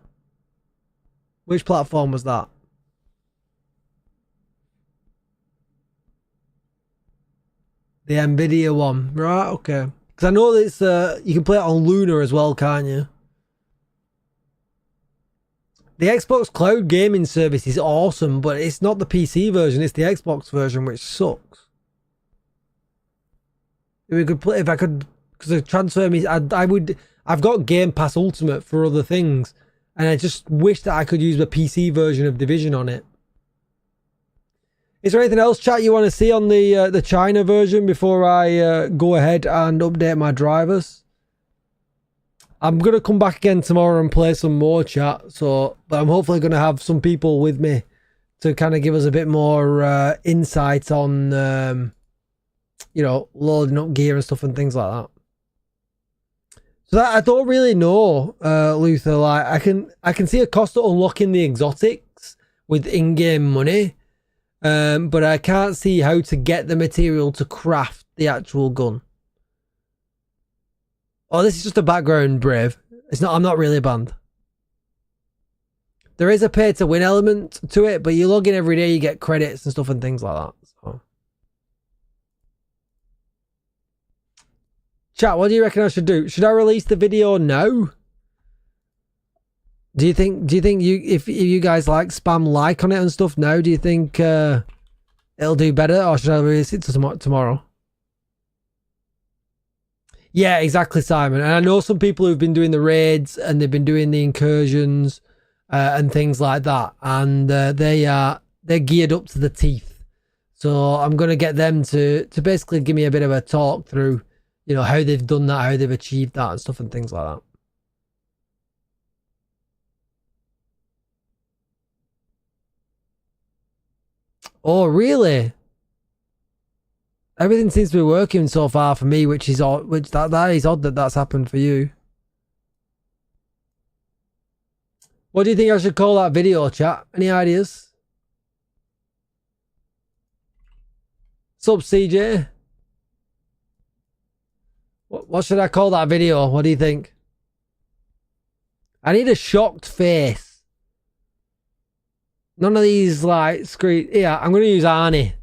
Which platform was that? The Nvidia one, right? Okay. Because I know that it's you can play it on Luna as well, can't you? The Xbox Cloud Gaming Service is awesome, but it's not the PC version; it's the Xbox version, which sucks. If we could play, if I could, because the transfer me, I would. I've got Game Pass Ultimate for other things, and I just wish that I could use the PC version of Division on it. Is there anything else, chat, you want to see on the China version before I go ahead and update my drivers? I'm going to come back again tomorrow and play some more, chat. But I'm hopefully going to have some people with me to kind of give us a bit more insight on, you know, loading up gear and stuff and things like that. So I don't really know, Luther. Like I can see a cost of unlocking the exotics with in-game money. But I can't see how to get the material to craft the actual gun. Oh, this is just a background, Brave. It's not. I'm not really banned. There is a pay to win element to it, but you log in every day, you get credits and stuff and things like that. So. Chat, what do you reckon I should do? Should I release the video now? Do you think if you guys like spam like on it and stuff now, do you think it'll do better, or should I release it tomorrow? Yeah, exactly, Simon. And I know some people who've been doing the raids and they've been doing the incursions and things like that, and they're geared up to the teeth. So I'm gonna get them to basically give me a bit of a talk through, you know, how they've done that, how they've achieved that, and stuff and things like that. Oh, really? Everything seems to be working so far for me, which is odd. That is odd that that's happened for you. What do you think I should call that video, chat? Any ideas? Sup, CJ? What should I call that video? What do you think? I need a shocked face. None of these like screen. Yeah, I'm gonna use Arnie.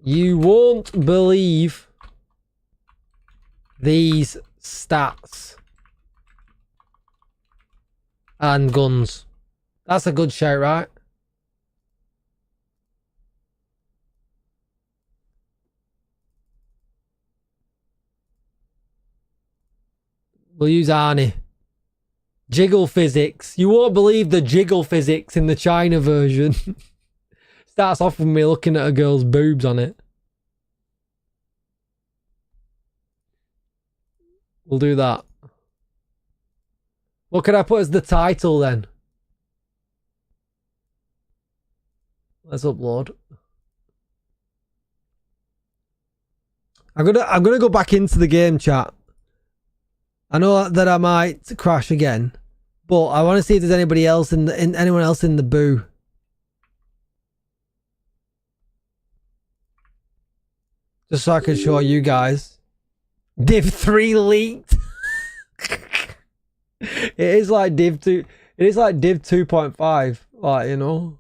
You won't believe these stats and guns. That's a good shout, right? We'll use Arnie. Jiggle physics. You won't believe the jiggle physics in the China version. Starts off with me looking at a girl's boobs on it. We'll do that. What could I put as the title then? Let's upload. I'm gonna go back into the game, chat. I know that I might crash again, But I want to see if there's anybody else anyone else in the boo. Just so I can show you guys. Div 3 leaked. It is like Div 2. It is like Div 2.5. Like, you know.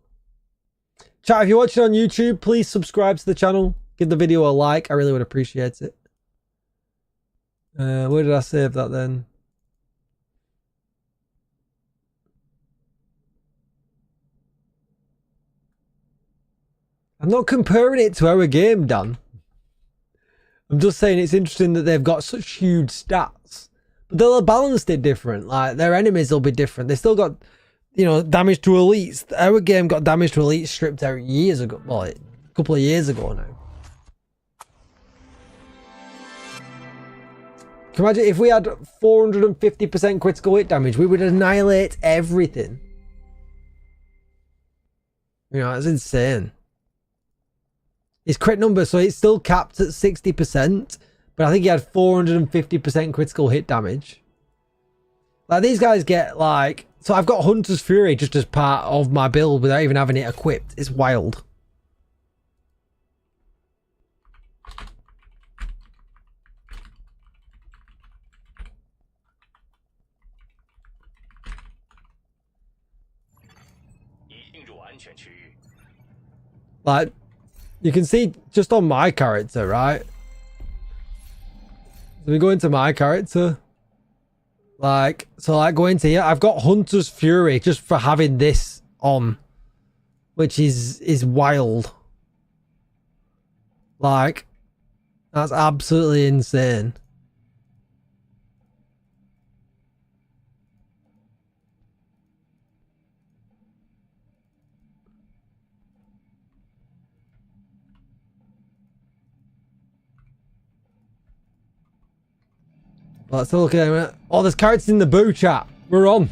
Chat, if you're watching on YouTube, please subscribe to the channel. Give the video a like. I really would appreciate it. Where did I save that then? I'm not comparing it to our game, Dan. I'm just saying it's interesting that they've got such huge stats. But they'll have balanced it different. Like, their enemies will be different. They still got, you know, damage to elites. Our game got damage to elites stripped out years ago. Well, a couple of years ago now. Can you imagine if we had 450% critical hit damage, we would annihilate everything. You know, that's insane. His crit number, so it's still capped at 60%, but I think he had 450% critical hit damage. Like, these guys get, like... So I've got Hunter's Fury just as part of my build without even having it equipped. It's wild. Like, you can see just on my character, right? So we go into my character. Like, so like go into here. I've got Hunter's Fury just for having this on. Which is wild. Like, that's absolutely insane. Let's look at it. Oh, there's characters in the boo, chat. We're on.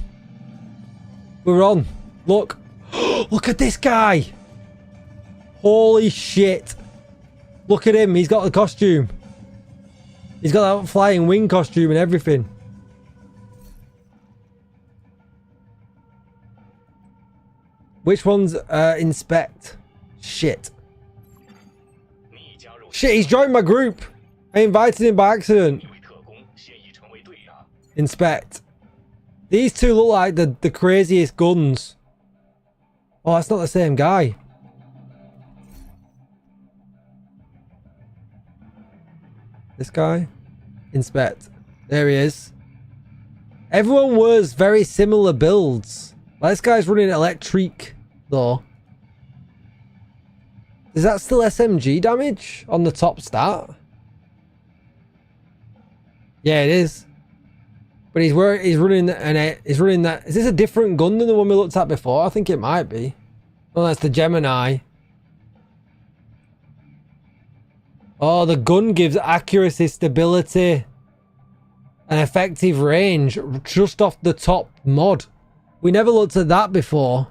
We're on. Look. Look at this guy. Holy shit. Look at him. He's got the costume. He's got that flying wing costume and everything. Which one's inspect? Shit. Shit, he's joined my group. I invited him by accident. Inspect. These two look like the craziest guns. Oh, that's not the same guy. This guy? Inspect. There he is. Everyone wears very similar builds. Like, this guy's running electric, though. Is that still SMG damage on the top stat? Yeah, it is. But he's running that. Is this a different gun than the one we looked at before? I think it might be. Oh, that's the Gemini. Oh, the gun gives accuracy, stability, and effective range just off the top mod. We never looked at that before.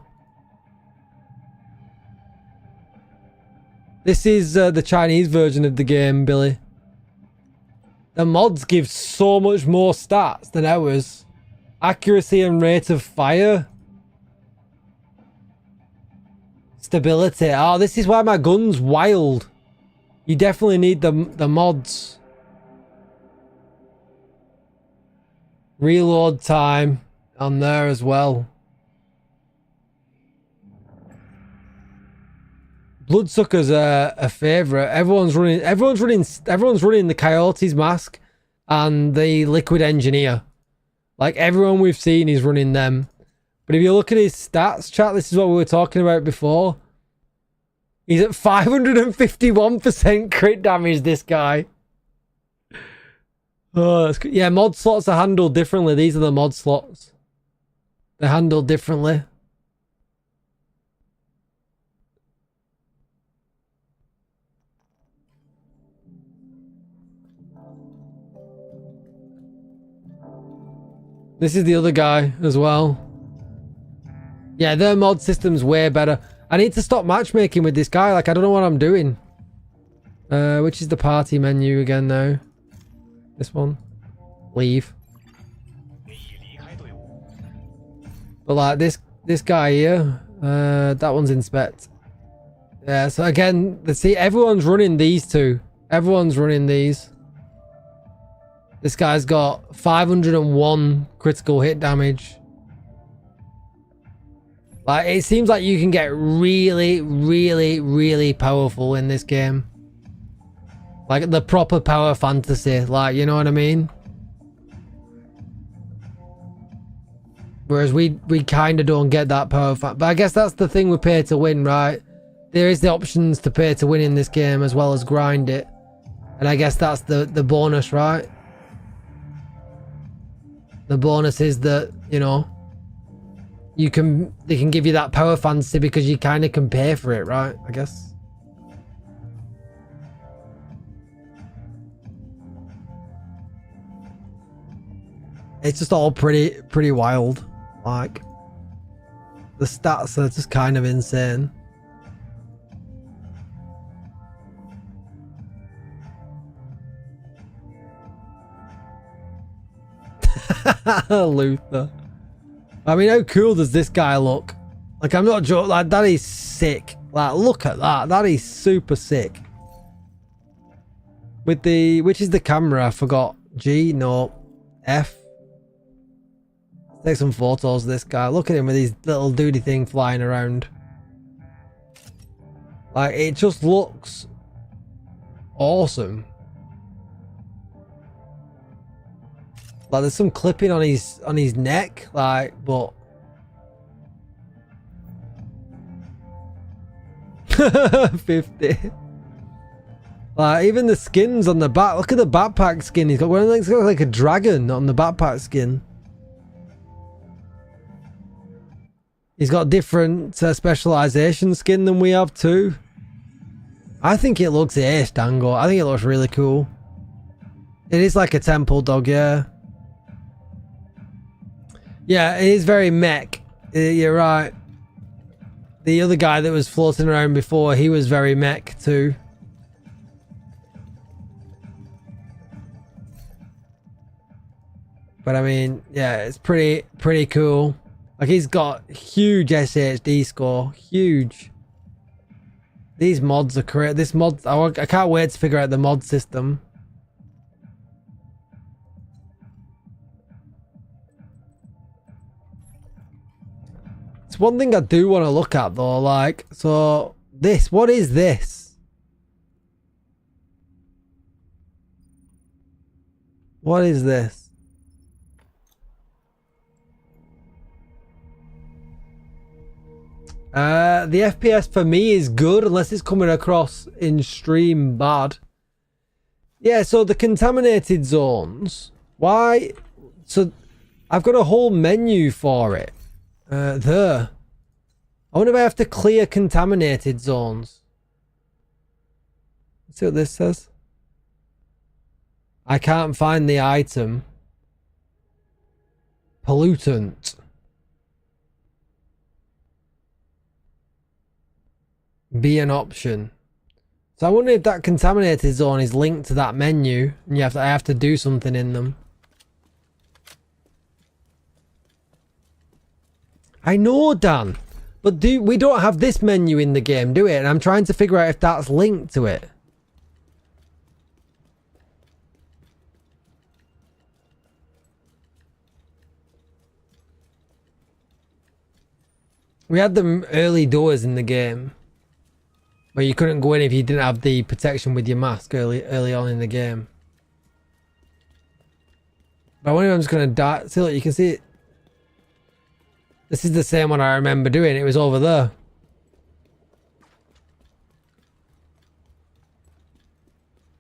This is the Chinese version of the game, Billy. The mods give so much more stats than ours. Accuracy and rate of fire. Stability. Oh, this is why my gun's wild. You definitely need the mods. Reload time on there as well. Bloodsucker's a favorite. Everyone's running the Coyote's mask and the Liquid Engineer. Like, everyone we've seen is running them. But if you look at his stats, chat, this is what we were talking about before. He's at 551% crit damage, this guy. Oh, that's good. Yeah, mod slots are handled differently. These are the mod slots. They're handled differently. This is the other guy as well. Yeah, their mod system's way better. I need to stop matchmaking with this guy. Like, I don't know what I'm doing. Which is the party menu again now? This one. Leave. But like this guy here, that one's inspect. Yeah, so again, let's see, everyone's running these two. Everyone's running these. This guy's got 501 critical hit damage. Like, it seems like you can get really, really, really powerful in this game. Like the proper power fantasy, like, you know what I mean? Whereas we kind of don't get that power but I guess that's the thing with pay to win, right? There is the options to pay to win in this game as well as grind it. And I guess that's the bonus, right? The bonus is that, you know, they can give you that power fantasy because you kind of can pay for it, right? I guess. It's just all pretty wild. Like, the stats are just kind of insane. Luther. I mean, how cool does this guy look? Like, I'm not joking. Like, that is sick. Like, look at that. That is super sick. With the... Which is the camera? I forgot. G? No. F? Take some photos of this guy. Look at him with his little duty thing flying around. Like, it just looks awesome. Like, there's some clipping on his neck, like, but 50. Like, even the skins on the back. Look at the backpack skin. He's got one. It's got like a dragon on the backpack skin. He's got different specialization skin than we have too. I think it looks ace, Dango. I think it looks really cool. It is like a temple dog, yeah. Yeah, it is very mech. You're right. The other guy that was floating around before, he was very mech too. But I mean, yeah, it's pretty cool. Like, he's got huge SHD score. Huge. These mods are correct. This mod, I can't wait to figure out the mod system. It's one thing I do want to look at though, like, so this, what is this? What is this? The FPS for me is good unless it's coming across in stream bad. Yeah, so the contaminated zones. Why? So I've got a whole menu for it. There. I wonder if I have to clear contaminated zones. Let's see what this says. I can't find the item. Pollutant. Be an option. So I wonder if that contaminated zone is linked to that menu and I have to do something in them. I know, Dan, but we don't have this menu in the game, do we? And I'm trying to figure out if that's linked to it. We had them early doors in the game. Where you couldn't go in if you didn't have the protection with your mask early on in the game. But I wonder if I'm just going to die. See, look, you can see it. This is the same one I remember doing. It was over there.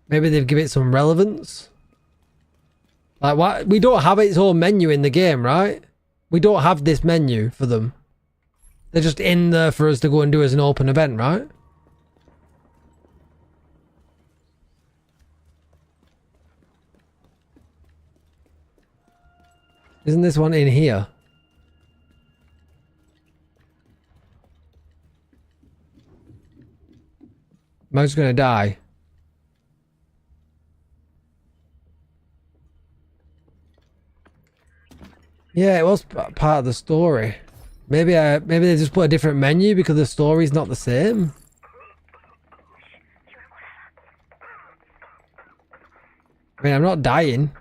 Maybe they've given it some relevance. Like, what? We don't have its own menu in the game, right? We don't have this menu for them. They're just in there for us to go and do as an open event, right? Isn't this one in here? Am I just gonna die? Yeah, it was part of the story. Maybe they just put a different menu because the story's not the same. I mean, I'm not dying.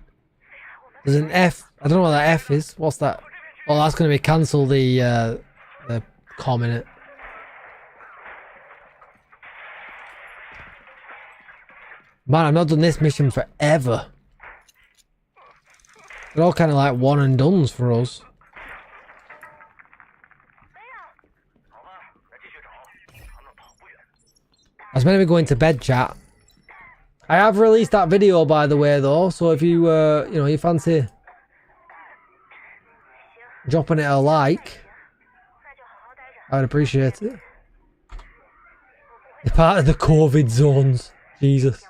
There's an F. I don't know what that F is. What's that? Oh, that's going to be cancel the comment. Man, I've not done this mission forever. They're all kind of like one and dones for us. I was meant to be going to bed, chat. I have released that video, by the way, though. So if you, you know, you fancy dropping it a like, I would appreciate it. You're part of the COVID zones. Jesus.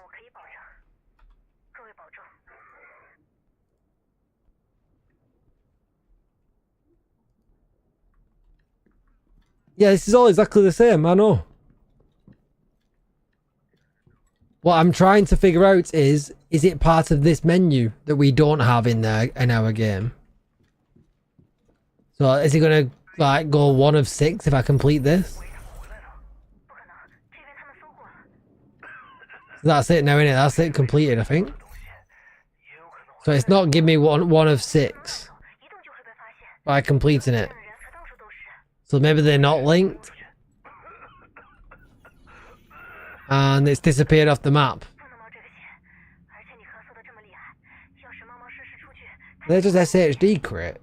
Yeah, this is all exactly the same, I know. What I'm trying to figure out is it part of this menu that we don't have in there in our game? So is it gonna like go 1 of 6 if I complete this? So that's it now, innit? That's it completed, I think. So it's not give me one of 6 by completing it. So maybe they're not linked. And it's disappeared off the map. They're just SHD crates.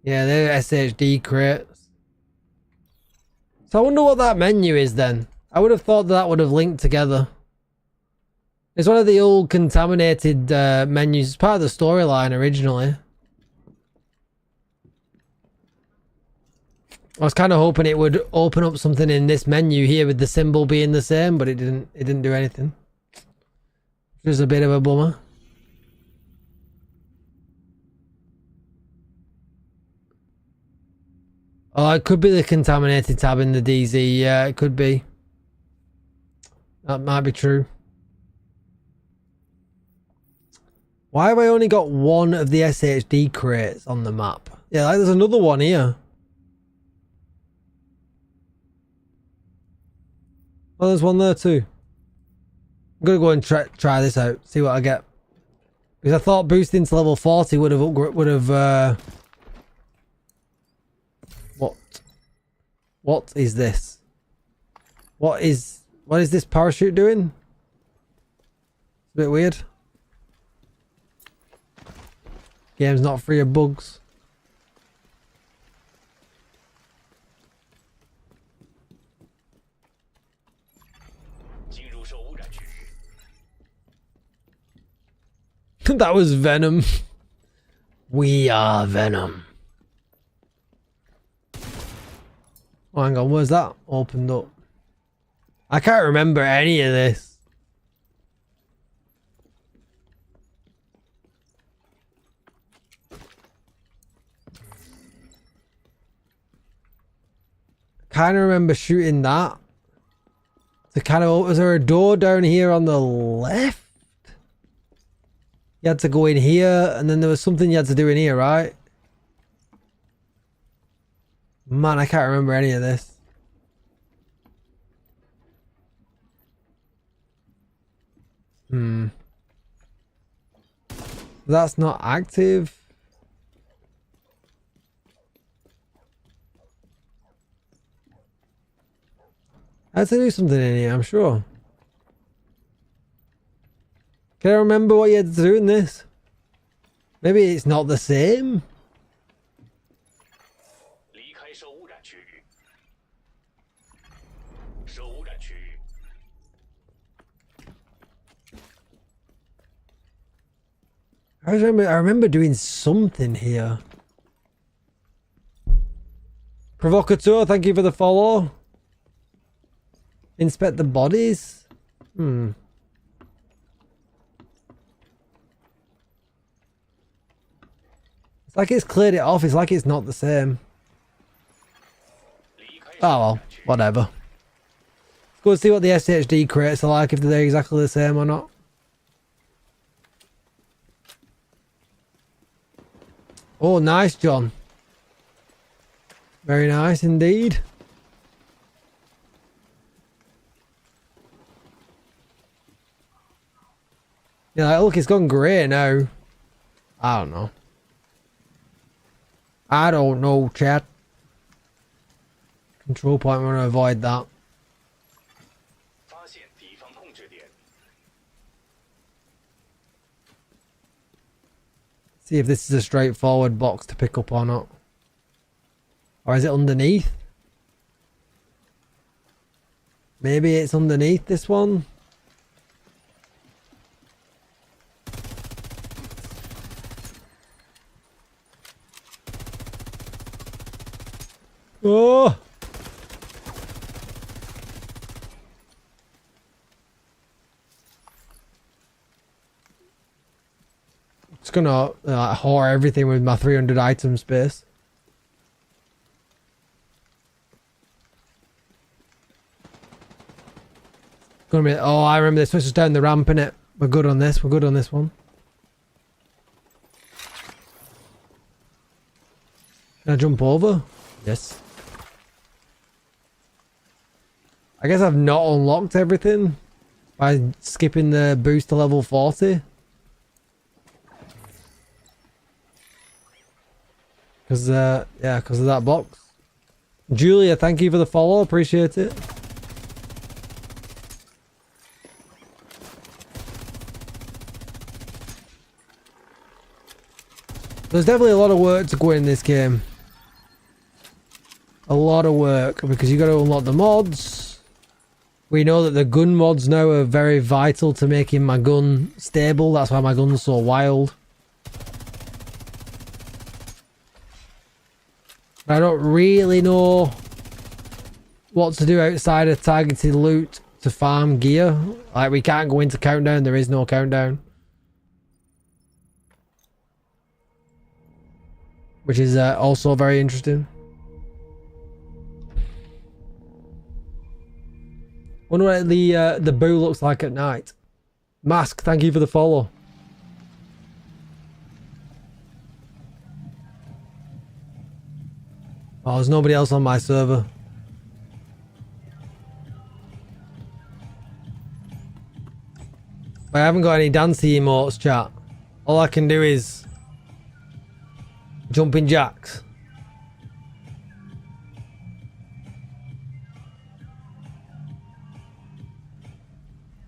Yeah, they're SHD crates. So I wonder what that menu is then. I would have thought that would have linked together. It's one of the old contaminated menus. It's part of the storyline originally. I was kind of hoping it would open up something in this menu here with the symbol being the same, but it didn't. It didn't do anything. Which was a bit of a bummer. Oh, it could be the contaminated tab in the DZ. Yeah, it could be. That might be true. Why have I only got 1 of the SHD crates on the map? Yeah, like there's another one here. Oh, there's one there too. I'm gonna go and try this out, see what I get. Because I thought boosting to level 40 would have What is this? What is this parachute doing? It's a bit weird. Game's not free of bugs. That was Venom. We are Venom. Oh, hang on, where's that opened up? I can't remember any of this. Kind of remember shooting that. To kind of, was there a door down here on the left? You had to go in here, and then there was something you had to do in here, right? Man, I can't remember any of this. That's not active. I had to do something in here, I'm sure. Can I remember what you had to do in this? Maybe it's not the same? I remember doing something here. Provocateur, thank you for the follow. Inspect the bodies? It's like it's cleared it off. It's like it's not the same. Oh well, whatever. Let's go and see what the SHD crates are like, if they're exactly the same or not. Oh, nice, John. Very nice indeed. Yeah, like, look, it's gone grey now. I don't know. I don't know, chat. Control point, we're going to avoid that. See if this is a straightforward box to pick up or not. Or is it underneath? Maybe it's underneath this one. Oh! Just gonna whore everything with my 300 item space. Gonna be, oh, I remember this. Let's just down the ramp in it. We're good on this. We're good on this one. Can I jump over? Yes. I guess I've not unlocked everything by skipping the boost to level 40. Because, yeah, because of that box. Julia, thank you for the follow. Appreciate it. There's definitely a lot of work to go in this game. A lot of work, because you got to unlock the mods. We know that the gun mods now are very vital to making my gun stable. That's why my gun's so wild. I don't really know what to do outside of targeted loot to farm gear. Like, we can't go into countdown. There is no countdown. Which is also very interesting. Wonder what the boo looks like at night. Mask, thank you for the follow. Oh, there's nobody else on my server. I haven't got any dancey emotes, chat. All I can do is jumping jacks.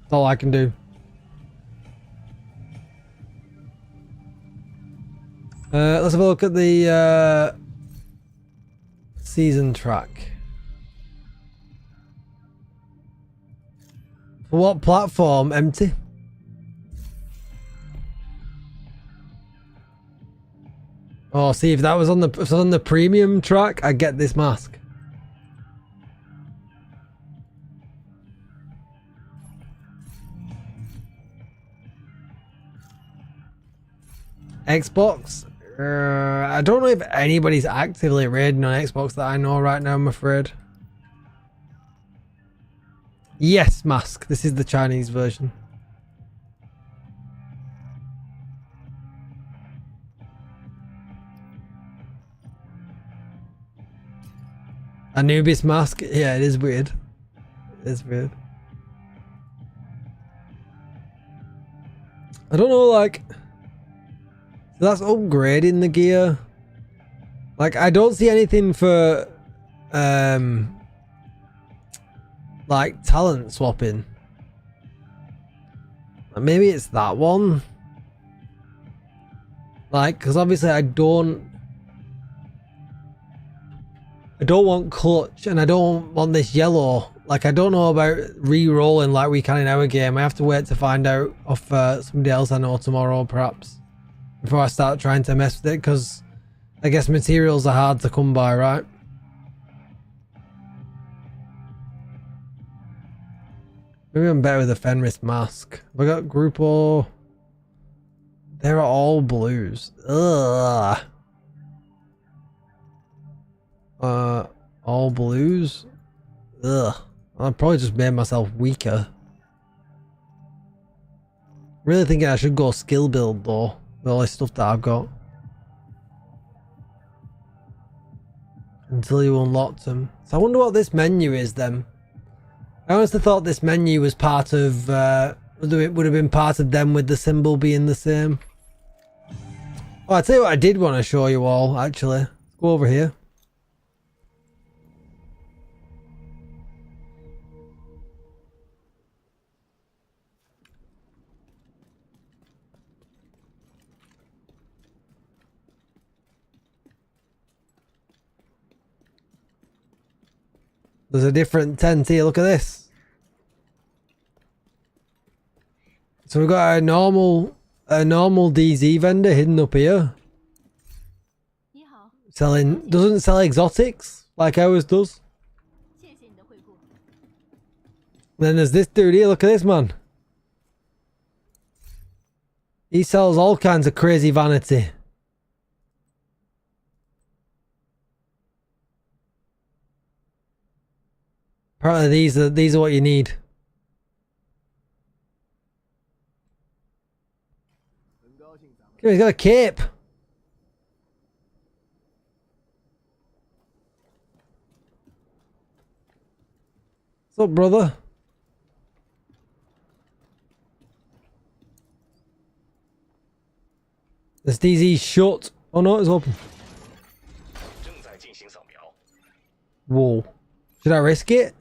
That's all I can do. Let's have a look at the season track. For what platform? Empty. Oh, see, if that was on the premium track, I'd get this mask. Xbox? I don't know if anybody's actively raiding on Xbox that I know right now, I'm afraid. Yes, mask. This is the Chinese version. Anubis mask? Yeah, it is weird. It is weird. I don't know, like... So that's upgrading the gear. Like, I don't see anything for... like, talent swapping. Maybe it's that one. Like, because obviously I don't want clutch, and I don't want this yellow. Like, I don't know about re-rolling like we can in our game. I have to wait to find out of somebody else I know tomorrow, perhaps, before I start trying to mess with it, because I guess materials are hard to come by, right? Maybe I'm better with a Fenris mask. Have I got Grupo? They're all blues. Ugh. All blues? Ugh. I probably just made myself weaker. Really thinking I should go skill build though, with all this stuff that I've got. until you unlocked them. So I wonder what this menu is then. I honestly thought this menu was part of, it would have been part of them with the symbol being the same. Oh, I'll tell you what I did want to show you all, actually. Let's go over here. There's a different tent here, look at this. So we've got a normal DZ vendor hidden up here. Doesn't sell exotics like ours does. Then there's this dude here, look at this man. He sells all kinds of crazy vanity. Apparently these are what you need. He's got a cape. What's up, brother? This DZ shut. Oh no, it's open. Whoa. Should I risk it?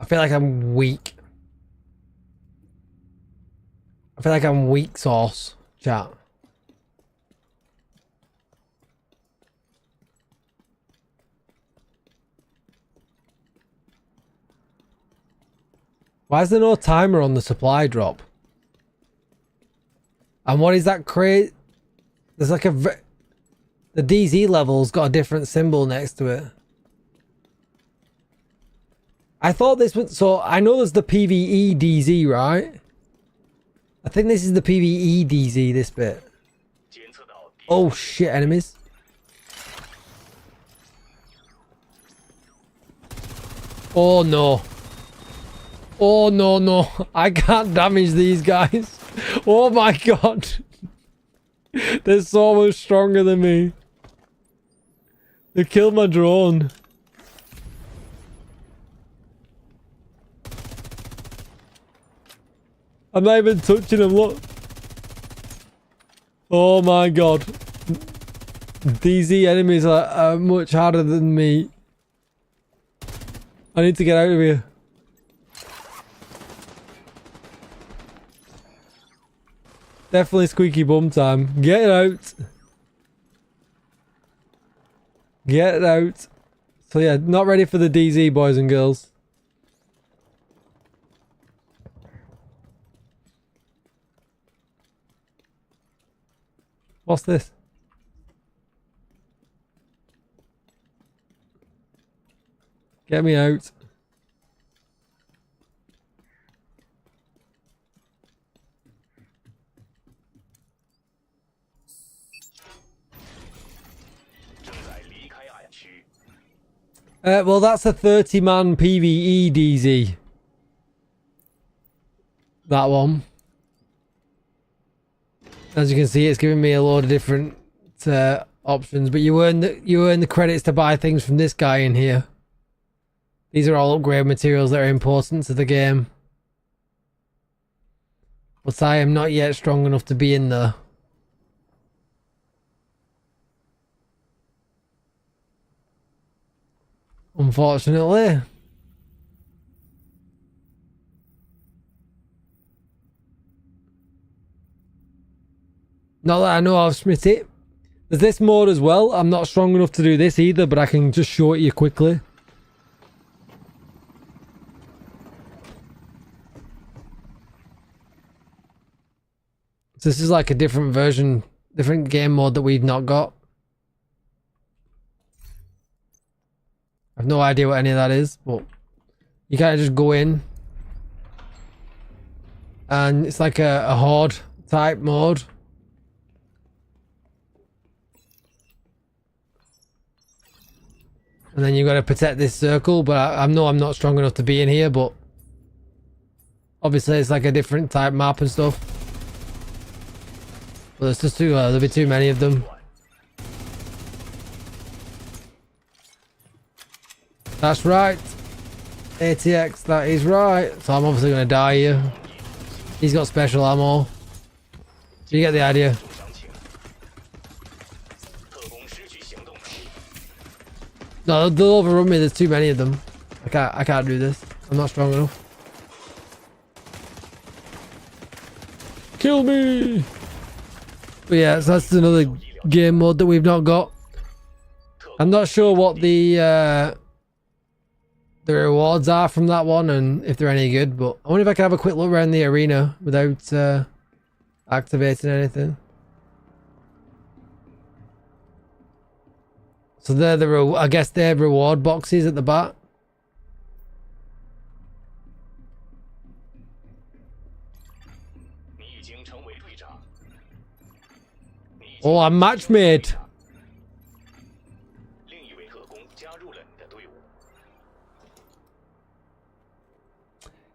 I feel like I'm weak. I feel like I'm weak sauce, chat. Why is there no timer on the supply drop? And what is that crate? There's like the DZ level's got a different symbol next to it. I thought this was, so I know there's the PvE DZ, right? I think this is the PvE DZ, this bit. Oh shit, enemies. Oh no. Oh no, no. I can't damage these guys. Oh my god. They're so much stronger than me. They killed my drone. I'm not even touching them, look. Oh my god. DZ enemies are much harder than me. I need to get out of here. Definitely squeaky bum time. Get out. Get out. So yeah, not ready for the DZ, boys and girls. What's this? Get me out. Well, that's a 30-man PvE DZ. That one. As you can see, it's giving me a load of different options, but you earn the credits to buy things from this guy in here. These are all upgrade materials that are important to the game. But I am not yet strong enough to be in there. Unfortunately. Not that I know of, Smitty. There's this mode as well. I'm not strong enough to do this either, but I can just show it you quickly. So this is like a different version, different game mode that we've not got. I have no idea what any of that is, but You kind of just go in. And it's like a horde type mode. And then you got to protect this circle, but I know I'm not strong enough to be in here, but obviously it's like a different type map and stuff. But there's just there'll be too many of them. That's right. ATX, that is right. So I'm obviously going to die here. He's got special ammo. So you get the idea. No, they'll overrun me. There's too many of them. I can't do this. I'm not strong enough. Kill me! But yeah, so that's another game mode that we've not got. I'm not sure what the rewards are from that one and if they're any good, but I wonder if I can have a quick look around the arena without activating anything. So they're I guess they're reward boxes at the back. Oh, I'm match made.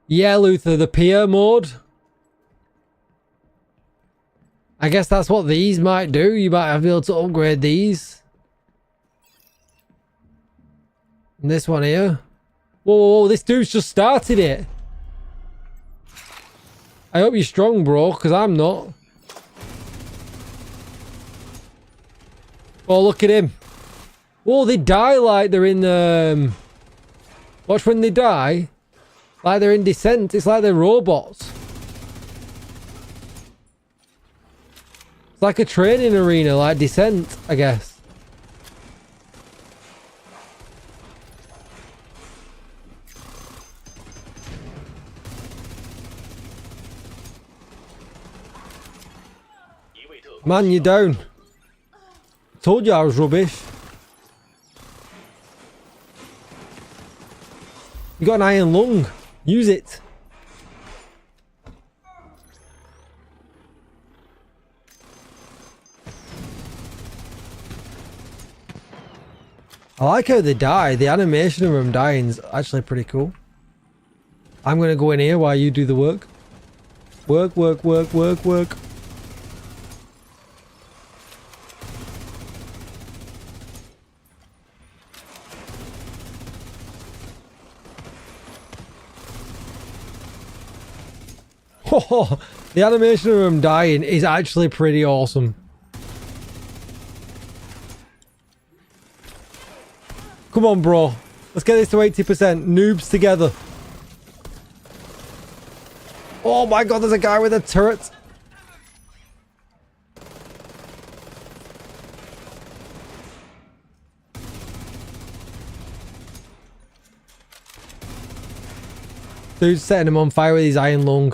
Yeah, Luther, the peer mode. I guess that's what these might do. You might be able to upgrade these. And this one here. Whoa, whoa, whoa, this dude's just started it. I hope you're strong, bro, because I'm not. Oh, look at him. Whoa, they die like they're in watch when they die. Like they're in Descent. It's like they're robots. It's like a training arena, like Descent, I guess. Man, you're down. Told you I was rubbish. You got an iron lung. Use it. I like how they die. The animation of them dying is actually pretty cool. I'm going to go in here while you do the work. Work, work, work, work, work. Oh, the animation of him dying is actually pretty awesome. Come on, bro. Let's get this to 80%. Noobs together. Oh my god, there's a guy with a turret. Dude's setting him on fire with his iron lung.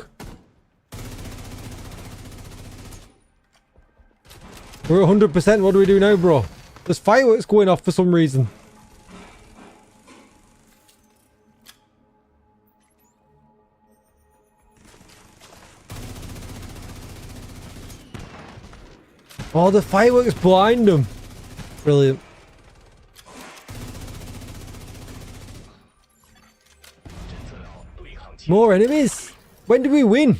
We're 100%. What do we do now, bro? There's fireworks going off for some reason. Oh, the fireworks blind them. Brilliant. More enemies? When did we win?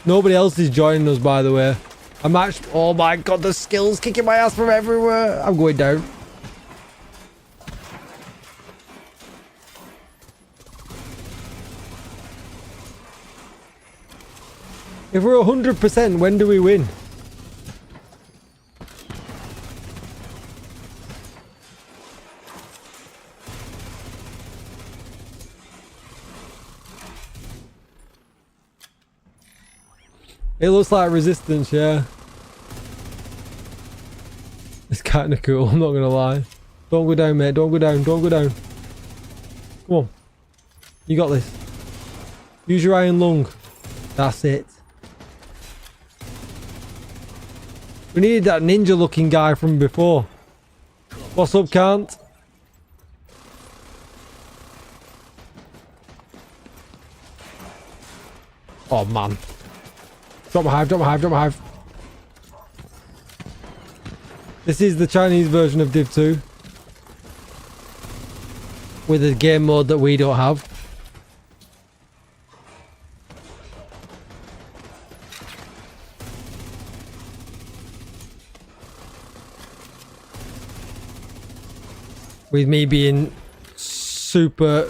Nobody else is joining us, by the way. I'm actually... Oh my god, the skills kicking my ass from everywhere. I'm going down. If we're 100%, when do we win? It looks like resistance, yeah. It's kind of cool, I'm not going to lie. Don't go down, mate. Don't go down. Don't go down. Come on. You got this. Use your iron lung. That's it. We needed that ninja looking guy from before. What's up, Can't? Oh man. Drop my hive, drop my hive, drop my hive. This is the Chinese version of Div 2. With a game mode that we don't have. With me being super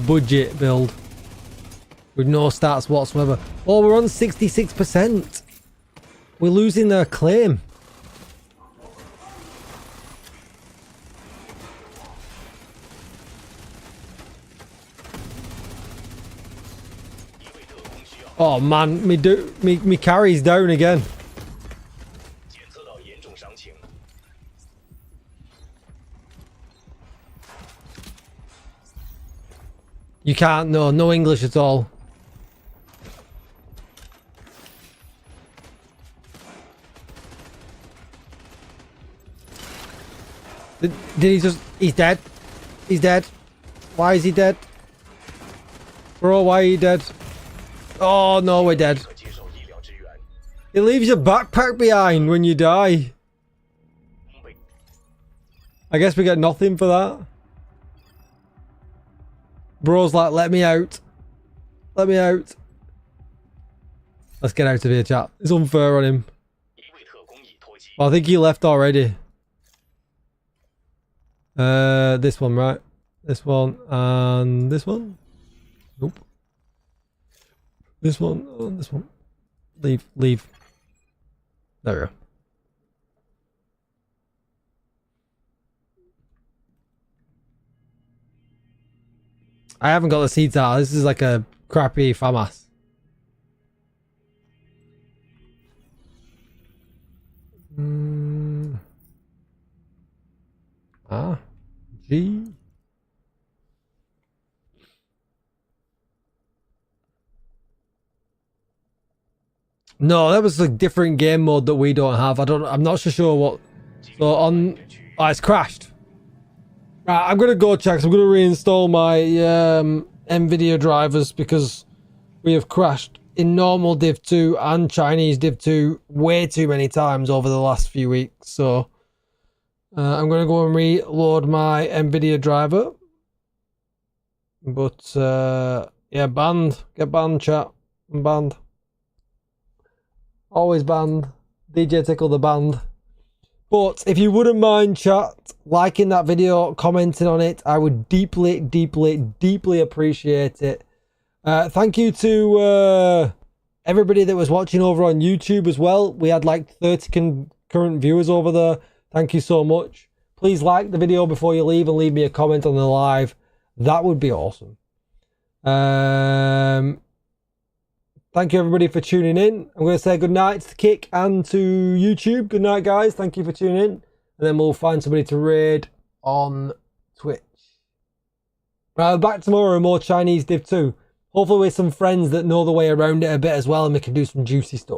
budget build. With no stats whatsoever. Oh, we're on 66%. We're losing their claim. Oh man, me carry's down again. You can't, no English at all. Did he just... He's dead. He's dead. Why is he dead? Bro, why are you dead? Oh no, we're dead. It leaves your backpack behind when you die. I guess we get nothing for that. Bro's like, let me out. Let me out. Let's get out of here, chat. It's unfair on him. Well, I think he left already. This one, right? This one and this one? Nope. This one and this one. Leave. There we go. I haven't got the seeds out. This is like a crappy FAMAS. G. No, that was a different game mode that we don't have. I'm not so sure what. So on, oh, it's crashed. Right, I'm gonna go check. I'm gonna reinstall my NVIDIA drivers because we have crashed in normal Div 2 and Chinese Div 2 way too many times over the last few weeks. So I'm gonna go and reload my NVIDIA driver. But yeah, banned. Get banned, chat. I'm banned. Always banned. DJ Tickle the banned. But if you wouldn't mind, chat, liking that video, commenting on it, I would deeply appreciate it. Thank you to everybody that was watching over on YouTube as well. We had like 30 concurrent viewers over there. Thank you so much. Please like the video before you leave and leave me a comment on the live. That would be awesome. Thank you everybody for tuning in. I'm going to say good night to Kick and to YouTube. Good night, guys. Thank you for tuning in. And then we'll find somebody to raid on Twitch. Right, back tomorrow with more Chinese Div 2. Hopefully with some friends that know the way around it a bit as well and we can do some juicy stuff.